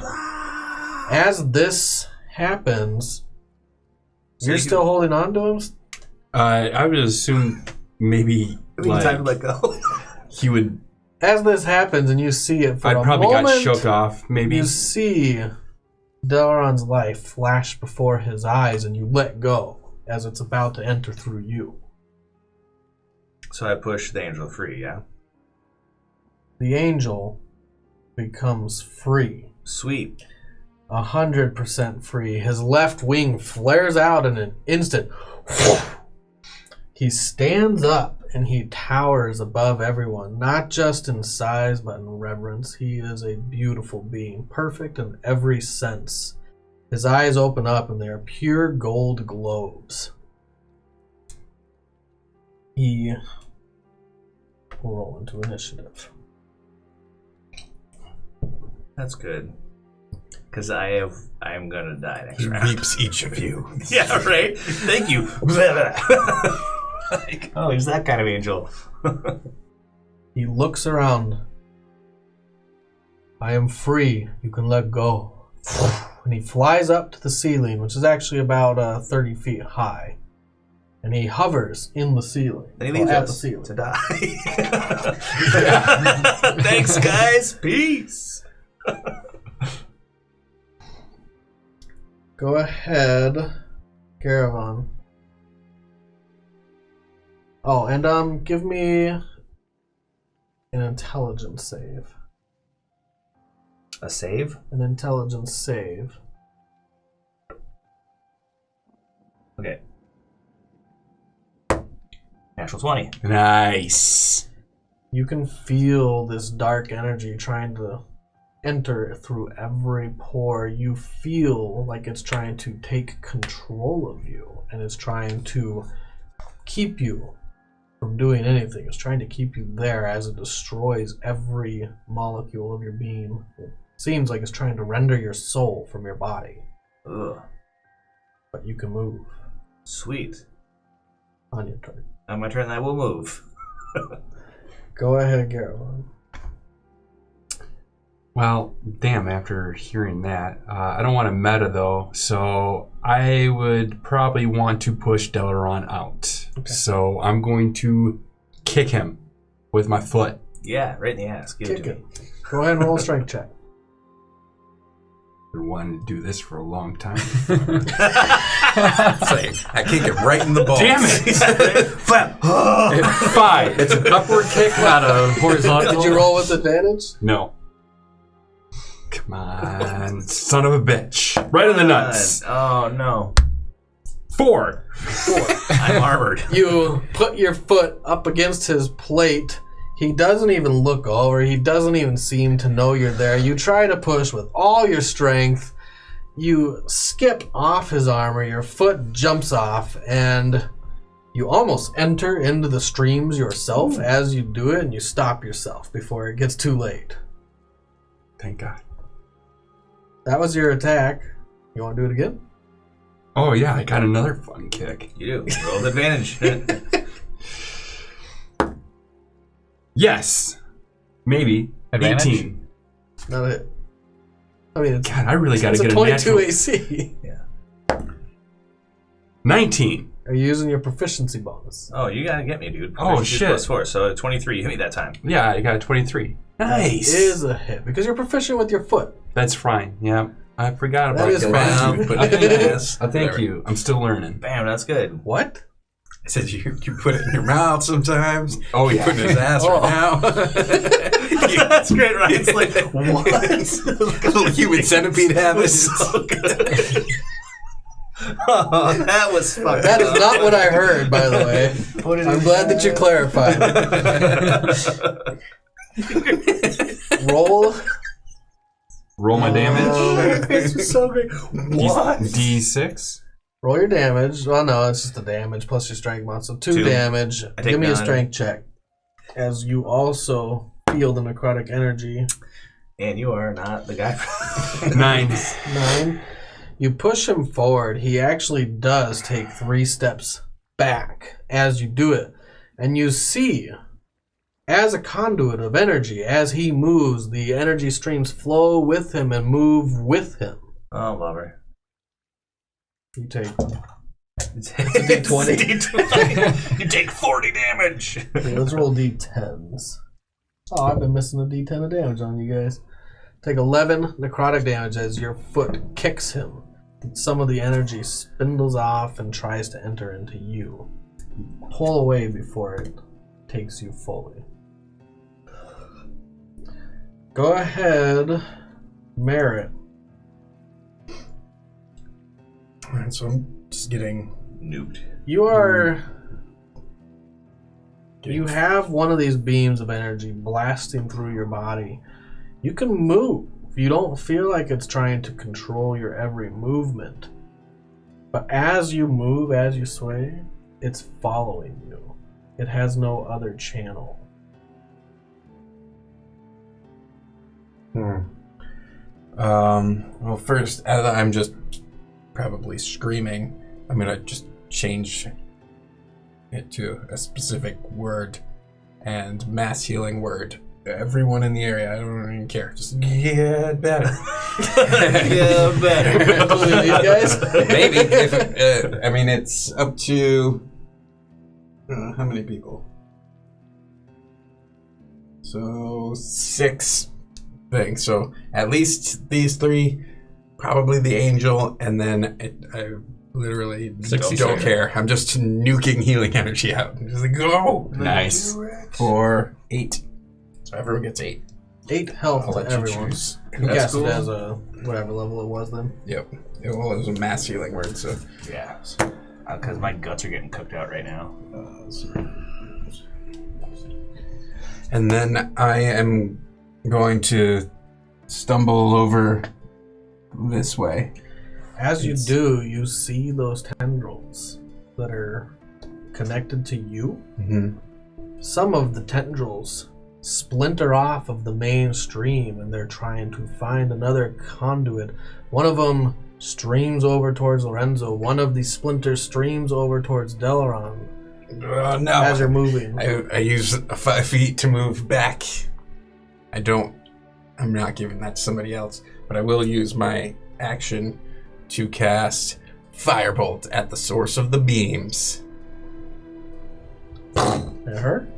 as this happens, so you're still holding on to him? I would assume maybe time to let go. he would. As this happens and you see it for I a probably moment, got shook off. Maybe you see Delaron's life flash before his eyes, and you let go as it's about to enter through you. So I push the angel free, yeah? The angel becomes free. Sweet. 100% free. His left wing flares out in an instant. He stands up and he towers above everyone, not just in size but in reverence. He is a beautiful being, perfect in every sense. His eyes open up and they are pure gold globes. He will roll into initiative. That's good. Because I'm gonna die next He round. reaps each of you. Yeah, right? Thank you. Like, oh, he's that kind of angel. He looks around. I am free. You can let go. And he flies up to the ceiling, which is actually about 30 feet high. And he hovers in the ceiling. And he leaves at us the ceiling. to die. Thanks, guys. Peace. Go ahead, Garavon. Oh, and give me an intelligence save. A save? An intelligence save. Okay. Natural 20. nice. You can feel this dark energy trying to enter through every pore. You feel like it's trying to take control of you, and it's trying to keep you from doing anything. It's trying to keep you there as it destroys every molecule of your being. It seems like it's trying to render your soul from your body. Ugh. But you can move Sweet. on your turn. On my turn, I will move. Go ahead, Garavon. Well, damn, after hearing that, I don't want to meta though, so I would probably want to push Delaron out. Okay. So I'm going to kick him with my foot. Yeah, right in the ass. Give it Kick to it. me. Go ahead and roll a strength check. Been wanting to do this for a long time. It's like, I kick it right in the balls. Damn it! 5. It's an upward kick, not a horizontal. Did you roll with advantage? No. Come on, son of a bitch. Right in the nuts. Oh no. 4. I'm armored. You put your foot up against his plate. He doesn't even look over. He doesn't even seem to know you're there. You try to push with all your strength. You skip off his armor. Your foot jumps off, and you almost enter into the streams yourself as you do it, and you stop yourself before it gets too late. Thank God. That was your attack. You want to do it again? Oh yeah, I got another fun kick. You do. Roll with advantage. Yes. Maybe. Advantage? 18. Not a hit. I mean, it's, God, I really got to it's get a a 22 natural. AC. 19. Are you using your proficiency bonus? Oh, you gotta get me, dude. Oh, Proficiency shit. +4, so 23. You hit me that time. Yeah, I got a 23. Nice. That is a hit because you're proficient with your foot. That's fine. Yeah. I forgot That about is that. fine. Put it in your ass. Thank you. I'm still learning. Bam, that's good. What? I said you put it in your mouth sometimes. Oh You yeah. put it in his ass Oh. right now. That's great, right? It's like, what? Little human centipede habits. Oh, that was fucked That is not what I heard, by the way. I'm glad that you clarified. Roll. Roll my damage. This is so great. What? D6. Roll your damage. Well, no, it's just the damage plus your strength mod. So 2 2. damage. I take Give me a 9. strength check. As you also feel the necrotic energy. And you are not the guy. 9. 9. You push him forward. He actually does take 3 steps back as you do it. And you see, as a conduit of energy, as he moves, the energy streams flow with him and move with him. Oh, bummer. You take It's a D20. D20. You take 40 damage. Okay, let's roll D10s. Oh, I've been missing a D10 of damage on you guys. Take 11 necrotic damage as your foot kicks him. Some of the energy spindles off and tries to enter into you. Pull away before it takes you fully. Go ahead, Merritt. Alright, so I'm just getting Nuked. You are. You have one of these beams of energy blasting through your body. You can move. You don't feel like it's trying to control your every movement. But as you move, as you sway, it's following you. It has no other channel. Well, first, as I'm just probably screaming, I'm gonna just change it to a specific word and mass healing word. Everyone in the area, I don't even care. Just get better. Yeah, better. Including these guys? Maybe. If I mean, it's up to how many people? So 6 things. So at least these 3, probably the angel, and then I literally 66. don't care. I'm just nuking healing energy out. I'm just like, go! Nice. For 8. So everyone gets 8. 8 health I'll to let you everyone. choose. You That's cast cool. it as a whatever level it was then. Yep. Well, it was a mass healing word, so. Yeah. Because my guts are getting cooked out right now. And then I am going to stumble over this way. As you do, you see those tendrils that are connected to you. Mm-hmm. Some of the tendrils splinter off of the main stream and they're trying to find another conduit. One of them streams over towards Lorenzo. One of these splinters streams over towards Delaron No. as you're moving. I use 5 feet to move back. I'm not giving that to somebody else, but I will use my action to cast Firebolt at the source of the beams. At her?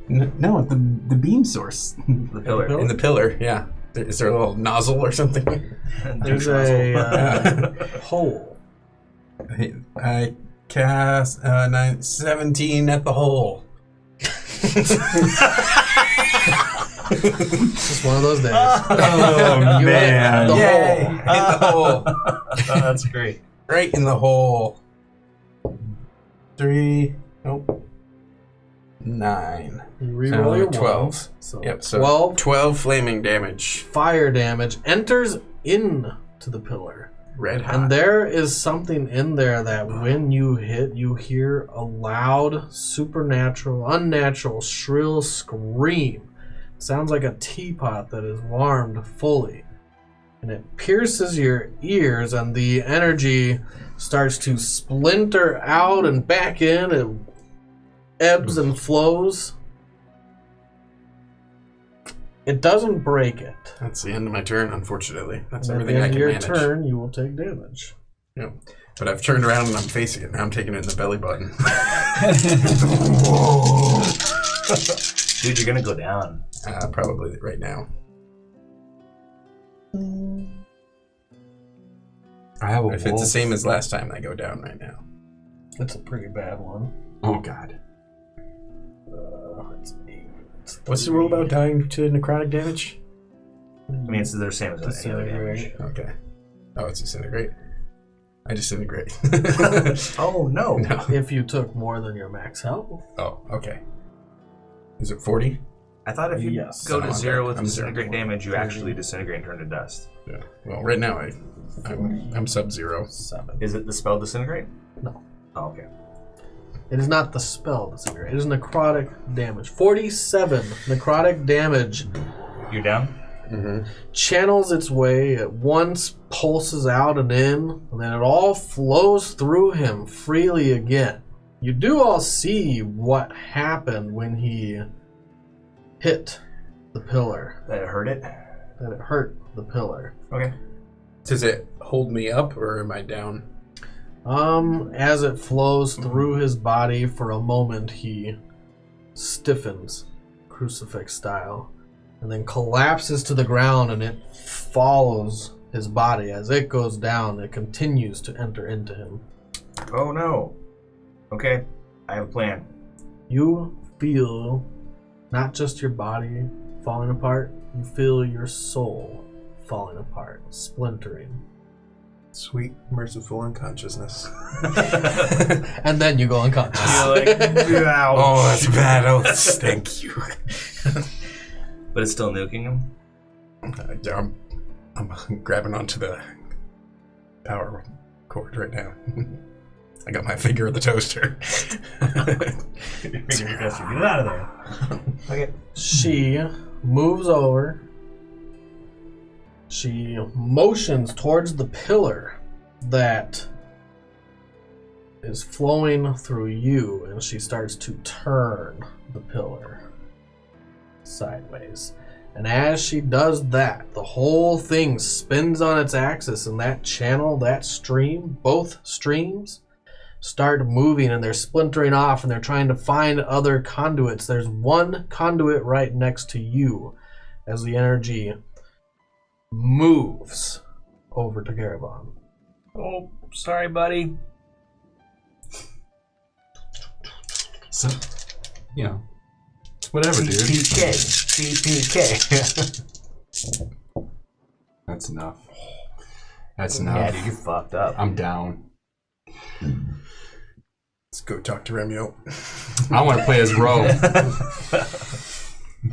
No, at the beam source. The pillar. In the pillar, yeah. Is there a little nozzle or something? There's a hole. I cast 17 at the hole. Just one of those days. Oh, You man. hit the Yay! hole. In the hole. Oh, that's great. Right in the hole. 3. Nope. 9. You reroll your 12. ones. So Yep, so 12 12 flaming damage. fire damage enters into the pillar. Red hot. And there is something in there that when you hit, you hear a loud, supernatural, unnatural, shrill scream. Sounds like a teapot that is warmed fully. And it pierces your ears, and the energy starts to splinter out and back in. It ebbs and flows. It doesn't break it. That's the end of my turn, unfortunately. That's And at the everything I end can of your manage. turn, you will take damage. Yep. But I've turned around and I'm facing it. Now I'm taking it in the belly button. Dude, you're gonna go down. Probably right now. I have a If it's the wolf. same as last time, I go down right now. It's a pretty bad one. Oh, God. It's 8. What's the rule about dying to necrotic damage? I mean, it's the same as any other damage. Okay. Oh, it's disintegrate. I disintegrate. Oh, no. No. If you took more than your max health. Oh, okay. Is it 40? I thought if you Yes. go to I'm 0 back. with I'm disintegrate 0. damage, you actually disintegrate and turn to dust. Yeah. Well, right now I'm sub-zero. 7. Is it the spell disintegrate? No. Oh, okay. It is not the spell disintegrate. It is necrotic damage. 47 necrotic damage You're down? Mm-hmm. channels its way. It once pulses out and in, and then it all flows through him freely again. You do all see what happened when he hit the pillar. That it hurt it? That it hurt the pillar. Okay. Does it hold me up or am I down? As it flows through his body for a moment, he stiffens, crucifix style, and then collapses to the ground, and it follows his body. As it goes down, it continues to enter into him. Oh, no. Okay. I have a plan. You feel not just your body falling apart, you feel your soul falling apart, splintering. Sweet, merciful unconsciousness. And then you go unconscious. You're like, ouch. Oh, that's bad. Oh, thank you. But it's still nuking him? I'm grabbing onto the power cord right now. I got my finger in the toaster. Get out of there. Okay. She moves over. She motions towards the pillar that is flowing through you, and she starts to turn the pillar sideways. And as she does that, the whole thing spins on its axis, and that channel, that stream, both streams start moving, and they're splintering off, and they're trying to find other conduits. There's one conduit right next to you as the energy moves over to Garabon. Oh, sorry, buddy. So, you know, it's whatever, dude. CPK. That's enough. That's Yeah, enough. dude, you fucked up. I'm down. Let's go talk to Remio. I want to play as Ro.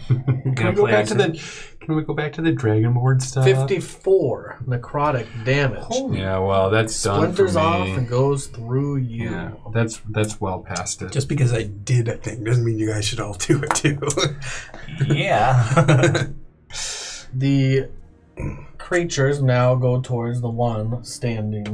Can we go back to the Dragonborn stuff? 54 necrotic damage. Yeah, well, that's done for Splinters me. off and goes through you. Yeah, that's well past it. Just because I did a thing doesn't mean you guys should all do it too. Yeah. The creatures now go towards the one standing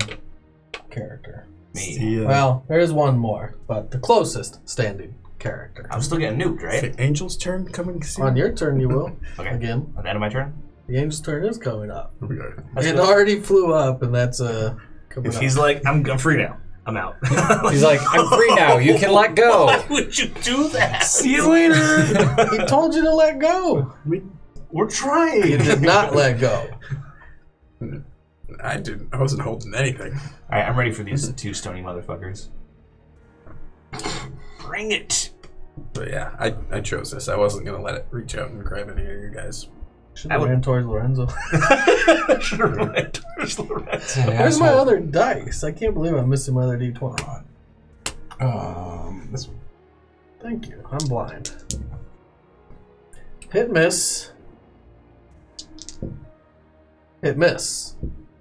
character. Me. Well, there is one more, but the closest standing character. I'm still getting nuked, right? Angel's turn coming soon. On your turn, you will. Okay. Again, At the end of my turn? the angel's turn is coming up. That's It good. already flew up, and that's coming up. He's like, I'm free now. I'm out. He's like, I'm free now. You can let go. Why would you do that? See you later. He told you to let go. We're trying. You did not let go. I didn't. I wasn't holding anything. All right, I'm ready for these two stony motherfuckers. Bring it. But yeah, I chose this. I wasn't gonna let it reach out and grab any of you guys. Should have ran towards Lorenzo. Should have ran towards Lorenzo. Where's my other dice? I can't believe I'm missing my other D20. This one. Thank you. I'm blind. Hit miss. Hit miss.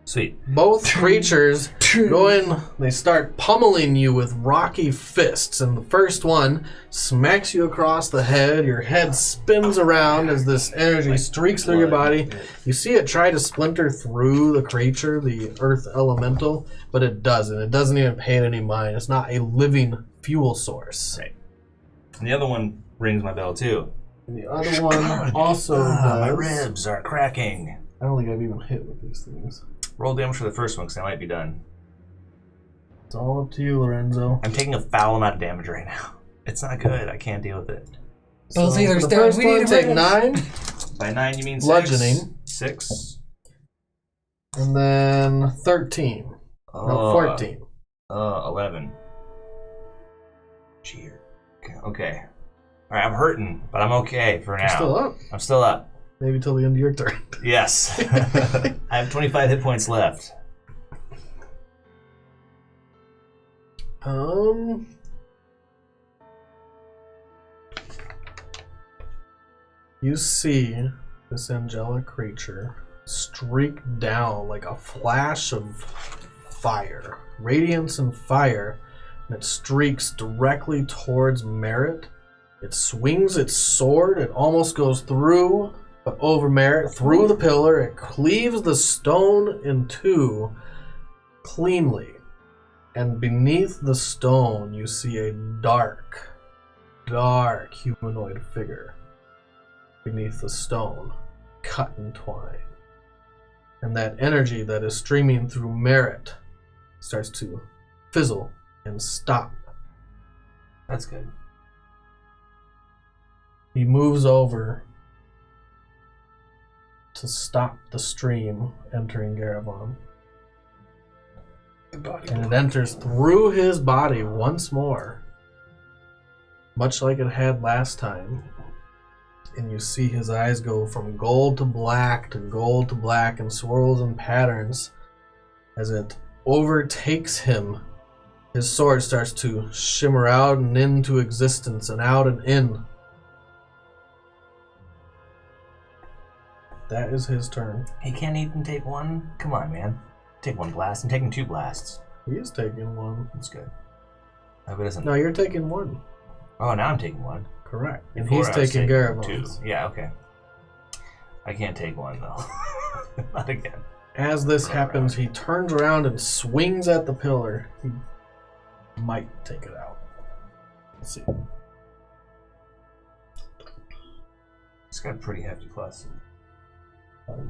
Sweet. Both creatures go in, they start pummeling you with rocky fists, and the first one smacks you across the head. Your head spins around as this energy streaks through your body. You see it try to splinter through the creature, the earth elemental, but it doesn't. It doesn't even pay it any mind. It's not a living fuel source. Right. And the other one rings my bell too. And the other one also does. My ribs are cracking. I don't think I've even hit with these things. Roll damage for the first one because I might be done. It's all up to you, Lorenzo. I'm taking a foul amount of damage right now. It's not good. I can't deal with it. Both So either the stab. first We one need to take bring 9, By 9 you mean 6? Bludgeoning. 6? and then 13. No, 14. 11. Cheer. Okay. Alright, I'm hurting, but I'm okay for now. You're still up. I'm still up. Maybe till the end of your turn. Yes. I have 25 hit points left. You see this angelic creature streak down like a flash of fire, radiance and fire, and it streaks directly towards Merritt. It swings its sword, it almost goes through, but over Merritt, through the pillar. It cleaves the stone in two cleanly. And beneath the stone, you see a dark humanoid figure beneath the stone, cut in twine. And that energy that is streaming through Merritt starts to fizzle and stop. That's good. He moves over to stop the stream entering Garavon. And it enters through his body once more, much like it had last time. And you see his eyes go from gold to black to gold to black and swirls and patterns as it overtakes him. His sword starts to shimmer out and into existence and out and in. That is his turn. He can't even take one? Come on, man. Take one blast. I'm taking 2 blasts. He is taking one. That's good. I hope it doesn't. No, you're taking one. Oh, now I'm taking one. Correct. And Before he's I was taking taking Garavon's. 2. Yeah, okay. I can't take one, though. Not again. As this happens, he turns around and swings at the pillar. He might take it out. Let's see. It's got a pretty hefty plus.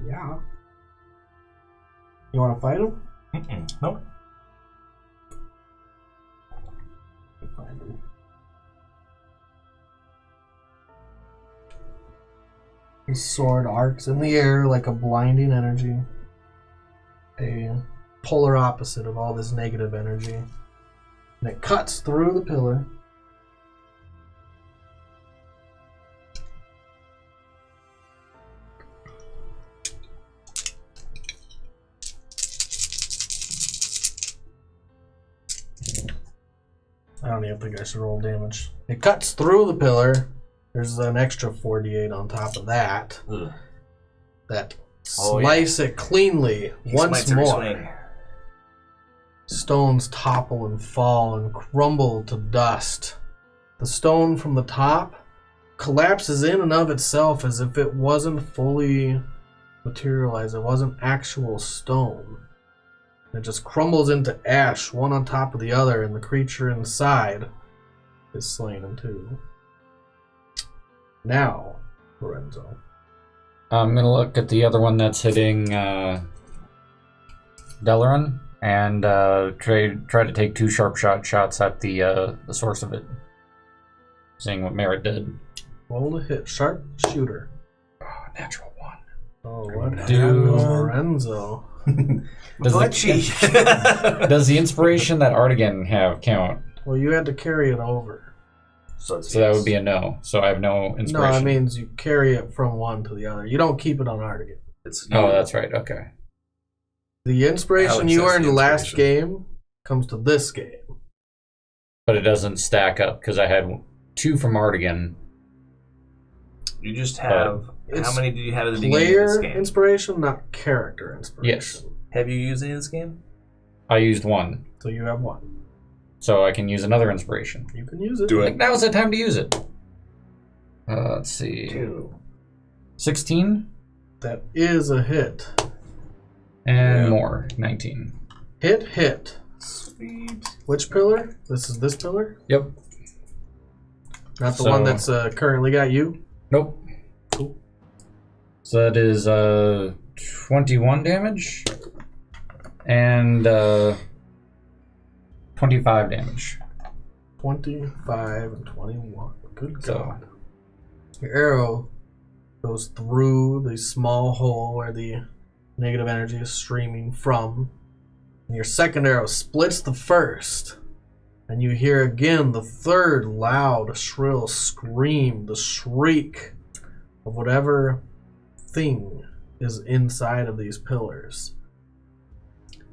Yeah. You want to fight him? Nope. Find him. His sword arcs in the air like a blinding energy. A polar opposite of all this negative energy. And it cuts through the pillar. I don't even think I should roll damage. It cuts through the pillar. There's an extra 4d8 on top of that. Ugh. That Oh, slice it cleanly He once smites every more. swing. Stones topple and fall and crumble to dust. The stone from the top collapses in and of itself as if it wasn't fully materialized. It wasn't actual stone. It just crumbles into ash, one on top of the other, and the creature inside is slain in two. Now, Lorenzo. I'm gonna look at the other one that's hitting Delaran and try to take 2 sharp shots at the source of it. Seeing what Merritt did. Roll to hit. Sharp shooter. Natural Oh, what Do- happened to Lorenzo? Does Butt the, cheek. does the inspiration that Artigan have count? Well, you had to carry it over. So So that would be a no. So I have no No, inspiration. that means you carry it from one to the other. You don't keep it on Artigan. It's Oh, that's right. Okay. The inspiration Alex you has earned the last inspiration. game comes to this game. But it doesn't stack up because I had 2 from Artigan. You just have. How It's many did you have at the beginning of this Player game? inspiration, not character inspiration. Yes. Have you used any of this game? I used 1. So you have one. So I can use another inspiration. You can use it. Do Like it. now's the time to use it. Let's see. 2. 16 That is a hit. and Yeah. more. 19. Hit. Sweet. Which pillar? This is this pillar? Yep. Not the So- one that's currently got you? Nope. Cool. So that is 21 damage and 25 damage. 25 and 21. Good So- God. Your arrow goes through the small hole where the negative energy is streaming from. And your second arrow splits the first. And you hear again the third loud, shrill scream, the shriek of whatever thing is inside of these pillars.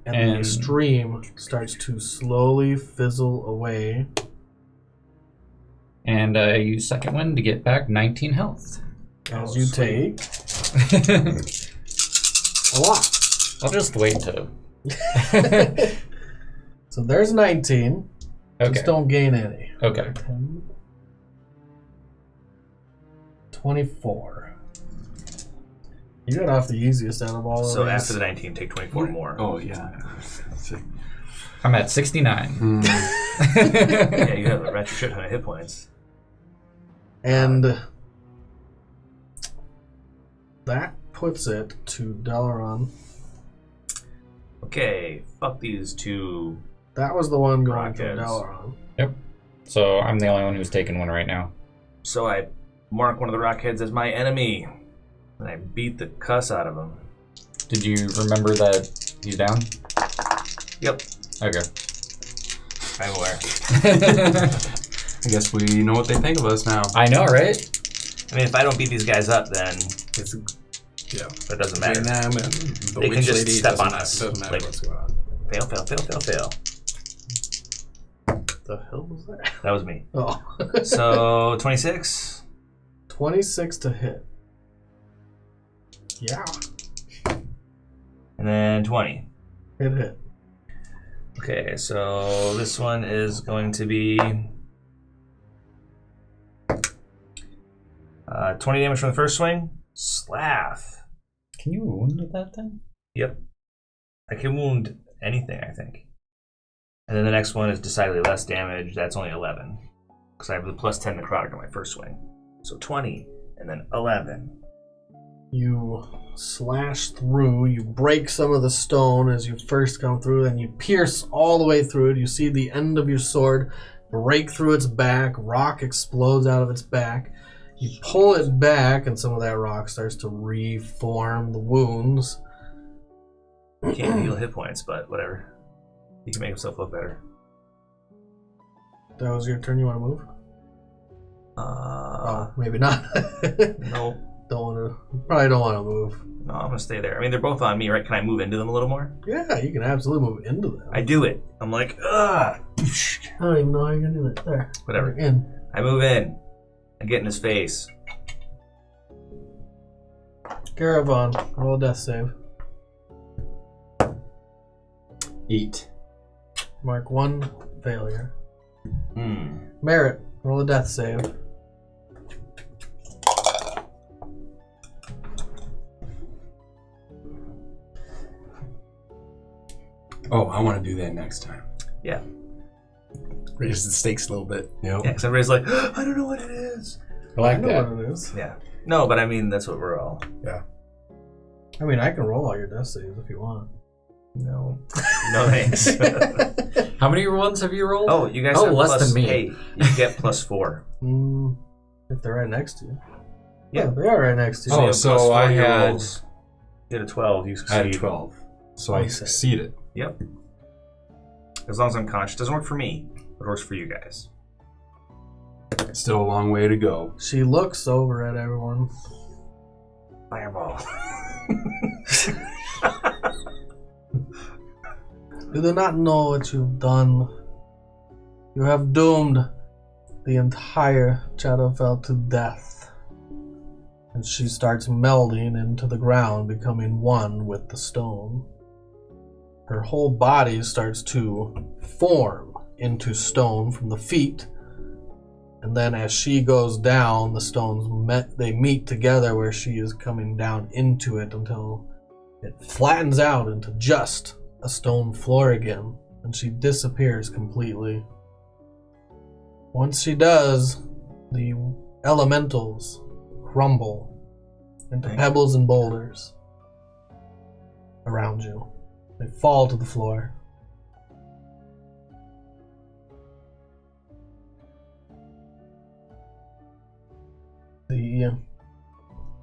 And the And- stream starts to slowly fizzle away. And I use second wind to get back 19 health. As you sweet. take a lot. I'll just wait to. So there's 19. Okay. Just don't gain any. Okay. 10, 24. You got off the easiest out of all So of these. after the 19, take 24 more. Oh, yeah. I'm at 69. Yeah, you have a ratchet shit ton of hit points. And that puts it to Dalaran. Okay, fuck these 2. That was the one going to Rockheads. Dalaran. So I'm the only one who's taking one right now. So I mark one of the rockheads as my enemy. And I beat the cuss out of him. Did you remember that he's down? Yep, Okay. I'm aware. I guess we know what they think of us now. I know, right? I mean, if I don't beat these guys up, then It's, yeah. it doesn't matter. Vietnam and the They witch can just lady step doesn't on matter- us. Doesn't matter Like- what's going on. Fail, fail, fail, fail, fail. The hell was that? That was me. Oh. So 26. 26 to hit. Yeah. And then 20. Hit. Okay, so this one is going to be 20 damage from the first swing. Slav. Can you wound that thing? Yep. I can wound anything, I think. And then the next one is decidedly less damage. That's only 11. Because I have the plus 10 necrotic on my first swing. So 20, and then 11. You slash through, you break some of the stone as you first come through, and you pierce all the way through it. You see the end of your sword break through its back, rock explodes out of its back. You pull it back, and some of that rock starts to reform the wounds. You can't heal hit points, but whatever. He can make himself look better. That was your turn. You want to move? Oh, maybe not. No. Don't want to. Probably don't want to move. No, I'm gonna stay there. I mean, they're both on me, right? Can I move into them a little more? Yeah, you can absolutely move into them. I do it. I'm like, ugh. I don't even know how you're gonna do that. There. Whatever. You're in. I move in. I get in his face. Caravan, roll a death save. Eat. Mark 1 failure. Hmm. Merit, roll a death save. Oh, I want to do that next time. Yeah. Raises the stakes a little bit. Yep. Yeah, because everybody's like, I don't know what it is. I like I know that. what it is. Yeah. No, but I mean, that's what we're all. I mean, I can roll all your death saves if you want. No. No thanks. How many ones have you rolled? Oh, you guys Oh, have less plus, than me. Hey, you get +4. If they're right next to you. Yeah. They are right next to you. So you Oh, have so +4 I to your had- rolls. You had a 12, you I succeed. had a 12. So I succeeded. Yep. As long as I'm conscious. Doesn't work for me, but it works for you guys. Still a long way to go. She looks over at everyone. Fireball. You do not know what you've done. You have doomed the entire Shadowfell to death. And she starts melding into the ground, becoming one with the stone. Her whole body starts to form into stone from the feet. And then as she goes down, the stones they meet together where she is coming down into it until it flattens out into just a stone floor again, and she disappears completely. Once she does, the elementals crumble into pebbles and boulders around you. They fall to the floor. The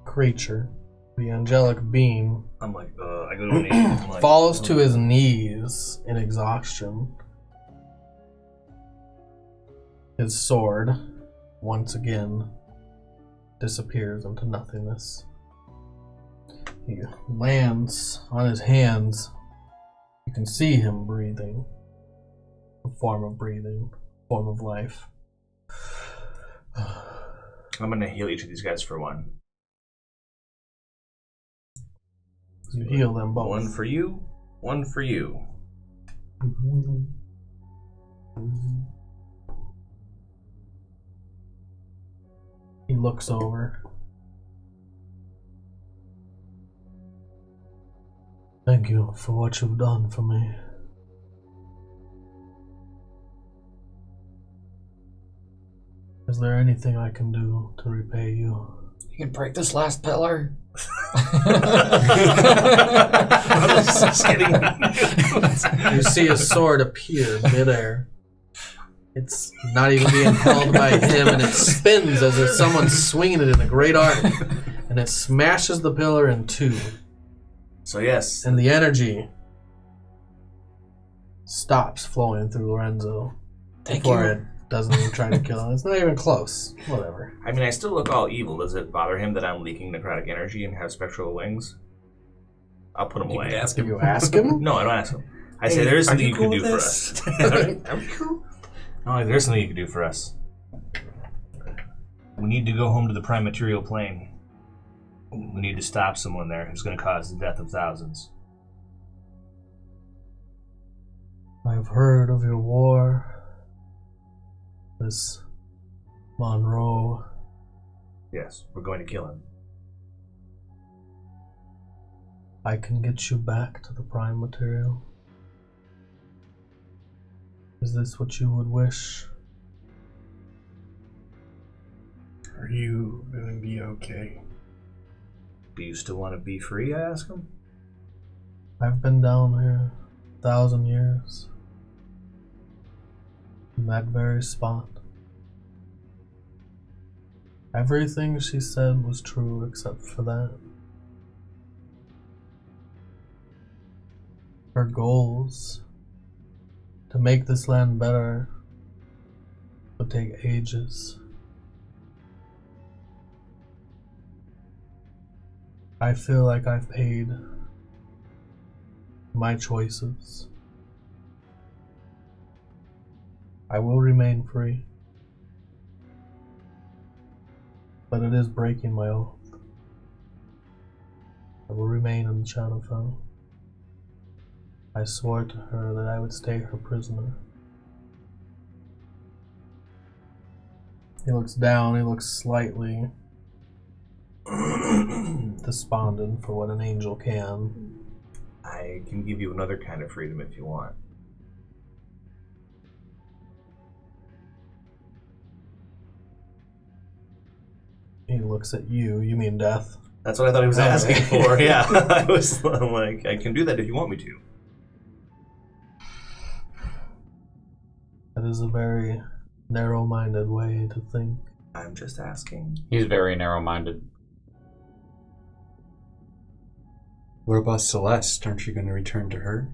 creature, the angelic being, I'm like, I go to an 8. I'm like, falls to his knees in exhaustion. His sword, once again, disappears into nothingness. He lands on his hands. You can see him breathing. A form of breathing, a form of life. I'm going to heal each of these guys for 1. You heal them both. 1 for you, 1 for you. He looks over. Thank you for what you've done for me. Is there anything I can do to repay you? You can break this last pillar. Just kidding. You see a sword appear midair. It's not even being held by him, and it spins as if someone's swinging it in a great arc. And it smashes the pillar in 2. So yes. And the energy stops flowing through Lorenzo before it doesn't even try to kill him. It's not even close. Whatever. I mean, I still look all evil. Does it bother him that I'm leaking necrotic energy and have spectral wings? I'll put him You away. can ask Do him. you ask him? No, I don't ask him. I say there is something you can do for this? us. Are we cool? No, there's something you can do for us. We need to go home to the prime material plane. We need to stop someone there who's going to cause the death of thousands. I've heard of your war. This Monroe. Yes, we're going to kill him. I can get you back to the prime material. Is this what you would wish? Are you gonna be okay? Do you still want to be free, I ask him? I've been down here 1,000 years. In that very spot. Everything she said was true except for that. Her goals to make this land better would take ages. I feel like I've paid my choices. I will remain free, but it is breaking my oath. I will remain in the Shadowfell. I swore to her that I would stay her prisoner. He looks down, he looks slightly despondent for what an angel can. I can give you another kind of freedom if you want. He looks at you, you mean death? That's what I thought he was asking for, yeah. I'm like, I can do that if you want me to. That is a very narrow-minded way to think. I'm just asking. He's very narrow-minded. What about Celeste? Aren't you going to return to her?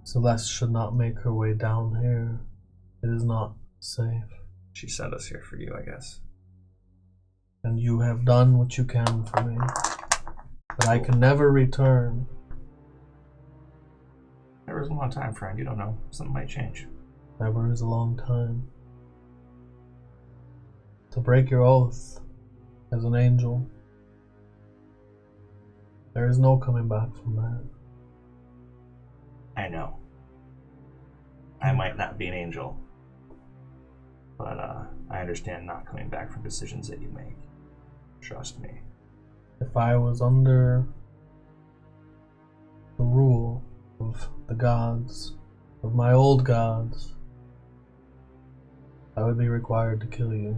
Celeste should not make her way down here. It is not safe. She sent us here for you, I guess. And you have done what you can for me. But I can never return. There was a long time, friend. You don't know. Something might change. Never is a long time. To break your oath as an angel, there is no coming back from that. I know. I might not be an angel, but I understand not coming back from decisions that you make. Trust me. If I was under the rule of the gods, of my old gods, I would be required to kill you.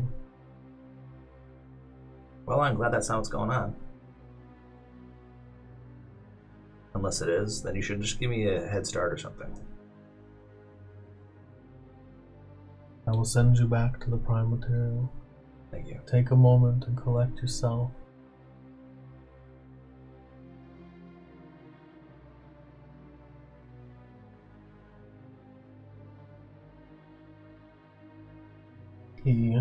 Well, I'm glad that's not what's going on. Unless it is, then you should just give me a head start or something. I will send you back to the prime material. Thank you. Take a moment and collect yourself. He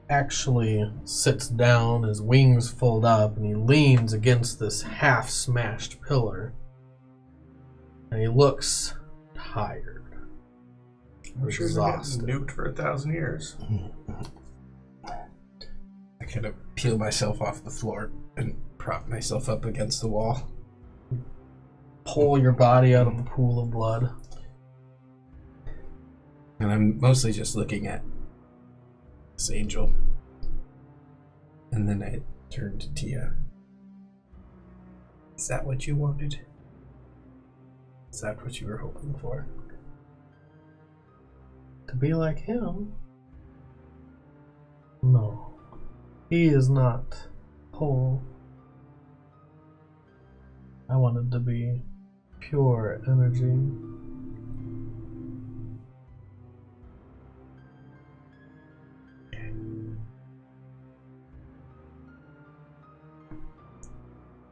actually sits down, his wings fold up, and he leans against this half-smashed pillar. And he looks tired. I'm sure they're getting Exhausted. nuked for 1,000 years. I kind of peel myself off the floor and prop myself up against the wall. Pull your body out of the pool of blood. And I'm mostly just looking at this angel. And then I turn to Tia. Is that what you wanted? Is that what you were hoping for? To be like him? No. He is not whole. I wanted to be pure energy.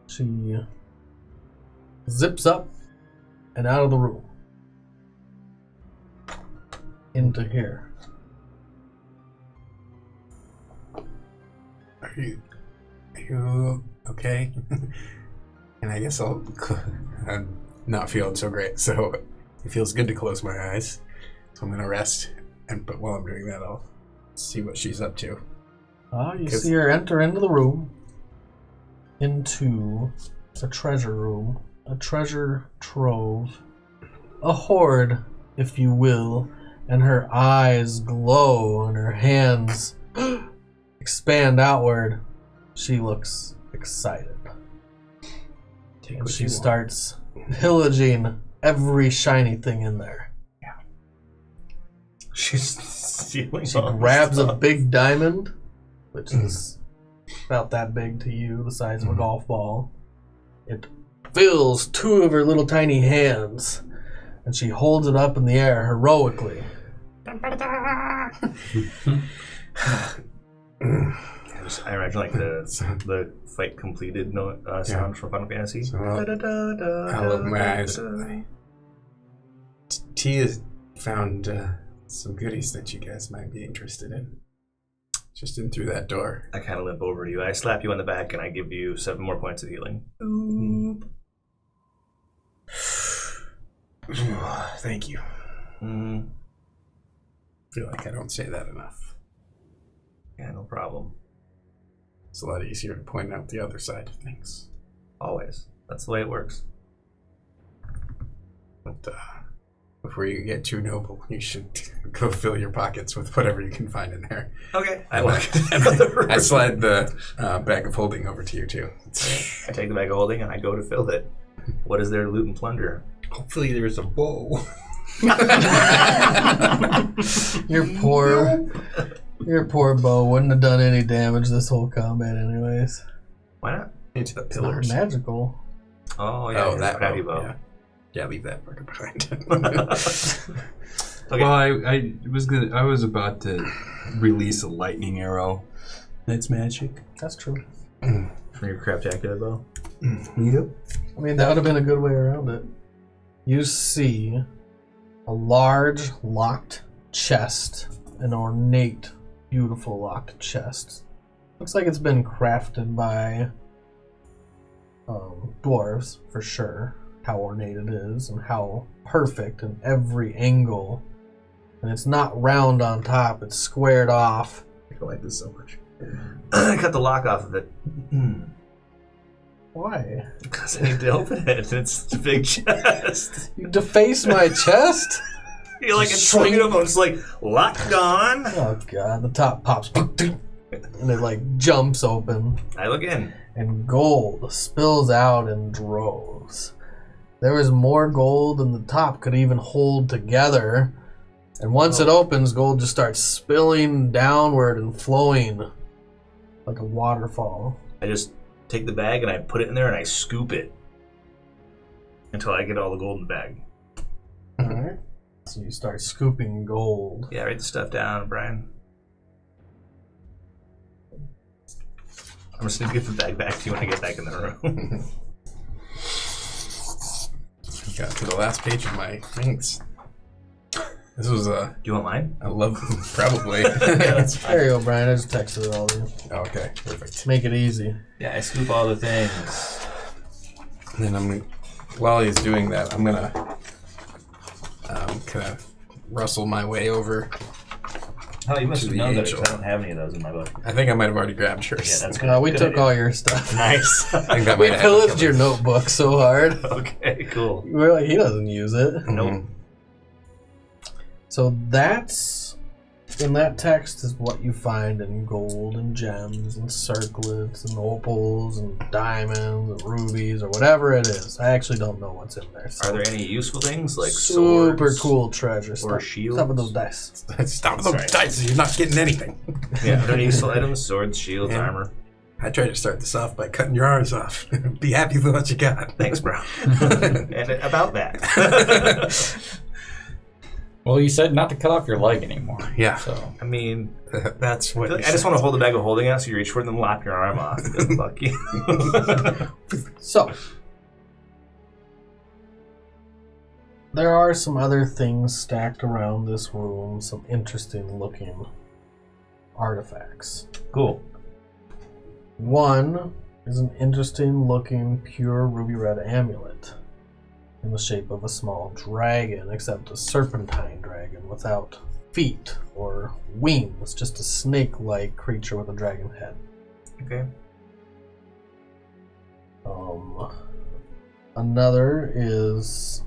She zips up and out of the room. Into here. Are you okay? And I guess I'm not feeling so great, so it feels good to close my eyes. So I'm gonna rest, but while I'm doing that, I'll see what she's up to. You see her enter into the room, into a treasure room, a treasure trove, a hoard, if you will, and her eyes glow and her hands expand outward. She looks excited. And she starts pillaging every shiny thing in there. She's stealing. She grabs a big diamond, which is about that big to you, the size of a golf ball. It fills two of her little tiny hands, and she holds it up in the air heroically. I imagine like the fight completed sound from Final Fantasy. So I'll open my eyes. Tia found some goodies that you guys might be interested in. Just in through that door. I kind of limp over to you. I slap you on the back and I give you 7 more points of healing. Thank you. Mm. Feel like I don't say that enough. Yeah, no problem. It's a lot easier to point out the other side of things. Always. That's the way it works. But before you get too noble, you should go fill your pockets with whatever you can find in there. Okay. I slide the bag of holding over to you too. I take the bag of holding and I go to fill it. What is there, loot and plunder? Hopefully there's a bow. Your poor bow wouldn't have done any damage this whole combat anyways. Why not? Into the It's not pillars. magical. Oh, yeah. that crabby bow. bow. Yeah, leave that fucker behind. Okay. Well, I was about to release a lightning arrow. That's magic. That's true. From your crap jacket bow? Yep. I mean, that would have been a good way around it. You see a large locked chest, an ornate, beautiful locked chest. Looks like it's been crafted by dwarves, for sure. How ornate it is and how perfect in every angle. And it's not round on top, it's squared off. I like this so much. I cut the lock off of it. Why? Because I need to open it. It's a big chest. You deface my chest? You're like, it's swinging up, it's like, locked on. Oh god, the top pops. And it like jumps open. I look in. And gold spills out in droves. There is more gold than the top could even hold together. And once it opens, gold just starts spilling downward and flowing like a waterfall. I just take the bag and I put it in there and I scoop it until I get all the gold in the bag. Alright. So you start scooping gold. Yeah, write the stuff down, Brian. I'm just gonna give the bag back to you when I get back in the room. Got to the last page of my things. This was Do you want mine? I love probably. There you go, Brian. I just texted it all to you. Okay, perfect. Make it easy. Yeah, I scoop all the things. And then I'm gonna, while he's doing that, I'm gonna kind of rustle my way over. Oh, you must To have the known that angel. I don't have any of those in my book. I think I might have already grabbed yours. Yeah, that's good. We Good took idea. all your stuff. Nice. I think that We might have pillaged your notebook so hard. Okay, cool. We're like, he doesn't use it. Nope. So that's, in that text is what you find in gold and gems and circlets and opals and diamonds and rubies or whatever it is. I actually don't know what's in there. So Are there any useful things like super swords? cool treasure. or shields? Stop with those dice. Stop with those Sorry. dice. You're not getting anything. Yeah, are there any useful items? Swords, shields, Yeah. armor. I tried to start this off by cutting your arms off. Be happy with what you got. Thanks, bro. And about that. Well, you said not to cut off your leg anymore. Yeah. So I mean, That's what. I just want to hold the bag of holding out so you reach for it and then lop your arm off. Fuck you. So, there are some other things stacked around this room, some interesting looking artifacts. Cool. One is an interesting looking pure ruby red amulet in the shape of a small dragon, except a serpentine dragon without feet or wings, just a snake-like creature with a dragon head. Okay. Another is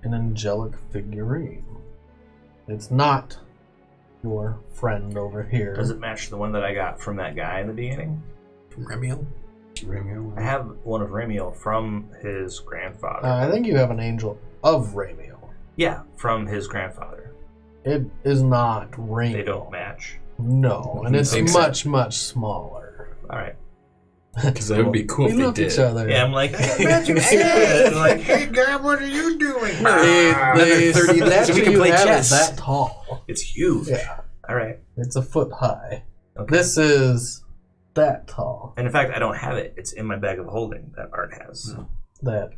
an angelic figurine. It's not your friend over here. Does it match the one that I got from that guy in the beginning? From Remiel? I have one of Remiel from his grandfather. I think you have an angel of Ramiel. Yeah, from his grandfather. It is not Ramiel. They don't match. No, and it's Think so. much, much smaller. All right. Because that would be cool We if they love did. each other. Yeah, I'm like, I got magic shit. And like, hey, God, what are you doing? The 30 minutes statue we can you play have chess. is that tall. It's huge. Yeah, All right. it's a foot high. Okay. This is that tall. And in fact, I don't have it. It's in my bag of holding that Art has. That,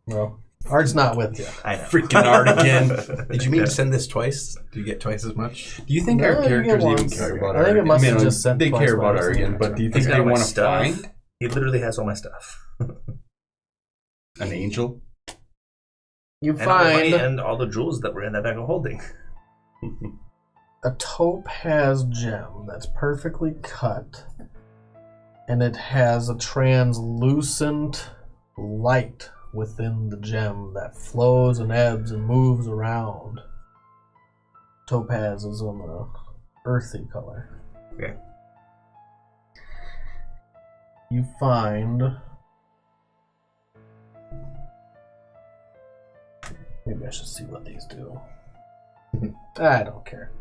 well, Art's not with you. I know. Freaking art again. Did you mean to send this twice? Do you get twice as much? Do you think No, our you get characters even once. care about I think it Argan? must have I mean, just sent they twice care by about the same Argan, but do you He's think got they my want to stuff. find He literally has all my stuff. an angel? You And all the money find and all the jewels that were in that bag of holding. a topaz gem that's perfectly cut, and it has a translucent light within the gem that flows and ebbs and moves around. Topaz is on the earthy color. Okay. You find, maybe I should see what these do. I don't care.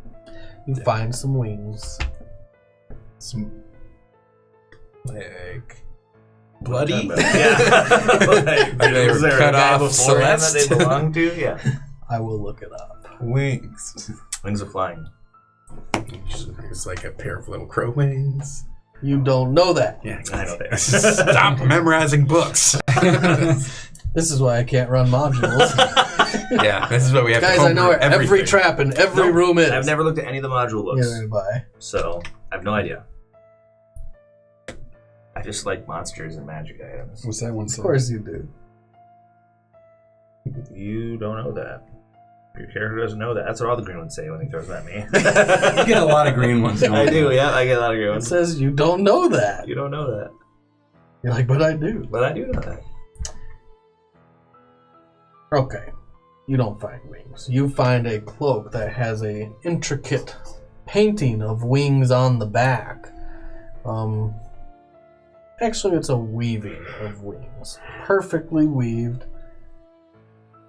You find some wings. Some like bloody. Yeah. Like, Are they was there cut a guy off beforehand that Celeste? they belonged to? Yeah. I will look it up. Wings. Wings of flying. It's like a pair of little crow wings. You don't know that. Yeah, I know that. Stop memorizing books. This is why I can't run modules. Yeah, this is what we have Guys, to I know where every everything. trap in every Nope. room is. I've never looked at any of the module books, Neither have I. so I have no idea. I just like monsters and magic items. What's that one Of say? course you do. You don't know that. Your character doesn't know that. That's what all the green ones say when he throws at me. You get a lot of green ones. Don't I you? do, yeah. I get a lot of green It ones. says you don't know that. You don't know that. You're like, but I do. But I do know that. Okay. You don't find wings. You find a cloak that has a intricate painting of wings on the back. Actually, it's a weaving of wings. Perfectly weaved.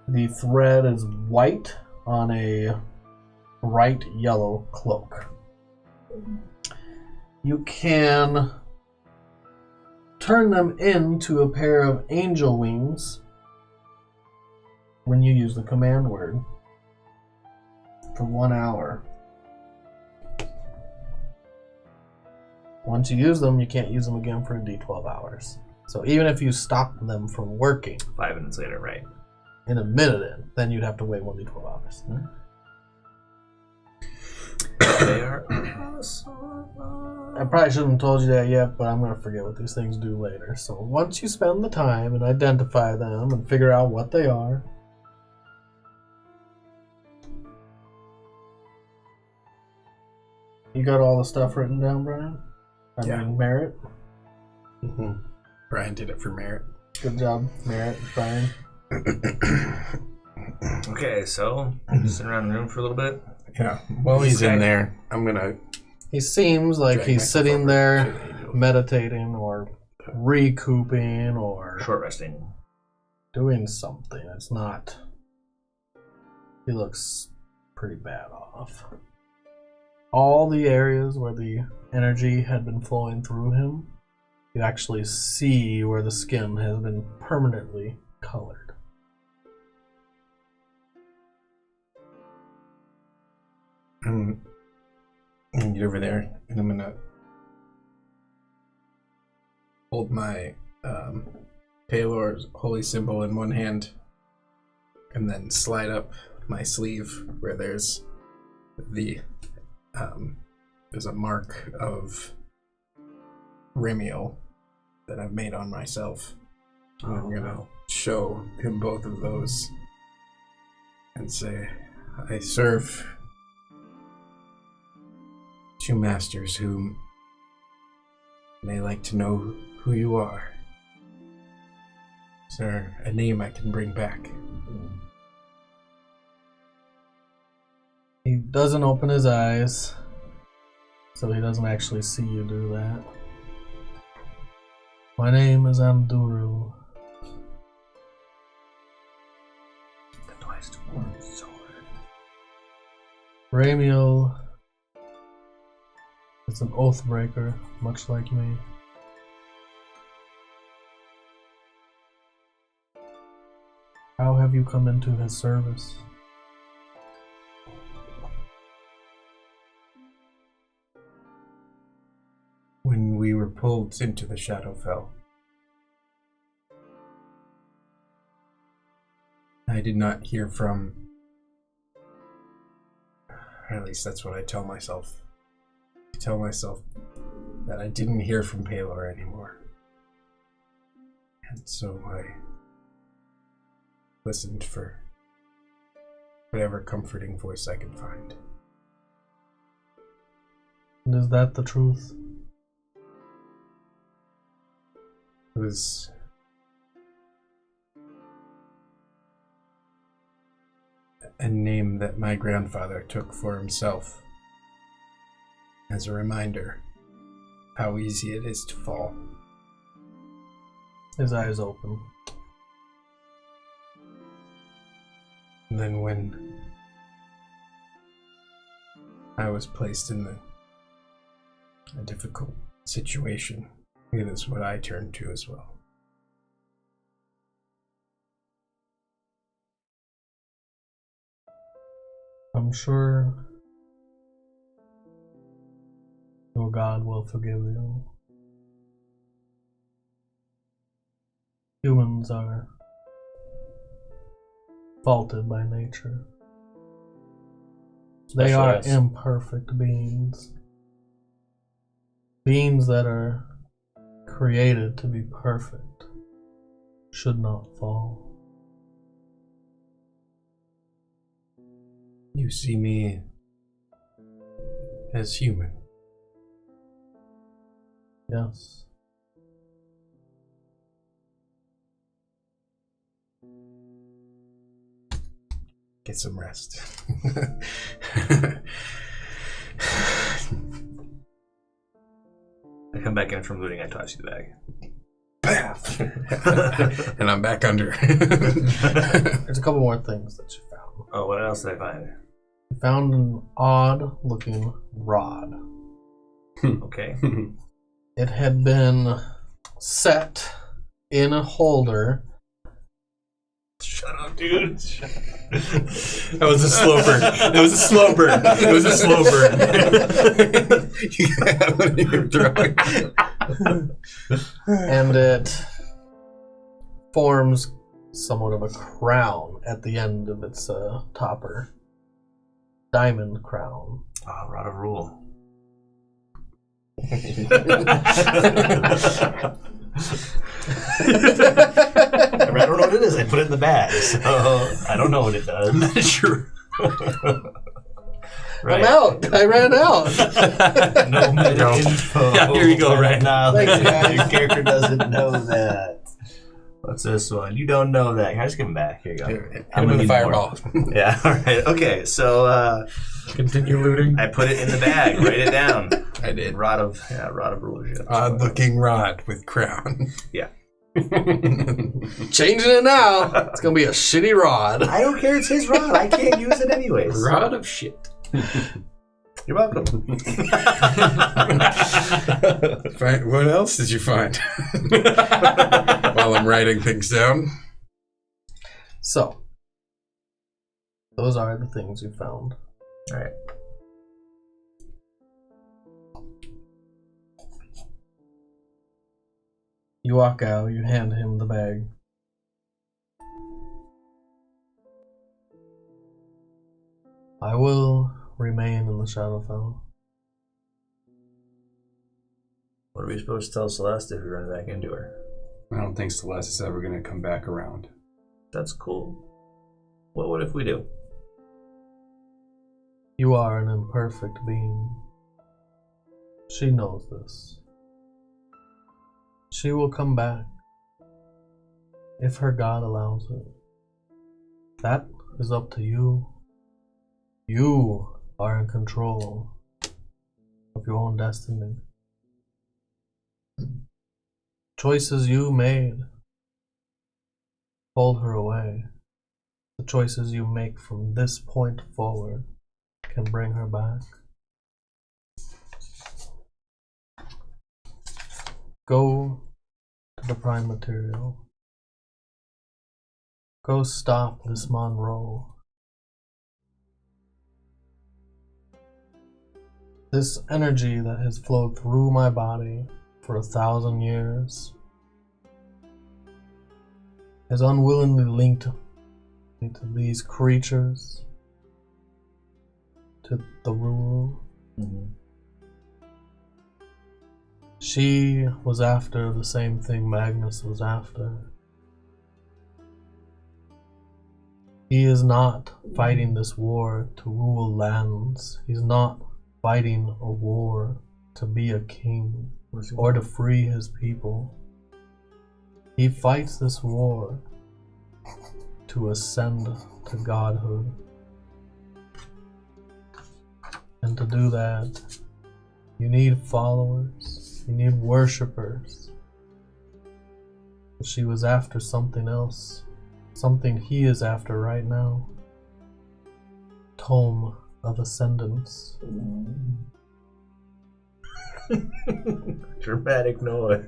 The thread is white on a bright yellow cloak. You can turn them into a pair of angel wings when you use the command word for 1 hour. Once you use them, you can't use them again for a D12 hours. So even if you stop them from working 5 minutes later, right? in a minute, then you'd have to wait 1d12 hours. They are awesome. I probably shouldn't have told you that yet, but I'm going to forget what these things do later. So once you spend the time and identify them and figure out what they are, you got all the stuff written down, Brian? I mean, Merritt? Mm-hmm. Brian did it for merit. Good job, Merritt, Brian. Okay, so sitting around the room for a little bit. Yeah. While he's in there, I'm gonna. He seems like drag he's myself sitting over there to the angel. meditating or recouping or Short resting. doing something. It's not. He looks pretty bad off. All the areas where the energy had been flowing through him, you actually see where the skin has been permanently colored. I'm gonna get over there and I'm gonna hold my Palor's holy symbol in one hand and then slide up my sleeve where there's a mark of Remiel that I've made on myself. And I'm gonna show him both of those and say, I serve two masters who may like to know who you are. Is there a name I can bring back? He doesn't open his eyes, so he doesn't actually see you do that. My name is Anduru. The twice-to-one sword. Ramiel is an oath breaker, much like me. How have you come into his service? When we were pulled into the Shadowfell, I did not hear from, or at least that's what I tell myself. I tell myself that I didn't hear from Palor anymore. And so I listened for whatever comforting voice I could find. And is that the truth? It was a name that my grandfather took for himself as a reminder how easy it is to fall. His eyes open. And then when I was placed in a difficult situation, it is what I turned to as well. I'm sure your God will forgive you. Humans are faulted by nature. They Especially are us. imperfect beings. Beings that are created to be perfect should not fall. You see me as human. Yes. Get some rest. I come back in from looting, I toss you the bag. Path. And I'm back under. There's a couple more things that you found. Oh, what else did I find? You found an odd-looking rod. Okay. It had been set in a holder. Shut up, dude. That was a slow burn. It was a slow burn. It was a slow burn. You have it in your throat. And it forms somewhat of a crown at the end of its topper. Diamond crown. Oh, Rod of Rule. I don't know what it is. I put it in the bag, so I don't know what it does. I'm not sure. Right. I'm out. I ran out. No meta info. Yeah, here you go, right. Knowledge. Thanks, guys. Your character doesn't know that. What's this one? You don't know that. Can I just give him back? Here you go. Hit I'm him gonna with a need more. fireball. Yeah, alright. Okay, so Continue looting. I put it in the bag. Write it down. I did. Rod of rulership. Odd looking rod with crown. Yeah. Changing it now. It's gonna be a shitty rod. I don't care. It's his rod. I can't use it anyways. Rod of shit. You're welcome. What else did you find? While I'm writing things down. So, those are the things you found. Alright. You walk out, you hand him the bag. I will remain in the Shadowfell. What are we supposed to tell Celeste if we run back into her? I don't think Celeste is ever going to come back around. That's cool. What if we do? You are an imperfect being. She knows this. She will come back if her God allows it. That is up to you. You are in control of your own destiny. Choices you made pulled her away. The choices you make from this point forward can bring her back. Go to the prime material. Go stop this Monroe. This energy that has flowed through my body for 1,000 years has unwillingly linked me to these creatures, to the rule. She was after the same thing Magnus was after. He is not fighting this war to rule lands. He's not fighting a war to be a king or to free his people. He fights this war to ascend to godhood. And to do that, you need followers, you need worshippers. But she was after something else, something he is after right now. Tome of Ascendance. Dramatic noise.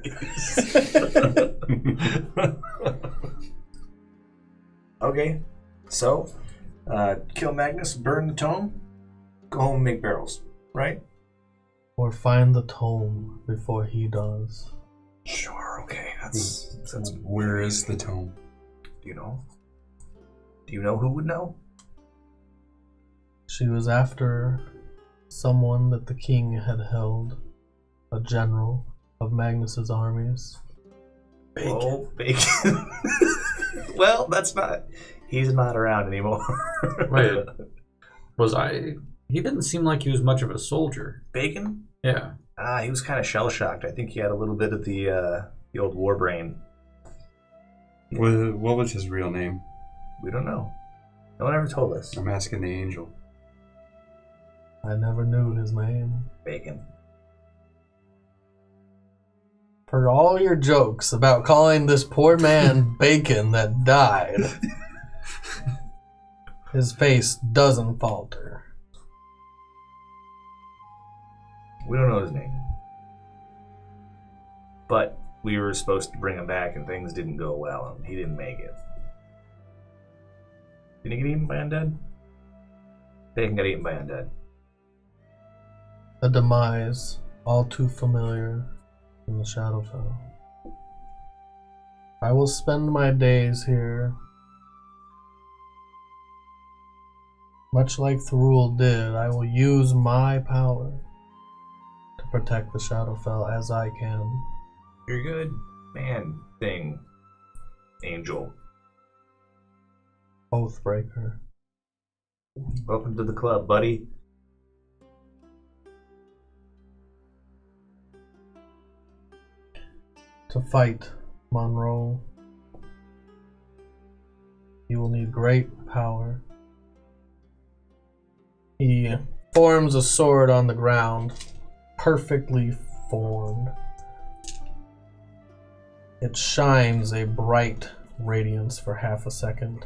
Okay, so kill Magnus, burn the tome, go home and make barrels, right? Or find the tome before he does. Sure, okay. That's Where is the tome? Do you know? Do you know who would know? She was after someone that the king had held, a general of Magnus's armies. Bacon. Oh, Bacon. Well, that's not... He's not around anymore. Wait, he didn't seem like he was much of a soldier. Bacon? Yeah. He was kind of shell-shocked. I think he had a little bit of the old war brain. What was his real name? We don't know. No one ever told us. I'm asking the angel. I never knew his name. Bacon. For all your jokes about calling this poor man Bacon that died, his face doesn't falter. We don't know his name. But we were supposed to bring him back and things didn't go well and he didn't make it. Did he get eaten by undead? Bacon got eaten by undead. A demise all too familiar in the Shadowfell. I will spend my days here, much like Therul did. I will use my power to protect the Shadowfell as I can. You're good. Man, thing. Angel. Oathbreaker. Welcome to the club, buddy. To fight Monroe, you will need great power. He forms a sword on the ground, perfectly formed. It shines a bright radiance for half a second.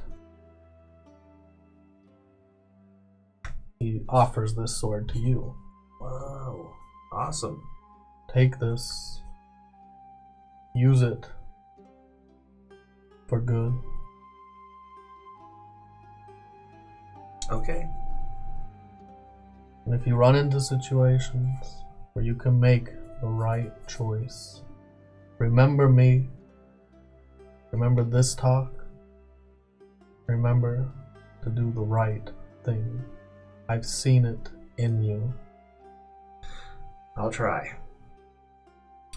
He offers this sword to you. Whoa. Awesome. Take this. Use it for good. Okay. And if you run into situations where you can make the right choice, remember me. Remember this talk. Remember to do the right thing. I've seen it in you. I'll try.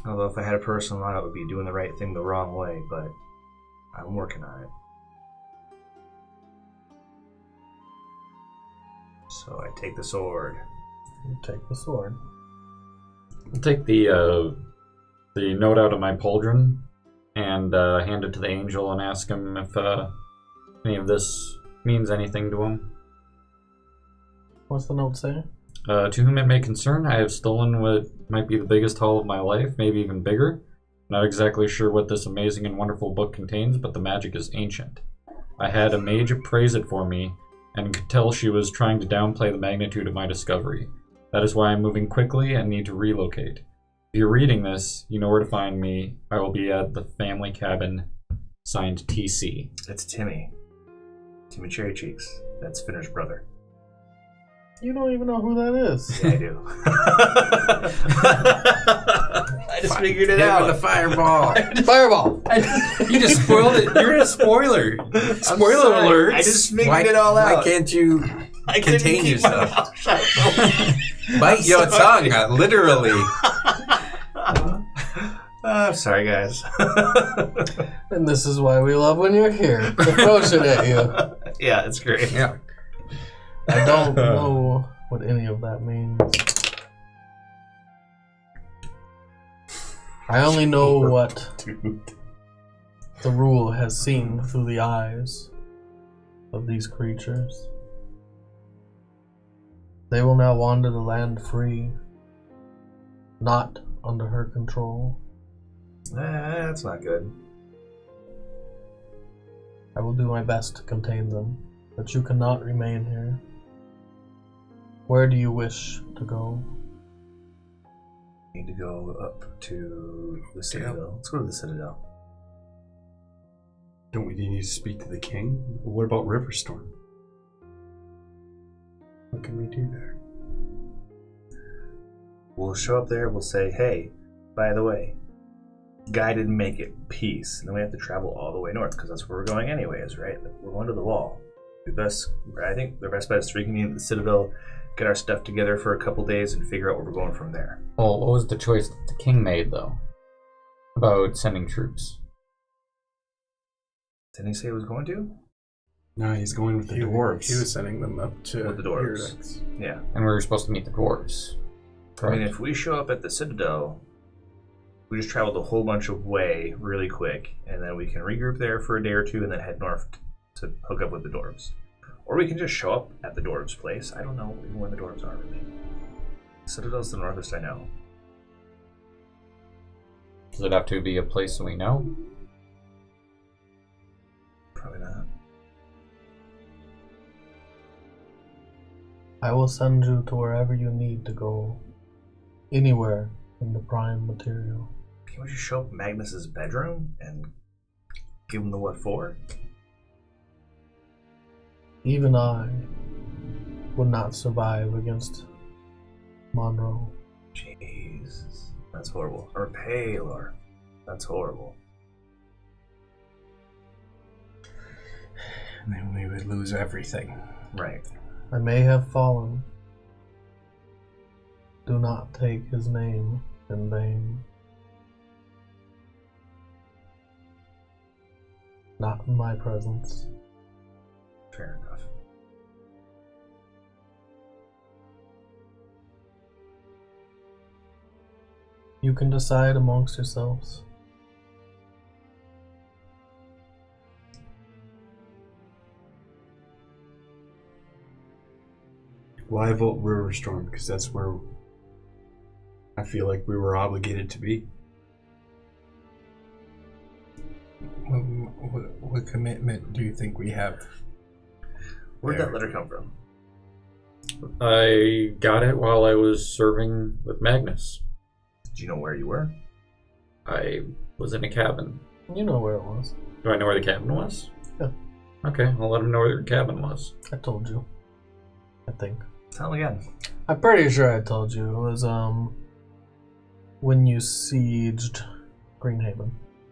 Although if I had a personal line, it would be doing the right thing the wrong way, but I'm working on it. So I take the sword. You take the sword. I'll take the note out of my pauldron and hand it to the angel and ask him if any of this means anything to him. What's the note say? To whom it may concern, I have stolen what might be the biggest haul of my life, maybe even bigger. Not exactly sure what this amazing and wonderful book contains, but the magic is ancient. I had a mage appraise it for me, and could tell she was trying to downplay the magnitude of my discovery. That is why I'm moving quickly and need to relocate. If you're reading this, you know where to find me. I will be at the family cabin, signed TC. It's Timmy. Timmy Cherry Cheeks. That's Finner's brother. You don't even know who that is. Yeah, I do. I just figured it Hit out. with the fireball. Fireball! You just spoiled it. You're a spoiler. Spoiler alert. I just figured it all out. Why can't you I couldn't contain keep my yourself? mouth shut. Bite your tongue, literally. Sorry, guys. And this is why we love when you're here. To throw shit at you. Yeah, it's great. Yeah. I don't know what any of that means. I only know what Therul has seen through the eyes of these creatures. They will now wander the land free, not under her control. That's not good. I will do my best to contain them, but you cannot remain here. Where do you wish to go? Need to go up to the Citadel. Let's go to the Citadel. Don't we need to speak to the king? What about Riverstorm? What can we do there? We'll show up there. We'll say, hey, by the way, guided make it peace. And then we have to travel all the way north because that's where we're going anyways, right? We're going to the wall. I think the best bet is to reconvene at the Citadel, get our stuff together for a couple days, and figure out where we're going from there. Well, what was the choice that the king made, though, about sending troops? Didn't he say he was going to? No, he's going with the dwarves. He was sending them up to With the dwarves. Iridex. Yeah. And we were supposed to meet the dwarves. I mean, if we show up at the Citadel, we just traveled a whole bunch of way really quick, and then we can regroup there for a day or two and then head north to hook up with the dwarves. Or we can just show up at the dwarves' place. I don't know even where the dwarves are, really. Citadel's the northest I know. Does it have to be a place that we know? Probably not. I will send you to wherever you need to go. Anywhere in the prime material. Can we just show up at Magnus's bedroom and give him the what for? Even I would not survive against Monroe. Jesus. That's horrible. Or Paylor. That's horrible. And then we would lose everything. Right. I may have fallen. Do not take his name in vain. Not in my presence. Fair enough. You can decide amongst yourselves. Well, I vote Riverstorm because that's where I feel like we were obligated to be. What commitment do you think we have? Where'd There. that letter come from? I got it while I was serving with Magnus. Do you know where you were? I was in a cabin. You know where it was. Do I know where the cabin was? Yeah. Okay, I'll let him know where the cabin was. I told you. I think. Tell him again. I'm pretty sure I told you. It was when you sieged Greenhaven.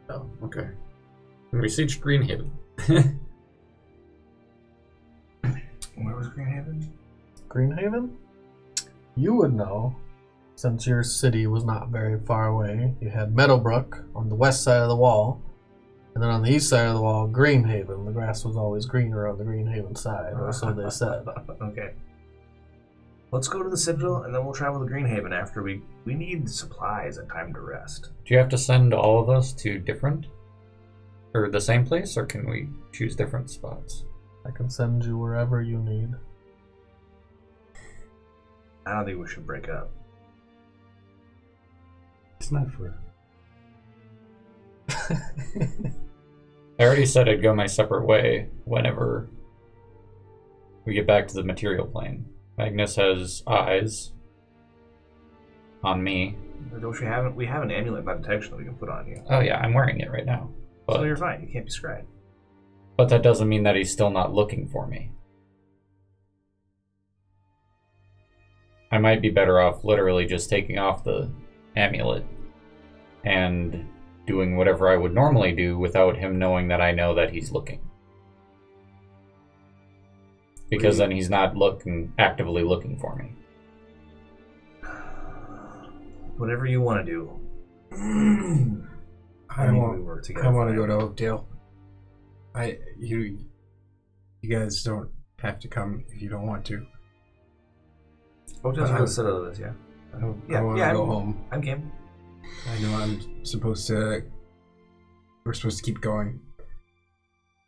Oh, okay. When we sieged Greenhaven. Where was Greenhaven? Greenhaven? You would know, since your city was not very far away. You had Meadowbrook on the west side of the wall, and then on the east side of the wall, Greenhaven. The grass was always greener on the Greenhaven side, or so they said. Okay. Let's go to the Citadel, and then we'll travel to Greenhaven after we need supplies and time to rest. Do you have to send all of us to different, or the same place, or can we choose different spots? I can send you wherever you need. I don't think we should break up. It's not for. I already said I'd go my separate way whenever we get back to the material plane. Magnus has eyes on me. Don't we have an amulet by detection that we can put on you. Oh yeah, I'm wearing it right now. So you're fine. You can't be scryed. But that doesn't mean that he's still not looking for me. I might be better off literally just taking off the amulet and doing whatever I would normally do without him knowing that I know that he's looking. Because then he's not actively looking for me. Whatever you want to do. I want to go to Oakdale. You guys don't have to come if you don't want to. Oakdale's where the Citadel is, yeah. I want to go home. I'm game. I know we're supposed to keep going.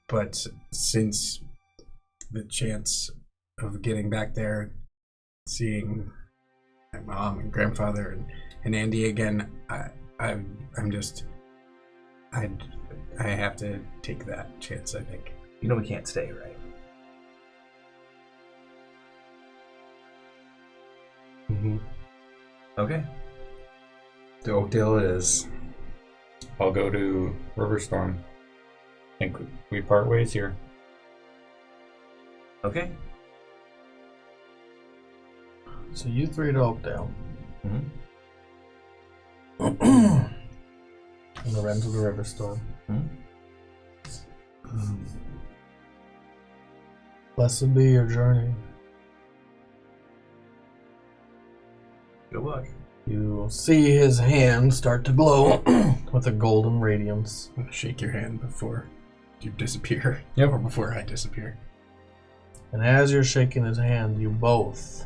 But since the chance of getting back there, seeing my mom and grandfather and Andy again, I have to take that chance, I think. You know we can't stay, right? Mm-hmm. Okay. To Oakdale it is. I'll go to Riverstorm. I think we part ways here. Okay. So you three to Oakdale. Mm-hmm. from the Rens of the River Storm. Blessed be your journey. Good luck. You see his hand start to glow with a golden radiance. I'm gonna shake your hand before you disappear. Yep. Or before I disappear. And as you're shaking his hand, you both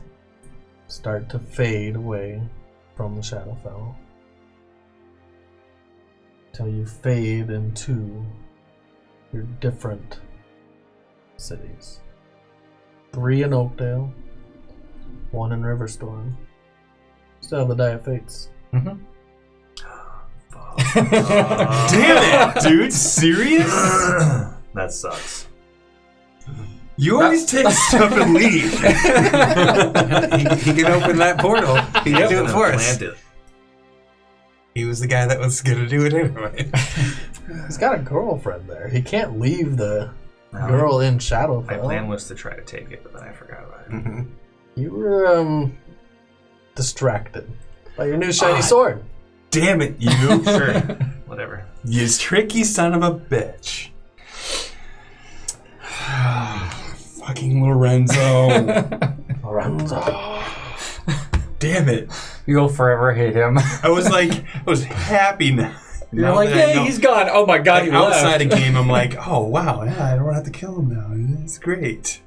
start to fade away from the Shadowfell. Till you fade into your different cities. 3 in Oakdale, 1 in Riverstorm. Still have the Die of Fates. Damn it, dude! Serious? That sucks. You always take stuff and leave. He can open that portal. He can do it for us. He was the guy that was gonna do it anyway. He's got a girlfriend there. He can't leave the girl in Shadowfell. My plan was to try to take it, but then I forgot about it. You were distracted by your new shiny sword. Damn it, you! Sure, whatever. You tricky son of a bitch. Fucking Lorenzo. Lorenzo. Damn it. You'll forever hate him. I was happy now. You're Now like, that I hey, know- he's gone. Oh my god, like, he outside left. a game, I'm like, oh wow, yeah, I don't have to kill him now. It's great.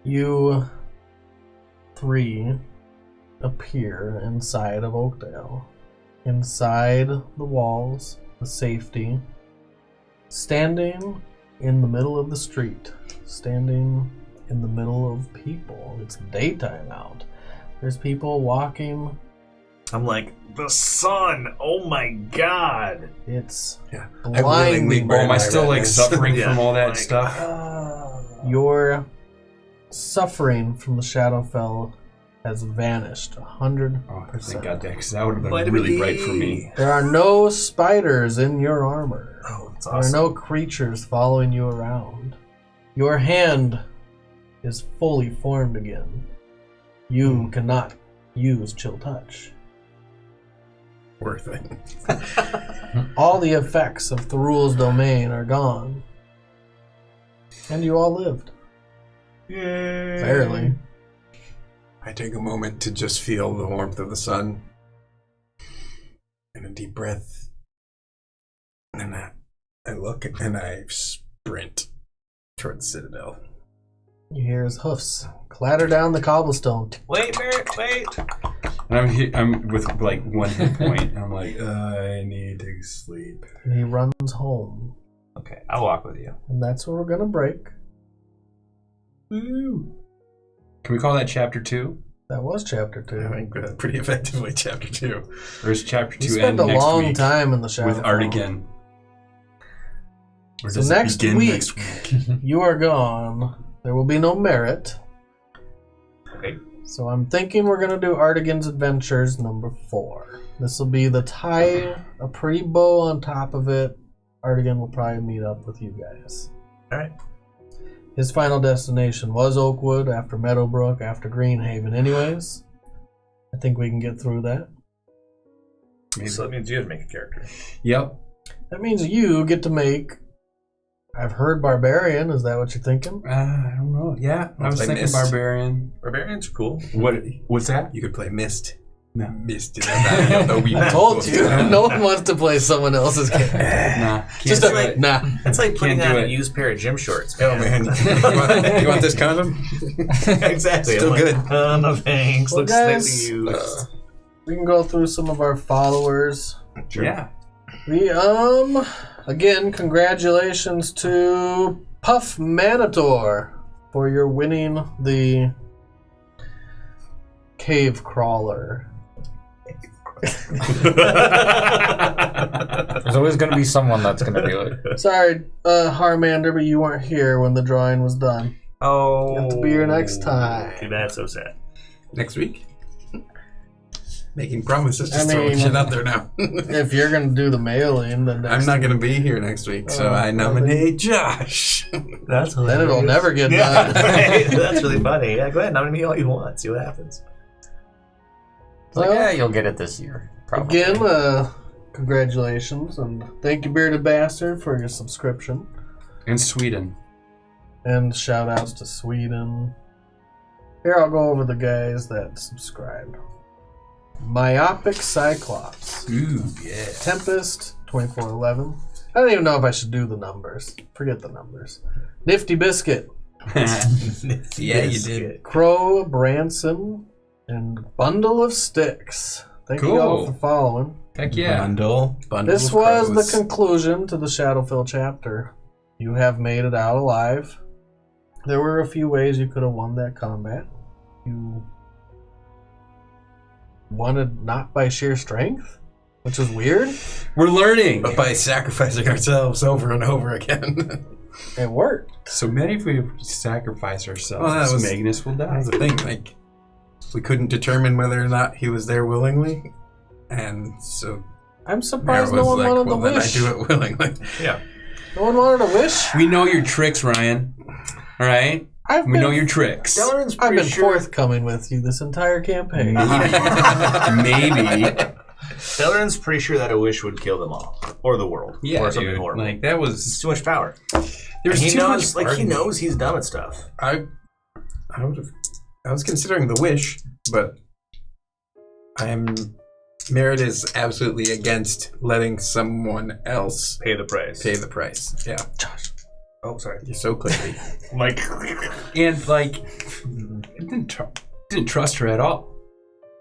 You 3 appear inside of Oakdale. Inside the walls, the safety. Standing in the middle of the street. Standing in the middle of people. It's daytime out. There's people walking. I'm like, the sun! Oh my god! It's Yeah. blinding. Oh, am I still like Yes. suffering Yeah, from all that like, stuff? Your suffering from the Shadowfell has vanished 100%. Oh, thank God, because that would have been Vitamin really D. bright for me. There are no spiders in your armor. Oh, that's There are awesome. no creatures following you around. Your hand is fully formed again. You cannot use Chill Touch. Worth it. All the effects of Therul's domain are gone. And you all lived. Yay. Barely. I take a moment to just feel the warmth of the sun. And a deep breath. And I look and I sprint towards the Citadel. You hear his hoofs clatter down the cobblestone. Wait, Barrett, wait! And I'm with like 1 hit point, and I'm like, I need to sleep. And he runs home. Okay, I'll walk with you. And that's where we're going to break. Woo. Can we call that chapter 2? That was chapter 2. I think that's pretty effectively chapter 2. Or is chapter 2 You spend end a next long week time in the Shadowfell. with Artigan? Or So does it next begin week, next week? you are gone. There will be no merit. Okay. So I'm thinking we're going to do Artigan's Adventures number 4. This will be the tie, a pretty bow on top of it. Artigan will probably meet up with you guys. Alright. His final destination was Oakwood, after Meadowbrook, after Greenhaven anyways. I think we can get through that. So that means you have to make a character. Yep. That means you get to make... I've heard Barbarian. Is that what you're thinking? I don't know. Yeah, I was Like thinking Mist. Barbarian. Barbarians are cool. What's that? You could play Mist. No. Mist in the valley of the weeping I told wolf. you. No one wants to play someone else's character. Nah. Just Can't a, do it. nah. It's like putting Can't do on a it. used pair of gym shorts. Oh man, you want this condom? Exactly. Still I'm good. Like, no thanks. Well, Looks guys, slightly used. We can go through some of our followers. Yeah. We again, congratulations to Puff Manitor for your winning the Cave Crawler. There's always going to be someone that's going to do it. Sorry, Harmander, but you weren't here when the drawing was done. Oh. You have to be here next time. Too bad, so sad. Next week. Making promises, just I throwing mean- shit out there now. If you're gonna do the mailing, then I'm not going to be here next week, so I nominate Josh. That's then it'll never get Yeah, done. right? That's really funny. Yeah, go ahead, nominate me all you want. See what happens. It's like, Well- yeah, you'll get it this year. Probably. Again, congratulations, and thank you, Bearded Bastard, for your subscription. In Sweden. And shout outs to Sweden. Here, I'll go over the guys that subscribed. Myopic Cyclops. Ooh, yeah. Tempest, 2411. I don't even know if I should do the numbers. Forget the numbers. Nifty Biscuit. Yeah, you did. Crow Branson. And Bundle of Sticks. Thank you all Cool. for following. Heck yeah. Bundle This of was crows. the conclusion to the Shadowfell chapter. You have made it out alive. There were a few ways you could have won that combat. You won it not by sheer strength, which is weird. We're learning. But by sacrificing ourselves over and over again. It worked. So maybe if we sacrifice ourselves, Well, that was- Magnus will That die. was the thing. Like, we couldn't determine whether or not he was there willingly. And so I'm Mara surprised was no one like, wanted well, to then I wish. do it willingly. Yeah. No one wanted to wish. We know your tricks, Ryan. All right? We know your tricks. Delaran's I've pretty been sure. forthcoming with you this entire campaign. Maybe. Delaran's pretty sure that a wish would kill them all, or the world, Yeah, or something dude. horrible. Like, that It's was... too much power. There's he too knows, much... he knows he's dumb at stuff. I was considering the wish, but Merritt is absolutely against letting someone else Pay the price. pay the price. Yeah, Oh, sorry. you're so clearly. Mike. And, like, I didn't trust her at all.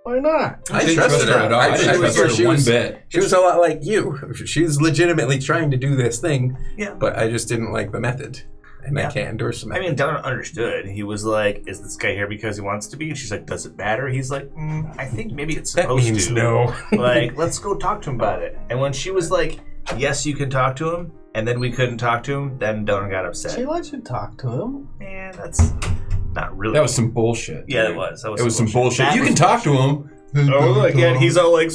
Why not? I didn't trusted her. at all. I didn't trust her one bit. She was a lot like you. She was legitimately trying to do this thing, Yeah. but I just didn't like the method, and Yeah. I can't endorse the I method. mean, Delaran understood. He was like, "Is this guy here because he wants to be?" And she's like, "Does it matter?" He's like, "I think maybe it's that supposed means to." no. Like, let's go talk to him about it. And when she was like, "Yes, you can talk to him," and then we couldn't talk to him, then Delaran got upset. She let you talk to him. Man, that's not really. That was some bullshit. Yeah, it was. That was It was some bullshit. That You was can talk to him. Oh, look, yeah, and he's all like,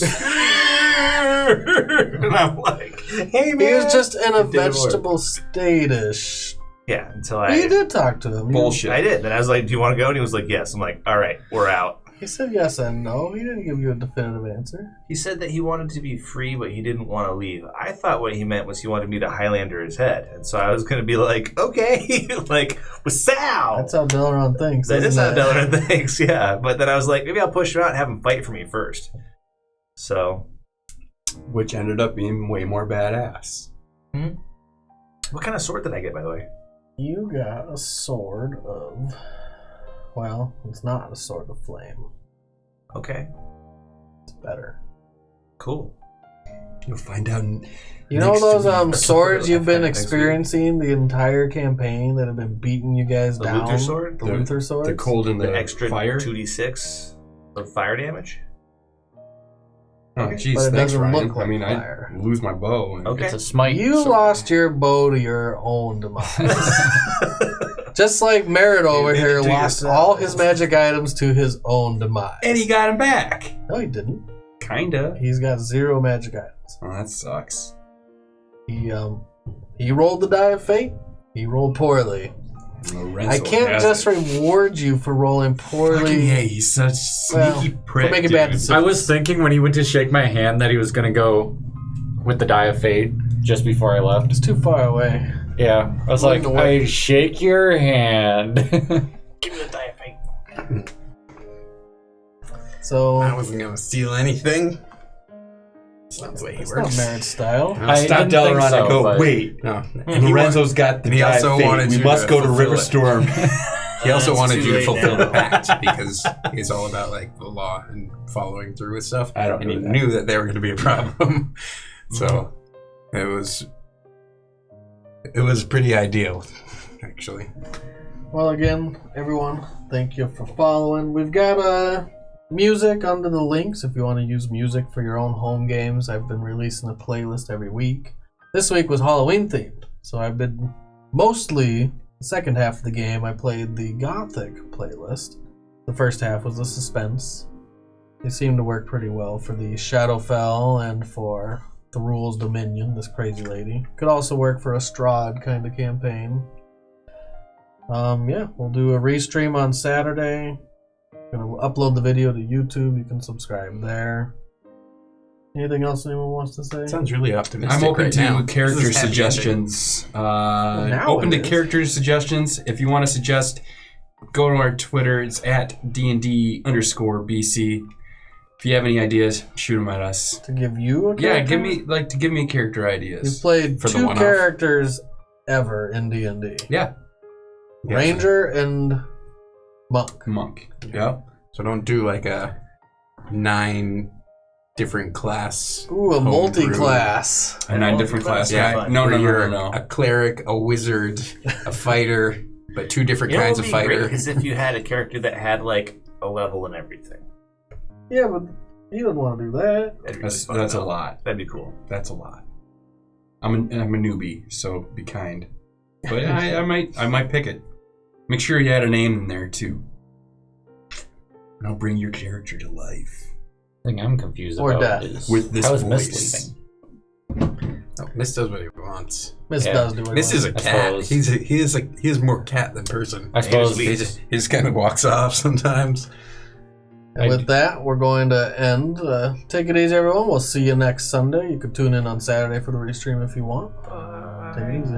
and I'm like, hey, man. He was just in a It didn't work. vegetable state-ish. Yeah, until You I did talk to him. Bullshit. I did. Then I was like, do you want to go? And he was like, yes. I'm like, all right, we're out. He said yes and no. He didn't give you a definitive answer. He said that he wanted to be free, but he didn't want to leave. I thought what he meant was he wanted me to Highlander his head. And so I was going to be like, okay, like, with Sal. That's how Delaran thinks. That is isn't how it? Delaran thinks, yeah. But then I was like, maybe I'll push him out and have him fight for me first. So, Which ended up being way more badass. what kind of sword did I get, by the way? You got a sword of... Well, it's not a sword of flame. Okay, It's better. cool. You'll find out. You know Next those week. swords you've been Next week. experiencing the entire campaign that have been beating you guys The down? Luther sword? The Luther swords? The cold and The the extra fire. 2d6 of fire damage? Oh, Okay. jeez, But it thanks, doesn't Ryan. look like I mean, fire. I lose my bow. And Okay. It's a smite. You sword. lost your bow to your own demise. Just like Merritt over did it here to lost yourself. all his magic items to his own demise. And he got him back. No, he didn't. Kinda. He's got 0 magic items. Oh, that sucks. He rolled the die of fate. He rolled poorly. Lorenzo I can't has just it. reward you for rolling poorly. Fucking hey, he's such Well, sneaky for prick, making dude. bad decisions. I was thinking when he went to shake my hand that he was gonna go with the die of fate just before I left. It's too far away. Yeah, I was like, Going away. I shake your hand. Give me the die of fate. So I wasn't gonna steal anything. That's not the way he it's not works. Merritt style. I'll I stop didn't think Delaran. I so, go, but- wait. No, Lorenzo's got the and he die also of fate. wanted We you must to go to fulfill River it. Storm. He also That's wanted too you to late fulfill now. the pact because he's all about like the law and following through with stuff. I don't and he know that. knew that they were going to be a problem, so it was pretty ideal, actually. Well, again, everyone, thank you for following. We've got music under the links if you want to use music for your own home games. I've been releasing a playlist every week. This week was Halloween themed, so I've been mostly the second half of the game. I played the Gothic playlist. The first half was the suspense. They seem to work pretty well for the Shadowfell and for Therul's Dominion, this crazy lady. Could also work for a Strahd kind of campaign. Yeah, we'll do a restream on Saturday. Gonna upload the video to YouTube. You can subscribe there. Anything else anyone wants to say? Sounds really optimistic. I'm open right to now. character This is happy suggestions. now Open it to is. character suggestions. If you want to suggest, go to our Twitter. It's at DND_BC. If you have any ideas, shoot them at us. To give you a Yeah, character? give me character ideas. You've played for the 2 one-off. characters ever in D&D. Yeah, Ranger and Monk. monk. Yeah. So don't do like a 9 different class. Ooh, a Homebrew. multi-class. A 9 different class guy. No, where no, no, you're no, a no. cleric, a wizard, a fighter, but 2 different You know kinds what of would be great fighter. is if you had a character that had like a level and everything. Yeah, but you don't want to do that. That'd be That's really fun, a though. lot. That'd be cool. That's a lot. I'm a newbie, so be kind. But I might pick it. Make sure you add a name in there too. And I'll bring your character to life. The thing I'm confused Or about death. is With this how is voice. Miss leaving? Oh, Miss does what he wants. Miss Yeah. does do it. Miss is a I cat. suppose. He is more cat than person. I suppose He just kind of walks off sometimes. And with that, we're going to end. Take it easy, everyone. We'll see you next Sunday. You could tune in on Saturday for the restream if you want. Take it easy.